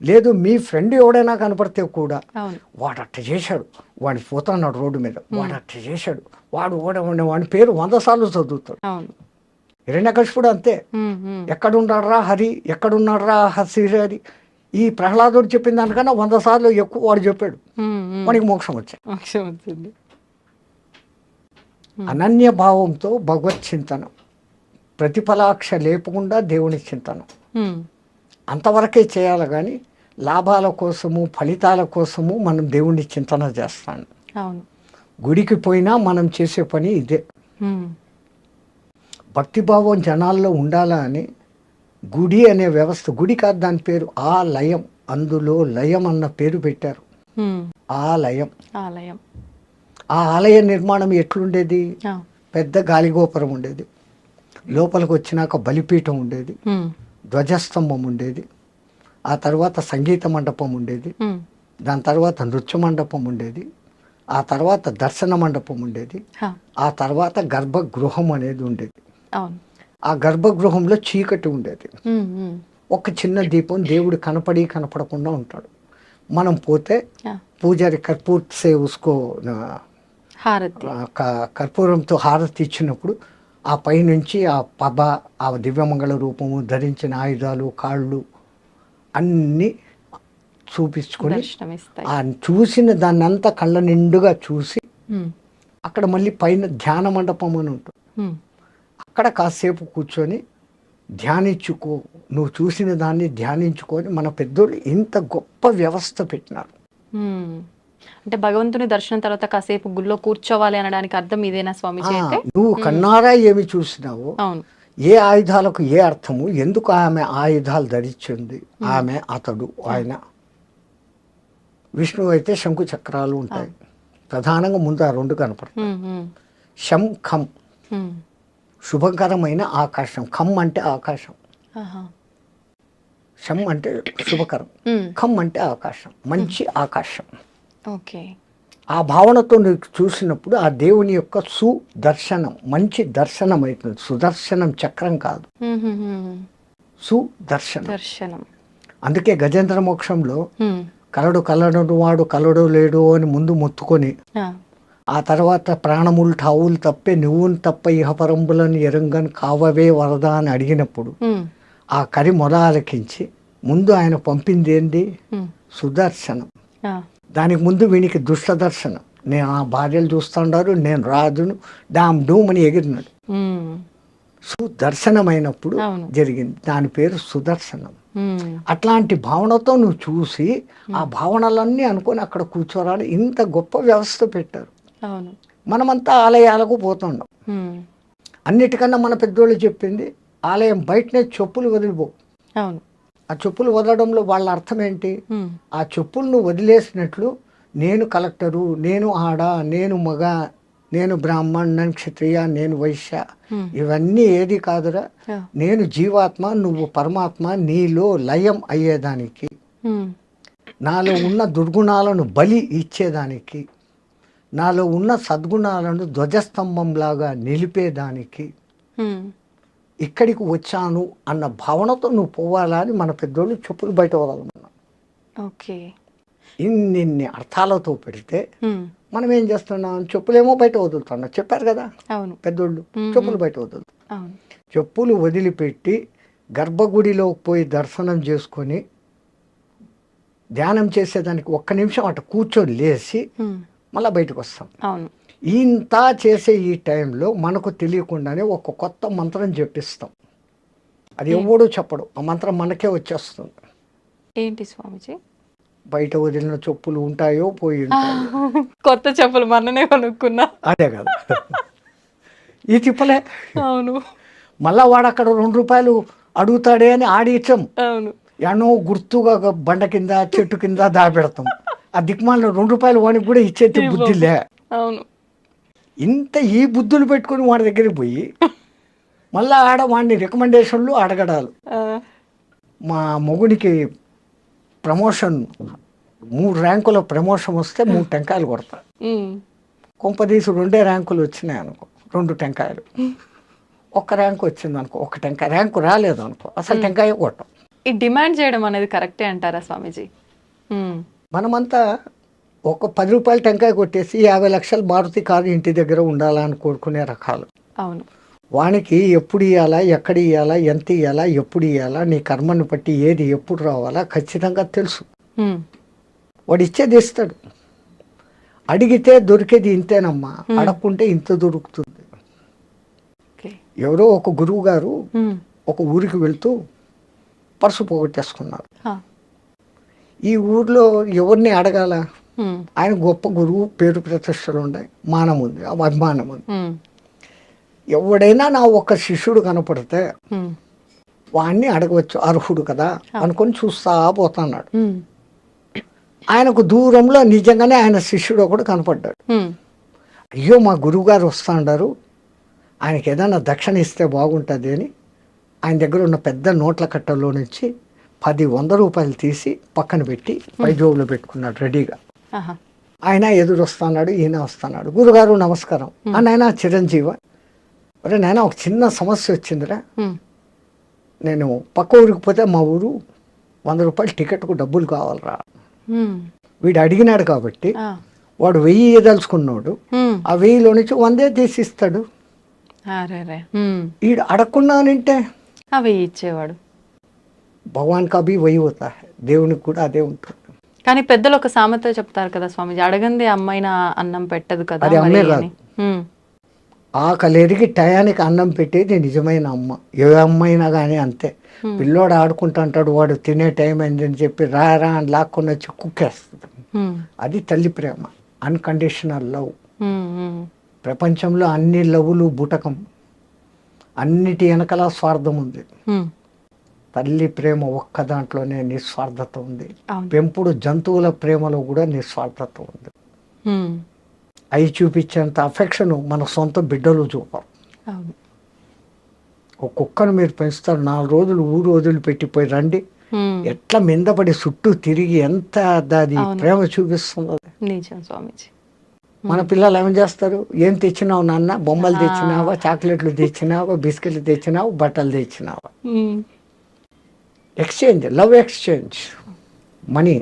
లేదు, మీ ఫ్రెండ్ ఎవడైనా కనపడితే కూడా వాడు అట్ట చేశాడు, వాడిని పోతున్నాడు రోడ్డు మీద, వాడు అట్ట చేశాడు, వాడి పేరు 100 సార్లు చదువుతాడు. హిరణ్యకశిపుడు అంతే, ఎక్కడున్నాడ్రా హరి, ఎక్కడున్నాడ్రా హరి, ఈ ప్రహ్లాదుడు చెప్పిన దానికన్నా 100 సార్లు ఎక్కువ వాడు చెప్పాడు, వాడికి మోక్షం వచ్చింది. అనన్య భావంతో భగవత్ చింతనం, ప్రతిఫలాక్ష లేపకుండా దేవుని చింతనం అంతవరకే చేయాలి. కానీ లాభాల కోసము ఫలితాల కోసము మనం దేవుణ్ణి చింతన చేస్తాం. గుడికి పోయినా మనం చేసే పని ఇదే. భక్తిభావం జనాల్లో ఉండాలా అని గుడి అనే వ్యవస్థ, గుడి కాదు దాని పేరు, ఆ లయం, అందులో లయం అన్న పేరు పెట్టారు. ఆలయం. ఆలయం. ఆ ఆలయ నిర్మాణం ఎట్లుండేది? ఆ. పెద్ద గాలిగోపురం ఉండేది, లోపలికి వచ్చినాక బలిపీఠం ఉండేది, ధ్వజస్తంభం ఉండేది, ఆ తర్వాత సంగీత మండపం ఉండేది, దాని తర్వాత నృత్య మండపం ఉండేది, ఆ తర్వాత దర్శన మండపం ఉండేది, ఆ తర్వాత గర్భగృహం అనేది ఉండేది. ఆ గర్భగృహంలో చీకటి ఉండేది, ఒక చిన్న దీపం, దేవుడు కనపడకుండా ఉంటాడు. మనం పోతే పూజారి కర్పూర్ సే ఉస్కో కర్పూరంతో హారతి ఇచ్చినప్పుడు ఆ పైనుంచి ఆ పబ, ఆ దివ్యమంగళ రూపము, ధరించిన ఆయుధాలు, కాళ్ళు అన్నీ చూపించుకొని ఆ చూసిన దాన్ని అంతా కళ్ళ నిండుగా చూసి అక్కడ మళ్ళీ పైన ధ్యాన మండపం అని ఉంటుంది. అక్కడ కాసేపు కూర్చొని ధ్యానించుకో, నువ్వు చూసిన దాన్ని ధ్యానించుకొని మన పెద్దోళ్ళు ఇంత గొప్ప వ్యవస్థ పెట్టినారు. అంటే భగవంతుని దర్శనం తర్వాత కాసేపు గుళ్ళో కూర్చోవాలి అనడానికి అర్థం ఇదేనా స్వామిజీ? నువ్వు కన్నారా ఏమి చూసినావు, ఏ ఆయుధాలకు ఏ అర్థము, ఎందుకు ఆమె ఆయుధాలు ధరించింది, ఆమె, అతడు, ఆయన. విష్ణువు అయితే శంకు చక్రాలు ఉంటాయి, ప్రధానంగా ముందు ఆ రెండు కనపడతాయి. శం ఖం, శుభకరమైన ఆకాశం. ఖమ్ అంటే ఆకాశం, శం అంటే శుభకరం, ఖమ్ అంటే ఆకాశం, మంచి ఆకాశం. ఆ భావనతో నువ్వు చూసినప్పుడు ఆ దేవుని యొక్క సుదర్శనం, మంచి దర్శనం అవుతుంది. సుదర్శనం చక్రం కాదు, సుదర్శనం. అందుకే గజేంద్ర మోక్షంలో కలడు వాడు కలడు లేడు అని ముందు మొత్తుకొని ఆ తర్వాత ప్రాణములు ఠావులు తప్పే నువ్వును తప్ప ఇహపరంబులను ఎరంగని కావవే వరద అని అడిగినప్పుడు ఆ కరి మొద ఆలకించి ముందు ఆయన పంపింది ఏంది? సుదర్శనం. దానికి ముందు వీనికి దుష్టదర్శనం, నేను ఆ భార్యలు చూస్తుండారు, నేను రాజును, డామ్ డూమ్ అని ఎగిరినాడు. సుదర్శనమైనప్పుడు జరిగింది, దాని పేరు సుదర్శనం. అట్లాంటి భావనతో నువ్వు చూసి ఆ భావనలన్నీ అనుకొని అక్కడ కూర్చోరాలి. ఇంత గొప్ప వ్యవస్థ పెట్టారు. మనమంతా ఆలయాలకు పోతుండం. అన్నిటికన్నా మన పెద్దోళ్ళు చెప్పింది, ఆలయం బయటనే చెప్పులు వదిలిపో. ఆ చెప్పులు వదలడంలో వాళ్ళ అర్థం ఏంటి? ఆ చెప్పులను వదిలేసినట్లు నేను కలెక్టరు, నేను ఆడ, నేను మగ, నేను బ్రాహ్మణ్, నేను క్షత్రియ, నేను వైశ్య, ఇవన్నీ ఏది కాదురా. నేను జీవాత్మ, నువ్వు పరమాత్మ, నీలో లయం అయ్యేదానికి, నాలో ఉన్న దుర్గుణాలను బలి ఇచ్చేదానికి, నాలో ఉన్న సద్గుణాలను ధ్వజస్తంభంలాగా నిలిపేదానికి ఇక్కడికి వచ్చాను అన్న భావనతో నువ్వు పోవాలా అని మన పెద్దోళ్ళు చెప్పులు బయట వదలమన్నా. ఇన్ని అర్థాలతో పెడితే మనం ఏం చేస్తున్నాం? చెప్పులేమో బయట వదులుతున్నాం. చెప్పారు కదా పెద్దోళ్ళు, చెప్పులు బయట వదులుతాం. చెప్పులు వదిలిపెట్టి గర్భగుడిలోకి పోయి దర్శనం చేసుకొని ధ్యానం చేసేదానికి ఒక్క నిమిషం అటు కూర్చొని లేచి మళ్ళీ బయటకు వస్తాం. ఇంత చేసే ఈ టైంలో మనకు తెలియకుండానే ఒక కొత్త మంత్రం చెప్పిస్తాం. అది ఎవడూ చెప్పడు, ఆ మంత్రం మనకే వచ్చేస్తుంది. ఏంటి స్వామిజీ? బయట వదిలిన చెప్పులు ఉంటాయో పోయి కొత్త చెప్పులు మననే కొనుక్కున్నా. అదే కదా ఈ తిప్పలే. అవును. మళ్ళా వాడు అక్కడ 2 రూపాయలు అడుగుతాడే అని ఆడిచ్చాం. అవును. ఎన్నో గుర్తుగా బండ కింద చెట్టు కింద దాపెడతాం. ఆ దిక్మాల 2 రూపాయలు వాడికి కూడా ఇచ్చేది బుద్ధిలే. అవును. ఇంత ఈ బుద్ధులు పెట్టుకుని వాడి దగ్గరికి పోయి మళ్ళీ ఆడ వాడిని రికమెండేషన్లు అడగడాలు. మా మొగుడికి ప్రమోషన్ 3 ర్యాంకుల ప్రమోషన్ వస్తే 3 టెంకాయలు కొడతా. కొంపదీసి 2 ర్యాంకులు వచ్చినాయి అనుకో, 2 టెంకాయలు. 1 ర్యాంకు వచ్చింది అనుకో, 1 టెంకాయ. ర్యాంకు రాలేదు అనుకో, అసలు టెంకాయ కొట్టం. ఈ డిమాండ్ చేయడం అనేది కరెక్టే అంటారా స్వామీజీ? మనమంతా ఒక 10 రూపాయలు టెంకాయ కొట్టేసి 50 లక్షలు మారుతి కారు ఇంటి దగ్గర ఉండాలని కోరుకునే రకాలు. అవును. వానికి ఎప్పుడు ఇవ్వాలా, ఎక్కడ ఇవ్వాలా, ఎంత ఇవ్వాలా, ఎప్పుడు ఇవ్వాలా, నీ కర్మను బట్టి ఏది ఎప్పుడు రావాలా ఖచ్చితంగా తెలుసు. వాడు ఇచ్చేది ఇస్తాడు. అడిగితే దొరికేది ఇంతేనమ్మా, అడగకుంటే ఇంత దొరుకుతుంది. ఎవరో ఒక గురువు గారు ఒక ఊరికి వెళ్తూ పర్సు పోగొట్టేసుకున్నారు. ఈ ఊర్లో ఎవరిని అడగాల? ఆయన గొప్ప గురువు, పేరు ప్రతిష్టలు ఉన్నాయి, మానం ఉంది, అభిమానం ఉంది. ఎవడైనా నా ఒక శిష్యుడు కనపడితే వాడిని అడగవచ్చు, అర్హుడు కదా అనుకొని చూస్తా పోతున్నాడు. ఆయనకు దూరంలో నిజంగానే ఆయన శిష్యుడు ఒకడు కనపడ్డాడు. అయ్యో మా గురువుగారు వస్తాడారు, ఆయనకి ఏదైనా దక్షిణ ఇస్తే బాగుంటుంది అని ఆయన దగ్గర ఉన్న పెద్ద నోట్ల కట్టలో నుంచి 100 రూపాయలు తీసి పక్కన పెట్టి పైజోబులో పెట్టుకున్నాడు రెడీగా. ఆయన ఎదురు వస్తున్నాడు, ఈయన వస్తున్నాడు. గురుగారు నమస్కారం. నాయన చిరంజీవ, అరే నాయన ఒక చిన్న సమస్య వచ్చిందిరా, నేను పక్క ఊరికి పోతే మా ఊరు 100 రూపాయలు టికెట్కు డబ్బులు కావాలరా. వీడు అడిగినాడు కాబట్టి వాడు 1000 ఇవ్వదలుచుకున్నాడు, ఆ 1000లో నుంచి 100 తీసిస్తాడు. వీడు అడగకున్నానంటే అవి ఇచ్చేవాడు. భగవాన్ కభీ వహీ హోతా హై, దేవునికి కూడా అదే ఉంటుంది. కానీ పెద్దలు ఒక సామెత చెప్తారు కదా స్వామిజీ, అడగంది అమ్మాయిన అన్నం పెట్టదు కదా. అది అమ్మే కాదు, ఆకలి ఎరిగి టయానికి అన్నం పెట్టేది నిజమైన అమ్మ. ఏ అమ్మైనా కానీ అంతే. పిల్లోడు ఆడుకుంటా అంటాడు, వాడు తినే టైం అయిందని చెప్పి రా అని లాక్కొని వచ్చి కుక్కేస్తుంది. అది తల్లి ప్రేమ, అన్కండిషనల్ లవ్. ప్రపంచంలో అన్ని లవ్లు బుటకం, అన్నిటి వెనకలా స్వార్థం ఉంది. తల్లి ప్రేమ ఒక్క దాంట్లోనే నిస్వార్థత ఉంది. పెంపుడు జంతువుల ప్రేమలో కూడా నిస్వార్థత ఉంది. అవి చూపించేంత అఫెక్షన్ మన సొంత బిడ్డలు చూపరు. ఒక కుక్కను మీరు పెంచుతారు, 4 రోజులు ఊరు వదిలిపెట్టిపోయి రండి, ఎట్లా మిందపడి చుట్టూ తిరిగి ఎంత అది ప్రేమ చూపిస్తుందో. మన పిల్లలు ఏం చేస్తారు, ఏం తెచ్చినావు నాన్న, బొమ్మలు తెచ్చినావా, చాక్లెట్లు తెచ్చినావా, బిస్కెట్లు తెచ్చినావా, బట్టలు తెచ్చినావా. Exchange, love exchange, money,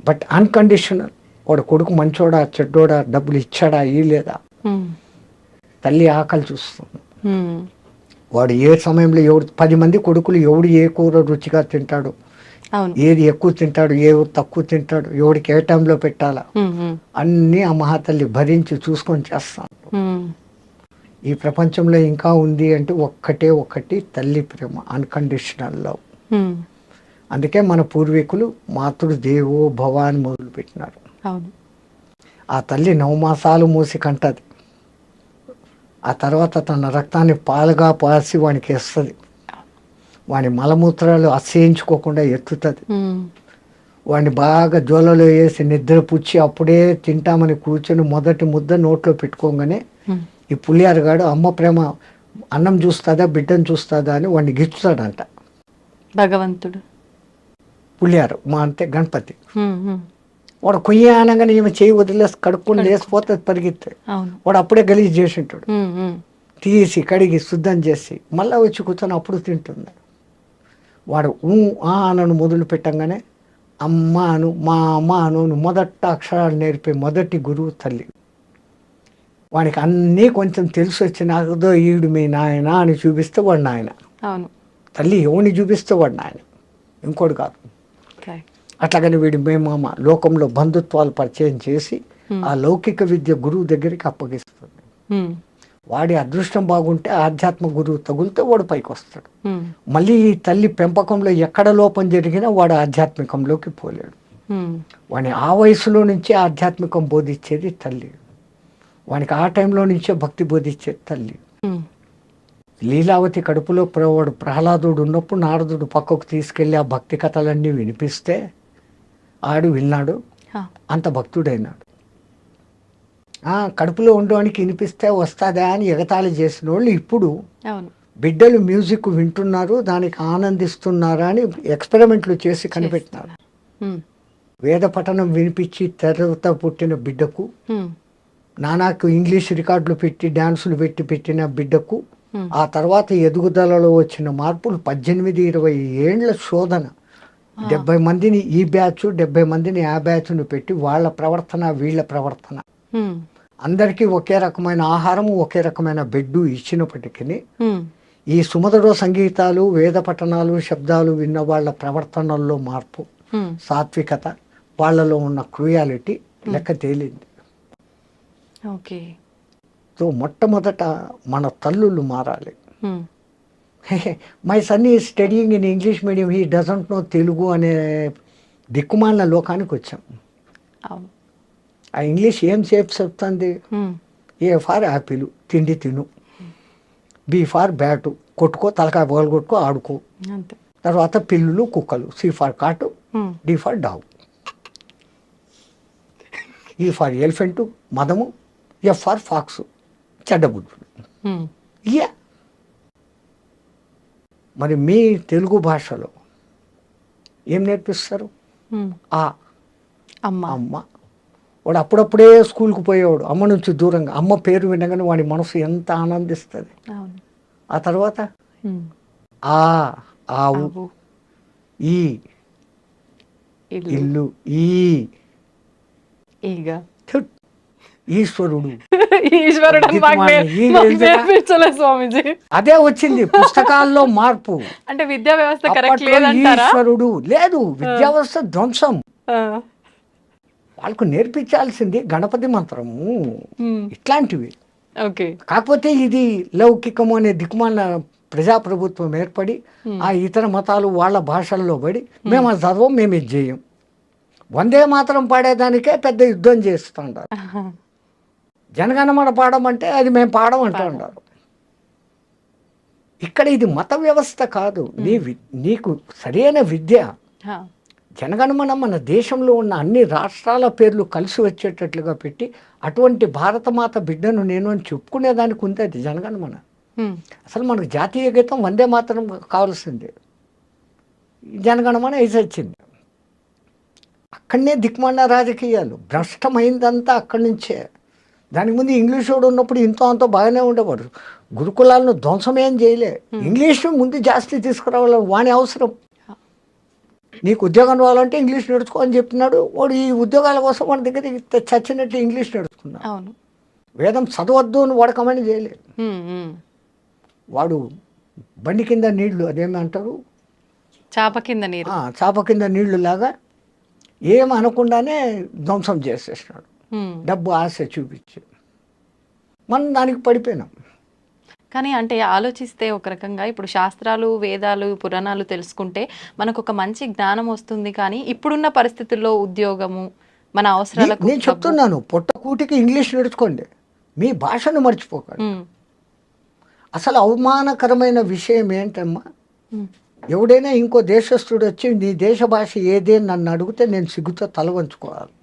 but unconditional. వాడు కొడుకు మంచోడా చెడ్డోడా, డబ్బులు ఇచ్చాడా ఇయ్యలేదా, తల్లి ఆకలి చూస్తుంది. వాడు ఏ సమయంలో ఎవడు 10 మంది కొడుకులు ఎవడు ఏ కూర రుచిగా తింటాడు, ఏది ఎక్కువ తింటాడు, ఏ తక్కువ తింటాడు, ఎవడికి ఏ టైంలో పెట్టాలా, అన్నీ ఆ మహాతల్లి భరించి చూసుకొని చేస్తాను. ఈ ప్రపంచంలో ఇంకా ఉంది అంటే ఒక్కటి తల్లి ప్రేమ, అన్కండిషనల్ లవ్. అందుకే మన పూర్వీకులు మాతృదేవో భవ అని మొదలు పెట్టినారు. ఆ తల్లి 9 మాసాలు మూసి కంటది, ఆ తర్వాత తన రక్తాన్ని పాలుగా పాసి వానికి వేస్తుంది, వాని మలమూత్రాలు అసహించుకోకుండా ఎత్తుతుంది, వాడిని బాగా జ్వలలో వేసి నిద్ర పుచ్చి అప్పుడే తింటామని కూర్చొని మొదటి ముద్ద నోట్లో పెట్టుకోగానే ఈ పులియారుగాడు అమ్మ ప్రేమ అన్నం చూస్తుందా బిడ్డను చూస్తుందా అని వాడిని గిచ్చుతాడంట భగవంతుడు. పులియారు మా అంటే గణపతి. వాడు కొయ్య అనగానే ఈమె చేయి వదిలేసి కడుక్కొని లేసిపోతుంది పరిగెత్తే, వాడు అప్పుడే గలీజ్ చేసి ఉంటాడు, తీసి కడిగి శుద్ధం చేసి మళ్ళీ వచ్చి కూర్చొని అప్పుడు తింటుంది. వాడు అనను మొదలు పెట్టంగానే అమ్మ అను, మా అమ్మ అను మొదట అక్షరాలు నేర్పే మొదటి గురువు తల్లి. వాడికి అన్నీ కొంచెం తెలిసి వచ్చినాకదో ఈడు మీ నాయన అని చూపిస్తే వాడు నాయన. తల్లి ఎవరిని చూపిస్తే వాడు నాయన, ఇంకోటి కాదు. అట్లాగని వీడి మేమామ లోకంలో బంధుత్వాలు పరిచయం చేసి ఆ లౌకిక విద్య గురువు దగ్గరికి అప్పగిస్తుంది. వాడి అదృష్టం బాగుంటే ఆధ్యాత్మ గురువు తగులితే వాడు పైకి వస్తాడు. మళ్ళీ ఈ తల్లి పెంపకంలో ఎక్కడ లోపం జరిగినా వాడు ఆధ్యాత్మికంలోకి పోలేడు. వాడిని ఆ వయసులో నుంచే ఆధ్యాత్మికం బోధించేది తల్లి, వానికి ఆ టైంలో నుంచే భక్తి బోధించేది తల్లి. లీలావతి కడుపులో వాడు ప్రహ్లాదుడు ఉన్నప్పుడు నారదుడు పక్కకు తీసుకెళ్ళి ఆ భక్తి కథలన్నీ వినిపిస్తే ఆడు విన్నాడు, అంత భక్తుడైనాడు. కడుపులో ఉండడానికి వినిపిస్తే వస్తుందా అని ఎగతాళి చేసిన వాళ్ళు ఇప్పుడు బిడ్డలు మ్యూజిక్ వింటున్నారు, దానికి ఆనందిస్తున్నారా అని ఎక్స్పెరిమెంట్లు చేసి కనిపెట్టినారు. వేద పఠనం వినిపించి తెరత పుట్టిన బిడ్డకు, నానాకు ఇంగ్లీష్ రికార్డులు పెట్టి డ్యాన్సులు పెట్టిన బిడ్డకు, ఆ తర్వాత ఎదుగుదలలో వచ్చిన మార్పులు 18-20 ఏండ్ల శోధన. 70 మందిని ఈ బ్యాచ్, 70 మందిని ఆ బ్యాచ్ను పెట్టి వాళ్ళ ప్రవర్తన వీళ్ళ ప్రవర్తన, అందరికీ ఒకే రకమైన ఆహారము ఒకే రకమైన బెడ్డు ఇచ్చినప్పటికీ ఈ సుమధుర సంగీతాలు వేద పఠనాలు శబ్దాలు విన్న వాళ్ళ ప్రవర్తనల్లో మార్పు, సాత్వికత, వాళ్ళలో ఉన్న క్రూయాలిటీ లెక్క తేలింది. సో మొట్టమొదట మన తల్లులు మారాలి. My son is studying in English medium, he doesn't know Telugu అనే దిక్కుమాలిన లోకానికి వచ్చాం. ఆ ఇంగ్లీష్ ఏం సేపు చెప్తుంది, ఏ ఫార్ యాపిల్ తిండి తిను, బీ ఫార్ బ్యాటు, కొట్టుకో, తలకాయ బోలు కొట్టుకో, ఆడుకో. అంతే. తర్వాత పిల్లులు, కుక్కలు. C for cat, D for dog, E for elephant, మదము, ఎఫ్ ఫార్ ఫాక్స్, చెడ్డబుద్ధులు. ఇయా మరి మీ తెలుగు భాషలో ఏం నేర్పిస్తారు? ఆ అమ్మ. వాడు అప్పుడప్పుడే స్కూల్కి పోయేవాడు, అమ్మ నుంచి దూరంగా. అమ్మ పేరు వినగానే వాడి మనసు ఎంత ఆనందిస్తుంది. ఆ తర్వాత ఆవు, ఈ ఇల్లు, ఈశ్వరుడు. అదే వచ్చింది పుస్తకాల్లో మార్పు. అంటే విద్యా వ్యవస్థ కరెక్ట్ లేదంటారా? ఈశ్వరుడు లేదు, విద్యా వ్యవస్థ ధ్వంసం. వాళ్ళకు నేర్పించాల్సింది గణపతి మంత్రము, ఇట్లాంటివి. కాకపోతే ఇది లౌకికము అనే దిక్కుమాల ప్రజాప్రభుత్వం ఏర్పడి ఆ ఇతర మతాలు వాళ్ళ భాషల్లో పడి మేము అది చదవం, మేము ఇది చేయం. వందే మాత్రం పాడేదానికే పెద్ద యుద్ధం చేస్తుంటారు. జనగణమన పాడమంటే అది మేము పాడమంటూ ఉంటారు. ఇక్కడ ఇది మత వ్యవస్థ కాదు, నీకు సరైన విద్య. జనగణమన మన దేశంలో ఉన్న అన్ని రాష్ట్రాల పేర్లు కలిసి వచ్చేటట్లుగా పెట్టి అటువంటి భారతమాత బిడ్డను నేను అని చెప్పుకునేదానికి ఉంది అది జనగణమన. అసలు మనకు జాతీయ గీతం వందే మాత్రం కావాల్సిందే, జనగణమన వేసి వచ్చింది. అక్కడనే దిక్మాల రాజకీయాలు, భ్రష్టమైందంతా అక్కడి నుంచే. దానికి ముందు ఇంగ్లీష్ వాడు ఉన్నప్పుడు ఇంతో అంతో బాగానే ఉండేవాడు. గురుకులాలను ధ్వంసమేం చేయలే. ఇంగ్లీష్ ముందు జాస్తి తీసుకురావాలి, వాని అవసరం. నీకు ఉద్యోగం రావాలంటే ఇంగ్లీష్ నేర్చుకో అని చెప్తున్నాడు వాడు. ఈ ఉద్యోగాల కోసం వాడి దగ్గర చచ్చినట్టు ఇంగ్లీష్ నేర్చుకున్నాడు. వేదం చదవద్దు అని వాడు కమెంట్ చేయలేదు. వాడు బండి కింద నీళ్లు, అదేమంటారు, చాప కింద నీరు, చాప కింద నీళ్లు లాగా ఏం అనకుండానే ధ్వంసం చేసేసినాడు. డబ్బు ఆశ చూపించి మనం దానికి పడిపోయినాం. కానీ అంటే ఆలోచిస్తే ఒక రకంగా ఇప్పుడు శాస్త్రాలు, వేదాలు, పురాణాలు తెలుసుకుంటే మనకు ఒక మంచి జ్ఞానం వస్తుంది. కానీ ఇప్పుడున్న పరిస్థితుల్లో ఉద్యోగము, మన అవసరాలకు, నేను చెప్తున్నాను, పొట్ట కూటికి ఇంగ్లీష్ నేర్చుకోండి, మీ భాషను మర్చిపోకండి. అసలు అవమానకరమైన విషయం ఏంటమ్మా, ఎవడైనా ఇంకో దేశస్థుడు వచ్చి నీ దేశ భాష ఏదే నన్ను అడిగితే నేను సిగ్గుతో తల వంచుకోవాలి.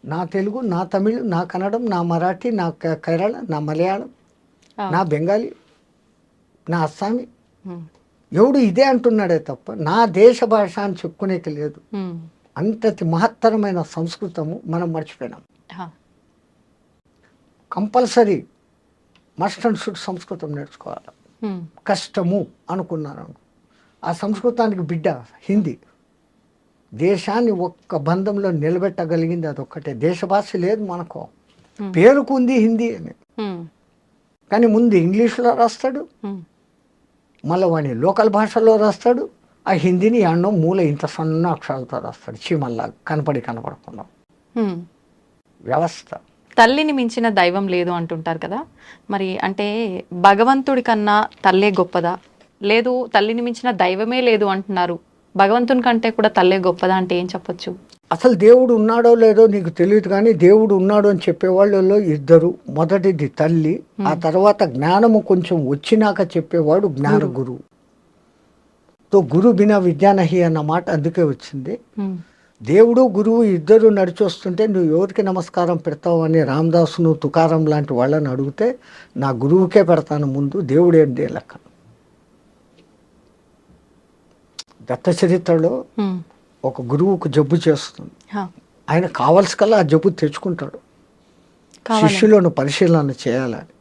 నా తెలుగు, నా తమిళ్, నా కన్నడం, నా మరాఠీ, నా కేరళ, నా మలయాళం, నా బెంగాలీ, నా అస్సామీ, ఎవడు ఇదే అంటున్నాడే తప్ప నా దేశ భాష అని చెప్పుకునేకి లేదు. అంతటి మహత్తరమైన సంస్కృతము మనం మర్చిపోయినాం. కంపల్సరీ మస్ట్ అండ్ షుడ్ సంస్కృతం నేర్చుకోవాలి. కష్టము అనుకున్నాను. ఆ సంస్కృతానికి బిడ్డ హిందీ. దేశాన్ని ఒక్క బంధంలో నిలబెట్టగలిగింది అదొక్కటే. దేశ భాష లేదు మనకు, పేరుకుంది హిందీ అని. కానీ ముందు ఇంగ్లీష్లో రాస్తాడు, మళ్ళీ వాడిని లోకల్ భాషలో రాస్తాడు. ఆ హిందీని ఎన్నో మూల ఇంత సన్న అక్షరాలతో రాస్తాడు, చీమల్లా కనపడకుండా. వ్యవస్థ. తల్లిని మించిన దైవం లేదు అంటుంటారు కదా, మరి అంటే భగవంతుడి కన్నా తల్లే గొప్పదా? లేదు తల్లిని మించిన దైవమే లేదు అంటున్నారు, భగవంతుని కంటే కూడా తల్లే గొప్పదా అంటే ఏం చెప్పొచ్చు? అసలు దేవుడు ఉన్నాడో లేదో నీకు తెలియదు, కానీ దేవుడు ఉన్నాడు అని చెప్పేవాళ్ళలో ఇద్దరు. మొదటిది తల్లి, ఆ తర్వాత జ్ఞానము కొంచెం వచ్చినాక చెప్పేవాడు జ్ఞాన గురువు. తో గురు బినా విద్యానహి అన్న మాట అందుకే వచ్చింది. దేవుడు గురువు ఇద్దరు నడిచొస్తుంటే నువ్వు ఎవరికి నమస్కారం పెడతావు అని రామదాసును, తుకారం లాంటి వాళ్ళని అడిగితే నా గురువుకే పెడతాను ముందు, దేవుడు ఏంటి లెక్క. దత్త చరిత్రలో ఒక గురువుకు జబ్బు చేస్తుంది, ఆయన కావాల్సి కల్లా ఆ జబ్బు తెచ్చుకుంటాడు. శిష్యులను పరిశీలన చేయాలని,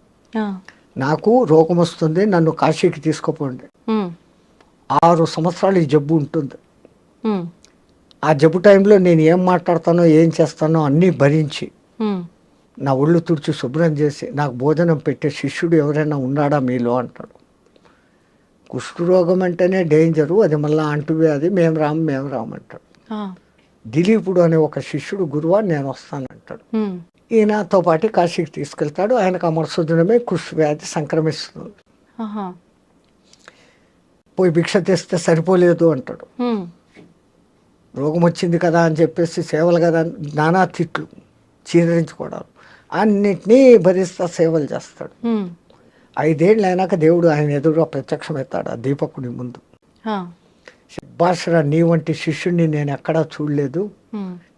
నాకు రోగం వస్తుంది, నన్ను కాశీకి తీసుకుపోండి. 6 సంవత్సరాలు ఈ జబ్బు ఉంటుంది. ఆ జబ్బు టైంలో నేను ఏం మాట్లాడతానో ఏం చేస్తానో అన్నీ భరించి నా ఒళ్ళు తుడిచి శుభ్రం చేసి నాకు భోజనం పెట్టే శిష్యుడు ఎవరైనా ఉన్నాడా మీలో అంటాడు. కుష్ఠరోగం అంటేనే డేంజరు, అది మళ్ళీ అంటువ్యాధి, మేము రామంటాడు. దిలీపుడు అనే ఒక శిష్యుడు గురువా నేను వస్తానంటాడు. ఈయనతో పాటు కాశీకి తీసుకెళ్తాడు. ఆయనకు అమరసుదినమే కుష్ఠవ్యాధి సంక్రమిస్తుంది. పోయి భిక్ష తెస్తే సరిపోలేదు అంటాడు. రోగం వచ్చింది కదా అని చెప్పేసి సేవలు కదా నానా తిట్లు, చీదరించుకోవడాలు, అన్నిటినీ భరిస్తా సేవలు చేస్తాడు. 5 ఏళ్ళు అయినాక దేవుడు ఆయన ఎదురుగా ప్రత్యక్షమవుతాడు ఆ దీపకుడి ముందు. శబ్బాషరా, నీ వంటి శిష్యుడిని నేను ఎక్కడా చూడలేదు,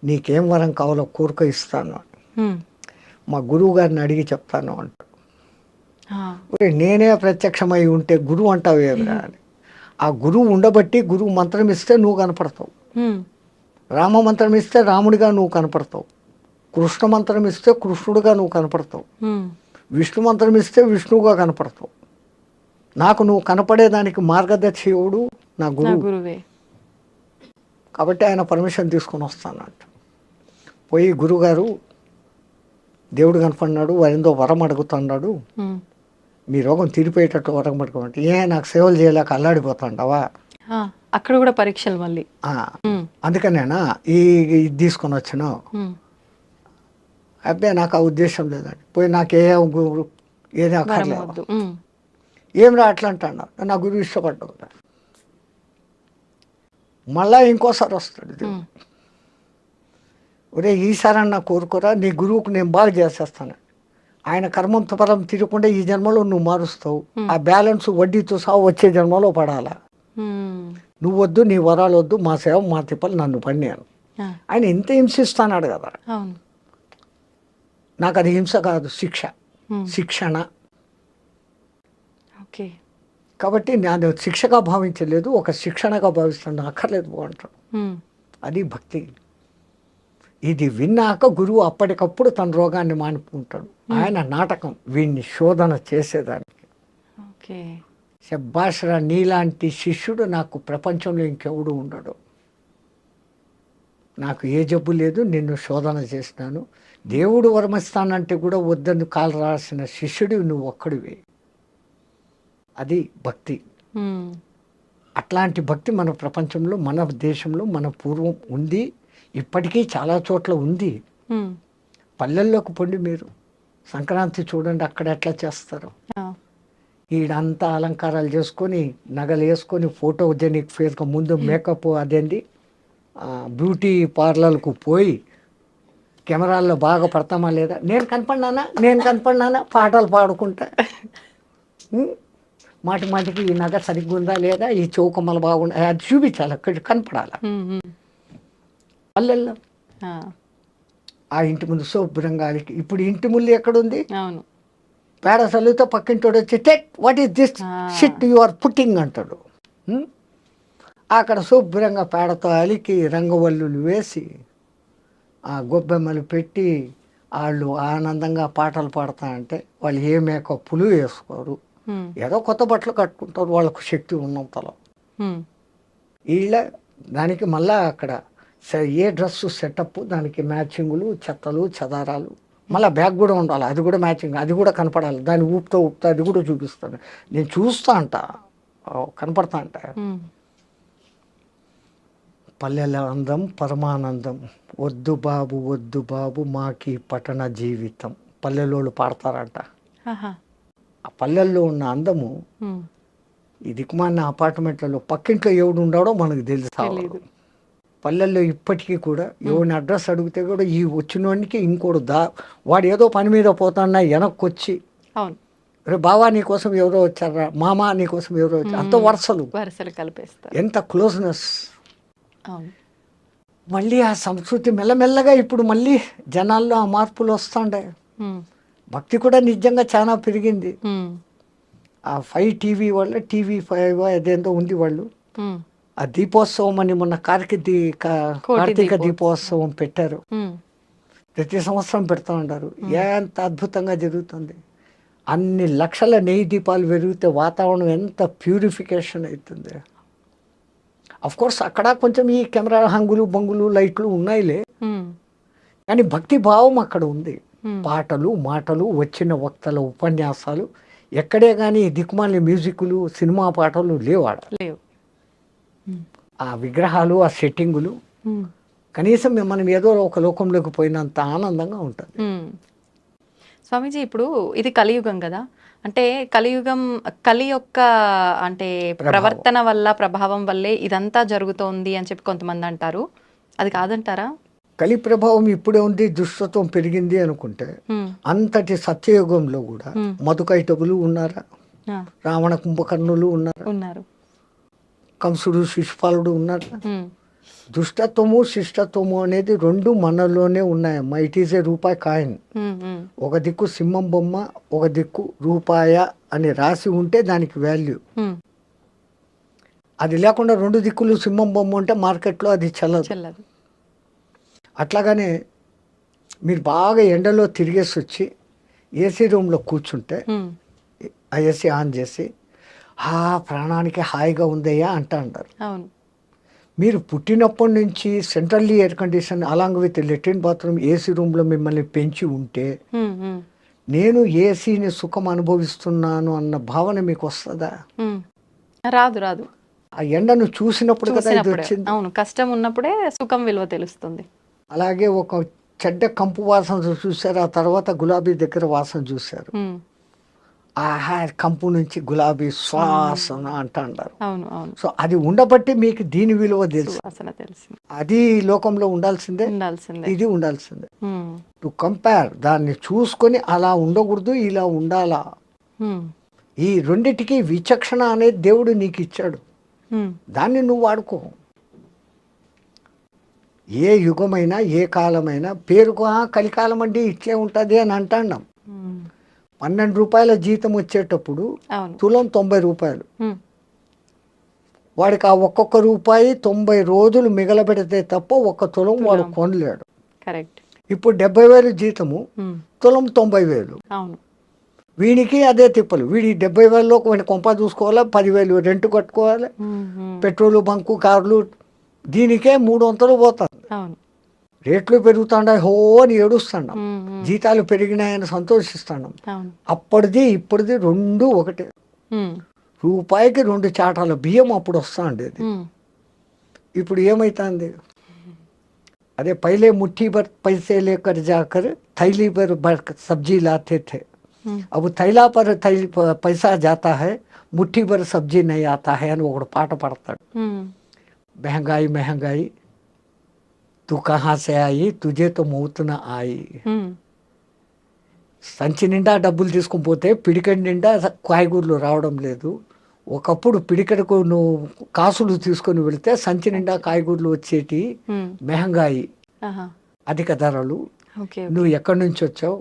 నీకేం వరం కావాలో కోరిక ఇస్తాను, మా గురువు గారిని అడిగి చెప్తాను అంటాడు. నేనే ప్రత్యక్షమై ఉంటే గురువు అంటావు ఏమిరా అని. ఆ గురువు ఉండబట్టి గురువు మంత్రం ఇస్తే నువ్వు కనపడతావు, రామ మంత్రం ఇస్తే రాముడిగా నువ్వు కనపడతావు, కృష్ణ మంత్రం ఇస్తే కృష్ణుడిగా నువ్వు కనపడతావు, విష్ణు మంత్రం ఇస్తే విష్ణువుగా కనపడతావు. నాకు నువ్వు కనపడేదానికి మార్గదర్శకుడు నా గురువే. కాబట్టి ఆయన పర్మిషన్ తీసుకొని వస్తానంట. పోయి గురుగారు దేవుడు కనపడినాడు, వారిందో వరం అడుగుతున్నాడు, మీ రోగం తీరిపోయేటట్టు వరం అడుగుమంటే, నాకు సేవలు చేయలేక అల్లాడిపోతాండవా, అక్కడ కూడా పరీక్షలు మళ్ళీ. అందుకనేనా ఇది తీసుకొని వచ్చినావు. అబ్బాయి నాకు ఆ ఉద్దేశం లేదండి, పోయి నాకే ఏది అక్కర్లేదు, ఏం రా అట్లా అంటాడు. నా గురువు ఇష్టపడ్డావు. మళ్ళా ఇంకోసారి వస్తాడు, ఒరే ఈసారన్నా కోరుకోరా, నీ గురువుకు నేను బాగా చేసేస్తాను, ఆయన కర్మంతో పరం తిరగకుండా ఈ జన్మలో నువ్వు మారుస్తావు, ఆ బ్యాలెన్స్ వడ్డీతో సహా వచ్చే జన్మలో పడాలా, నువ్వు వద్దు, నీ వరాలు వద్దు, మా సేవ మా తిప్పలు నన్ను పడినాను. ఆయన ఎంత హింసిస్తానాడు కదా. నాకు అది హింస కాదు, శిక్షణ. కాబట్టి నేను శిక్షగా భావించలేదు, ఒక శిక్షణగా భావిస్తాను, అక్కర్లేదు బాగుంటాడు. అది భక్తి. ఇది విన్నాక గురువు అప్పటికప్పుడు తన రోగాన్ని మానుకుంటాడు. ఆయన నాటకం వీడిని శోధన చేసేదానికి. శబ్బాషరా, నీలాంటి శిష్యుడు నాకు ప్రపంచంలో ఇంకెవడు ఉండడు, నాకు ఏ జబ్బు లేదు, నిన్ను శోధన చేసినాను, దేవుడు వరమిస్తానంటే కూడా వద్దని కాలు రాసిన శిష్యుడు నువ్వు ఒక్కడివే. అది భక్తి. అట్లాంటి భక్తి మన ప్రపంచంలో, మన దేశంలో, మన పూర్వం ఉంది, ఇప్పటికీ చాలా చోట్ల ఉంది. పల్లెల్లోకి పొండి మీరు సంక్రాంతి చూడండి, అక్కడ ఎట్లా చేస్తారు. ఈడంతా అలంకారాలు చేసుకొని, నగలు వేసుకొని, ఫోటోజెనిక్ ఫేస్గా ముందు మేకప్ అదేంది బ్యూటీ పార్లర్కు పోయి కెమెరాల్లో బాగా పడతామా లేదా, నేను కనపడినానా పాటలు పాడుకుంటా, మాటి మాటికి ఈ నగ సరిగ్గా ఉందా లేదా, ఈ చౌకమ్మలు బాగుండా, అది చూపించాలి, అక్కడ కనపడాలి. పల్లెల్లో ఆ ఇంటి ముందు శుభ్రంగా, ఇప్పుడు ఇంటి ముందు ఎక్కడుంది, పేడ చల్లితో పక్కింటోడు వచ్చి టెట్ what is this shit you are putting అంటాడు. అక్కడ శుభ్రంగా పేడతో అలికి రంగవల్లులు వేసి ఆ గొబ్బెమ్మలు పెట్టి వాళ్ళు ఆనందంగా పాటలు పాడతా అంటే, వాళ్ళు ఏ మేకప్పులు వేసుకోరు, ఏదో కొత్త బట్టలు కట్టుకుంటారు వాళ్ళకు శక్తి ఉన్నంతలో. వీళ్ళ దానికి మళ్ళా అక్కడ ఏ డ్రెస్సు సెటప్, దానికి మ్యాచింగులు, చెత్తలు చెదారాలు, మళ్ళీ బ్యాగ్ కూడా ఉండాలి, అది కూడా మ్యాచింగ్, అది కూడా కనపడాలి, దాన్ని ఊపుతా అది కూడా చూపిస్తాను, నేను చూస్తా అంట, కనపడతా అంట. పల్లెల అందం పరమానందం, వద్దు బాబు మాకి పట్టణ జీవితం, పల్లెలోళ్ళు పాడతారంట. ఆ పల్లెల్లో ఉన్న అందము ఈ దిక్కుమాలిన అపార్ట్మెంట్లలో పక్కింట్లో ఎవడు ఉన్నాడో మనకు తెలుసు. పల్లెల్లో ఇప్పటికీ కూడా ఎవరిని అడ్రస్ అడిగితే కూడా ఈ వచ్చినోడికి ఇంకోడు వాడు ఏదో పని మీద పోతాన్నా వెనక్కి వచ్చి, రే బావా నీ కోసం ఎవరో వచ్చారా, మామ నీ కోసం ఎవరో వచ్చారు, అంత వరుసలు కలిపేస్తారు, ఎంత క్లోజ్నెస్. మళ్ళీ ఆ సంస్కృతి మెల్లమెల్లగా ఇప్పుడు మళ్ళీ జనాల్లో ఆ మార్పులు వస్తుండే. భక్తి కూడా నిజంగా చాలా పెరిగింది. ఆ 5 టీవీ వల్ల టీవీ 5 అదేందో ఉంది, వాళ్ళు ఆ దీపోత్సవం అని మొన్న కార్తీక దీపోత్సవం పెట్టారు, ప్రతి సంవత్సరం పెడతా ఉంటారు. ఎంత అద్భుతంగా జరుగుతుంది, అన్ని లక్షల నెయ్యి దీపాలు పెరిగితే వాతావరణం ఎంత ప్యూరిఫికేషన్ అవుతుంది. అఫ్ కోర్స్ అక్కడ కొంచెం ఈ కెమెరా హంగులు బంగులు లైట్లు ఉన్నాయిలే, కానీ భక్తి భావం అక్కడ ఉంది. పాటలు మాటలు, వచ్చిన వక్తల ఉపన్యాసాలు, ఎక్కడే కానీ దిక్కుమాలి మ్యూజిక్లు సినిమా పాటలు లేవాడ. ఆ విగ్రహాలు, ఆ సెట్టింగులు, కనీసం మనం ఏదో ఒక లోకంలోకి పోయినంత ఆనందంగా ఉంటుంది. స్వామీజీ, ఇప్పుడు ఇది కలియుగం కదా, అంటే కలి యొక్క అంటే ప్రవర్తన వల్ల, ప్రభావం వల్లే ఇదంతా జరుగుతోంది అని చెప్పి కొంతమంది అంటారు, అది కాదంటారా? కలి ప్రభావం ఇప్పుడే ఉంది, దుష్టత్వం పెరిగింది అనుకుంటే అంతటి సత్యయుగంలో కూడా మధుకైటవులు ఉన్నారా, రావణ కుంభకర్ణులు ఉన్నారా, కంసుడు శిశుపాలుడు ఉన్నారా? దుష్టత్వము శిష్టత్వము అనేది రెండు మనలోనే ఉన్నాయమ్మా. ఇట్ ఈస్ ఏ రూపాయి కాయిన్. ఒక దిక్కు సింహం బొమ్మ, ఒక దిక్కు రూపాయ అని రాసి ఉంటే దానికి వాల్యూ. అది లేకుండా రెండు దిక్కులు సింహం బొమ్మ ఉంటే మార్కెట్లో అది చెల్లదు. అట్లాగానే మీరు బాగా ఎండలో తిరిగేసి వచ్చి ఏసీ రూమ్లో కూర్చుంటే ఆ ఏసీ ఆన్ చేసి ప్రాణానికి హాయిగా ఉందయ్యా అంటారు. మీరు పుట్టినప్పటి నుంచి centrally air condition along with latrine bathroom AC రూమ్లో మిమ్మల్ని పెంచి ఉంటే నేను ఏసీని సుఖం అనుభవిస్తున్నాను అన్న భావన మీకు వస్తుందా? రాదు. ఆ ఎండను చూసినప్పుడు కదా ఇది వచ్చింది. అవును, కష్టం ఉన్నప్పుడే సుఖం విలువ తెలుస్తుంది. అలాగే ఒక చెడ్డ కంపు వాసన చూశారు, ఆ తర్వాత గులాబీ దగ్గర వాసన చూశారు. కంపు నుంచి గులాబీ శ్వాసన అంటారు. సో అది ఉండబట్టి మీకు దీని విలువ తెలుసు. అది లోకంలో ఉండాల్సిందే, ఇది ఉండాల్సిందే. టు కంపేర్, దాన్ని చూసుకొని అలా ఉండకూడదు, ఇలా ఉండాలా. ఈ రెండిటికి విచక్షణ అనేది దేవుడు నీకు ఇచ్చాడు, దాన్ని నువ్వు వాడుకో. ఏ యుగమైనా ఏ కాలమైనా పేరుకో కలికాలం అండి ఇట్లే ఉంటుంది అని అంటాం. 12 రూపాయల జీతం వచ్చేటప్పుడు తులం 90 రూపాయలు. వాడికి ఆ ఒక్కొక్క రూపాయి 90 రోజులు మిగలబెడితే తప్ప ఒక్క తులం వాడు కొనలేడు. ఇప్పుడు 70,000 జీతము, తులం 90,000. వీడికి అదే తిప్పలు. వీడి 70,000లో కొన్ని కొంప చూసుకోవాలా, 10,000 రెంట్ కట్టుకోవాలి, పెట్రోలు బంకు కార్లు, దీనికే 300 పోతారు. రేట్లు పెరుగుతాండా హో అని ఏడుస్తున్నాం, జీతాలు పెరిగినాయని సంతోషిస్తున్నాం. అప్పటిది ఇప్పటిది రెండు ఒకటే. రూపాయికి 2 చాటాల బియ్యం అప్పుడు వస్తా ఉండేది, ఇప్పుడు ఏమైతుంది? అదే పైలే ముఠ్ఠీ భర్ పైసే లేకర్ జాకర్ थैली भर सब्जी लाते थे, अब थैला पर पैसा जाता है, ముఠ్ఠీ భర్ సబ్జీ నై ఆతా హై అని ఒకడు పాట పడతాడు. మెహంగాయి మెహంగాయి తు కహా సే ఆయి, తుజే తో మౌత్ నా ఆయి. సంచి నిండా డబ్బులు తీసుకుని పోతే పిడికడి నిండా కాయగూరలు రావడం లేదు. ఒకప్పుడు పిడికడకు నువ్వు కాసులు తీసుకొని వెళితే సంచి నిండా కాయగూరలు వచ్చేటి. మెహంగాయి, అధిక ధరలు, నువ్వు ఎక్కడి నుంచి వచ్చావు,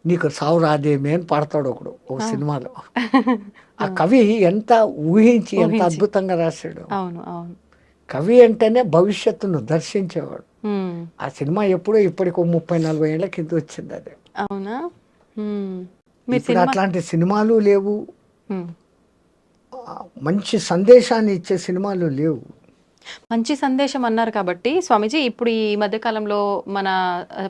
నీకు సావు రాదేమే అని పాడతాడు ఒకడు ఒక సినిమాలో. ఆ కవి ఎంత ఊహించి ఎంత అద్భుతంగా రాశాడు. కవి అంటేనే భవిష్యత్తును దర్శించేవాడు. ఆ సినిమా ఎప్పుడో ఇప్పటికి 30-40 ఏళ్ల కింద వచ్చింది. అదే అవునా? ఇప్పుడు అట్లాంటి సినిమాలు లేవు, మంచి సందేశాన్ని ఇచ్చే సినిమాలు లేవు. మంచి సందేశం అన్నారు కాబట్టి స్వామీజీ, ఇప్పుడు ఈ మధ్యకాలంలో మన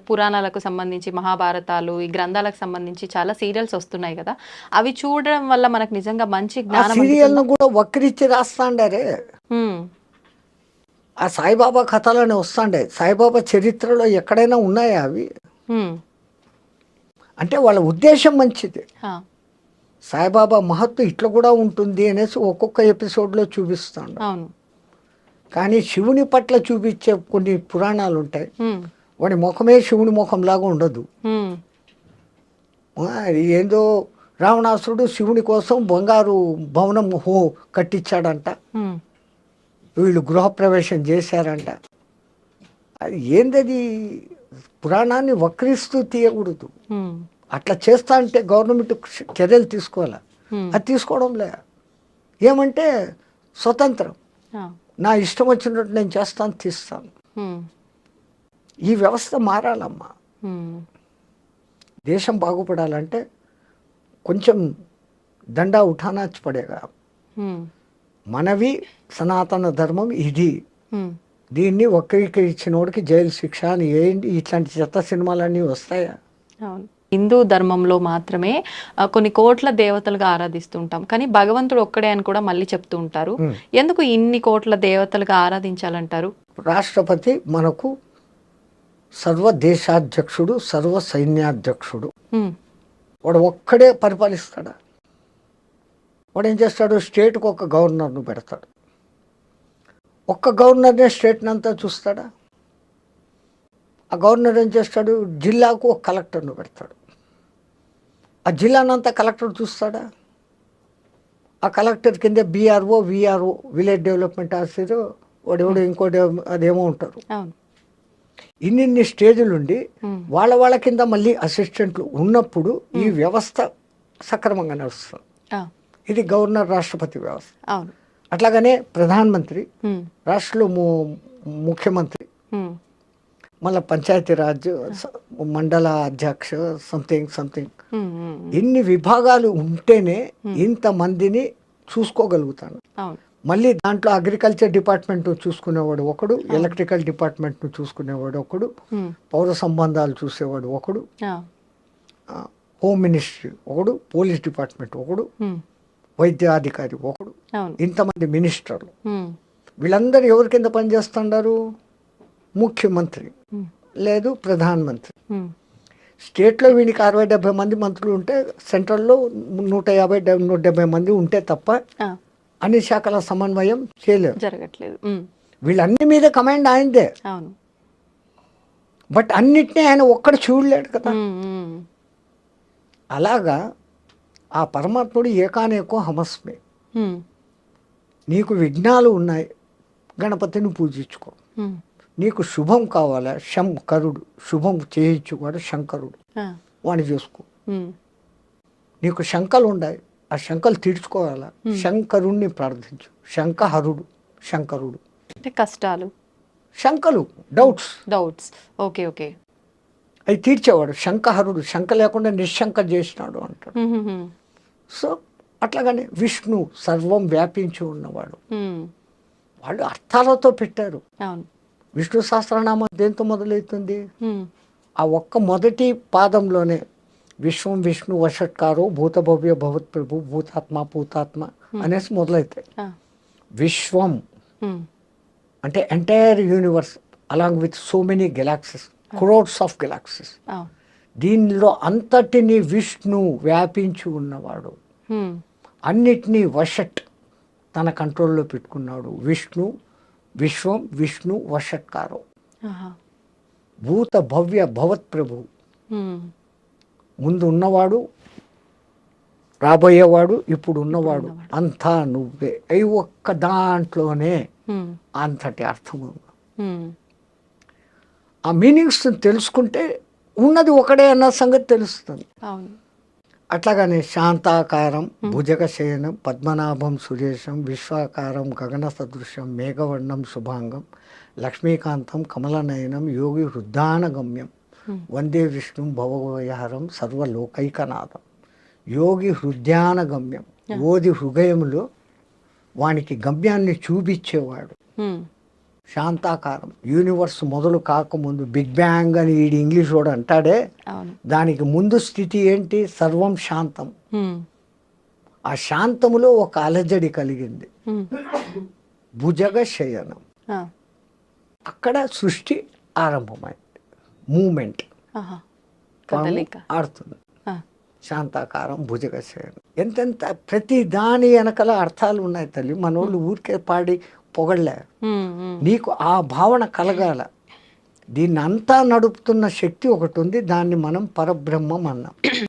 పురాణాలకు సంబంధించి మహాభారతాలు, ఈ గ్రంథాలకు సంబంధించి చాలా సీరియల్స్ వస్తున్నాయి కదా, అవి చూడడం వల్ల మనకు నిజంగా మంచి జ్ఞానం. సీరియల్ కూడా వక్రించి రాస్తాండారే. ఆ సాయిబాబా కథలని వస్తాండే, సాయిబాబా చరిత్రలో ఎక్కడైనా ఉన్నాయా అవి? అంటే వాళ్ళ ఉద్దేశం మంచిది. సాయిబాబా మహత్తు ఇట్లా కూడా ఉంటుంది అనేసి ఒక్కొక్క ఎపిసోడ్లో చూపిస్తాడు. కానీ శివుని పట్ల చూపించే కొన్ని పురాణాలు ఉంటాయి, వాడి ముఖమే శివుని ముఖం లాగా ఉండదు. ఏందో రావణాసురుడు శివుని కోసం బంగారు భవనం కట్టించాడంట, వీళ్ళు గృహప్రవేశం చేశారంట. అది ఏందది? పురాణాన్ని వక్రిస్తూ తీయకూడదు. అట్లా చేస్తా అంటే గవర్నమెంట్ చర్యలు తీసుకోవాలి. అది తీసుకోవడంలే. ఏమంటే స్వతంత్రం, నా ఇష్టం వచ్చినట్టు నేను చేస్తాను, తీస్తాను. ఈ వ్యవస్థ మారాలమ్మా. దేశం బాగుపడాలంటే కొంచెం దండా ఉఠానా పడేగా. మనవి సనాతన ధర్మం ఇది, దీన్ని వక్రీకరించినోడికి జైలు శిక్ష అని ఏంటి? ఇట్లాంటి చెత్త సినిమాలన్నీ వస్తాయా? హిందూ ధర్మంలో మాత్రమే కొన్ని కోట్ల దేవతలుగా ఆరాధిస్తుంటాం, కానీ భగవంతుడు ఒక్కడే అని కూడా మళ్ళీ చెప్తూ ఉంటారు. ఎందుకు ఇన్ని కోట్ల దేవతలుగా ఆరాధించాలంటారు? రాష్ట్రపతి మనకు సర్వ దేశాధ్యక్షుడు, సర్వ సైన్యాధ్యక్షుడు. వాడు ఒక్కడే పరిపాలిస్తాడా? వాడు ఏం చేస్తాడు? స్టేట్కి ఒక గవర్నర్ను పెడతాడు. ఒక్క గవర్నర్నే స్టేట్ని అంతా చూస్తాడా? ఆ గవర్నర్ ఏం చేస్తాడు, జిల్లాకు ఒక కలెక్టర్ను పెడతాడు. ఆ జిల్లానంతా కలెక్టర్ చూస్తాడా? ఆ కలెక్టర్ కింద BRO, VRO, village development officer, వాడెవడు ఇంకోటి అదేమో ఉంటారు. అవును. ఇన్ని స్టేజులు ఉండి వాళ్ళ కింద మళ్ళీ అసిస్టెంట్లు ఉన్నప్పుడు ఈ వ్యవస్థ సక్రమంగా నడుస్తుంది. ఇది గవర్నర్ రాష్ట్రపతి వ్యవస్థ. అవును. అట్లాగనే ప్రధానమంత్రి, రాష్ట్రంలో ముఖ్యమంత్రి, మళ్ళీ పంచాయతీరాజ్, మండల అధ్యక్ష, సంథింగ్ ఇన్ని విభాగాలు ఉంటేనే ఇంతమందిని చూసుకోగలుగుతాను. అవును. మళ్ళీ దాంట్లో అగ్రికల్చర్ డిపార్ట్మెంట్ చూసుకునేవాడు ఒకడు, ఎలక్ట్రికల్ డిపార్ట్మెంట్ను చూసుకునేవాడు ఒకడు, పౌర సంబంధాలు చూసేవాడు ఒకడు, హోమ్ మినిస్ట్రీ ఒకడు, పోలీస్ డిపార్ట్మెంట్ ఒకడు, వైద్యాధికారి ఒకడు, ఇంతమంది మినిస్టర్లు. వీళ్ళందరూ ఎవరి కింద పనిచేస్తున్నారు? ముఖ్యమంత్రి లేదు ప్రధానమంత్రి. స్టేట్లో వీనికి 60-70 మంది మంత్రులు ఉంటే, సెంట్రల్లో 150-170 మంది ఉంటే తప్ప అన్ని శాఖల సమన్వయం చేయలేరు, జరగట్లేదు. వీళ్ళన్ని మీద కమాండ్ ఆయనదే. అవును. బట్ అన్నిటినీ ఆయన ఒక్కడు చూడలేడు కదా. అలాగా ఆ పరమాత్ముడు ఏకానేకో హమస్మే. నీకు విఘ్నాలు ఉన్నాయి, గణపతిని పూజించుకో. నీకు శుభం కావాలా, శంకరుడు, శుభం చేయించుకోడు శంకరుడు, వాడిని చూసుకో. నీకు శంకలు ఉన్నాయి, ఆ శంకలు తీర్చుకోవాలా, శంకరుణ్ణి ప్రార్థించు. శంకహరుడు, శంకరుడు అంటే కష్టాలు, శంకలు, డౌట్స్ ఓకే. అవి తీర్చేవాడు శంకహరుడు. శంక లేకుండా నిశ్శంక చేసినాడు అంటాడు. సో అట్లాగనే విష్ణు సర్వం వ్యాపించి ఉన్నవాడు. వాళ్ళు అర్థాలతో పెట్టారు. విష్ణు సహస్రనామం దేంతో మొదలవుతుంది? ఆ ఒక్క మొదటి పాదంలోనే విశ్వం విష్ణు వషట్కారో భూత భవ్య భవత్ ప్రభు భూతాత్మ భూతాత్మ అనేసి మొదలవుతాయి. విశ్వం అంటే entire universe along with so many galaxies, crores of galaxies. దీనిలో అంతటిని విష్ణు వ్యాపించి ఉన్నవాడు, అన్నిటినీ వషట్ తన కంట్రోల్లో పెట్టుకున్నాడు. విష్ణు విశ్వం విష్ణు వషట్కారో భూత భవ్య భవత్ ప్రభు. ముందు ఉన్నవాడు, రాబోయేవాడు, ఇప్పుడు ఉన్నవాడు, అంతా నువ్వే. అవి ఒక్క దాంట్లోనే అంతటి అర్థం ఉంది. ఆ మీనింగ్స్ తెలుసుకుంటే ఉన్నది ఒకడే అన్న సంగతి తెలుస్తుంది. అట్లాగనే శాంతాకారం భుజగశయనం పద్మనాభం సురేశం విశ్వాకారం గగన సదృశం మేఘవర్ణం శుభాంగం లక్ష్మీకాంతం కమలనయనం యోగి హృద్యానగమ్యం వందే విష్ణు భవభయహరం సర్వలోకైకనాథం. యోగి హృదయానగమ్యం, ఓది హృదయంలో వానికి గమ్యాన్ని చూపించేవాడు. శాంతాకారం, యూనివర్స్ మొదలు కాకముందు బిగ్ బ్యాంగ్ అని ఈడు ఇంగ్లీష్ వాడు అంటాడే, దానికి ముందు స్థితి ఏంటి? సర్వం శాంతం. ఆ శాంతములో ఒక అలజడి కలిగింది, భుజగ శయనం. అక్కడ సృష్టి ఆరంభమైంది, మూమెంట్ ఆడుతుంది. శాంతాకారం భుజగ శయనం. ఎంతెంత ప్రతి దాని వెనకల అర్థాలు ఉన్నాయి తల్లి. మనోళ్ళు ఊరికే పాడి పొగళ్ళే. నీకు ఆ భావన కలగాల. దీన్ని అంతా నడుపుతున్న శక్తి ఒకటి ఉంది, దాన్ని మనం పరబ్రహ్మం అన్నాం.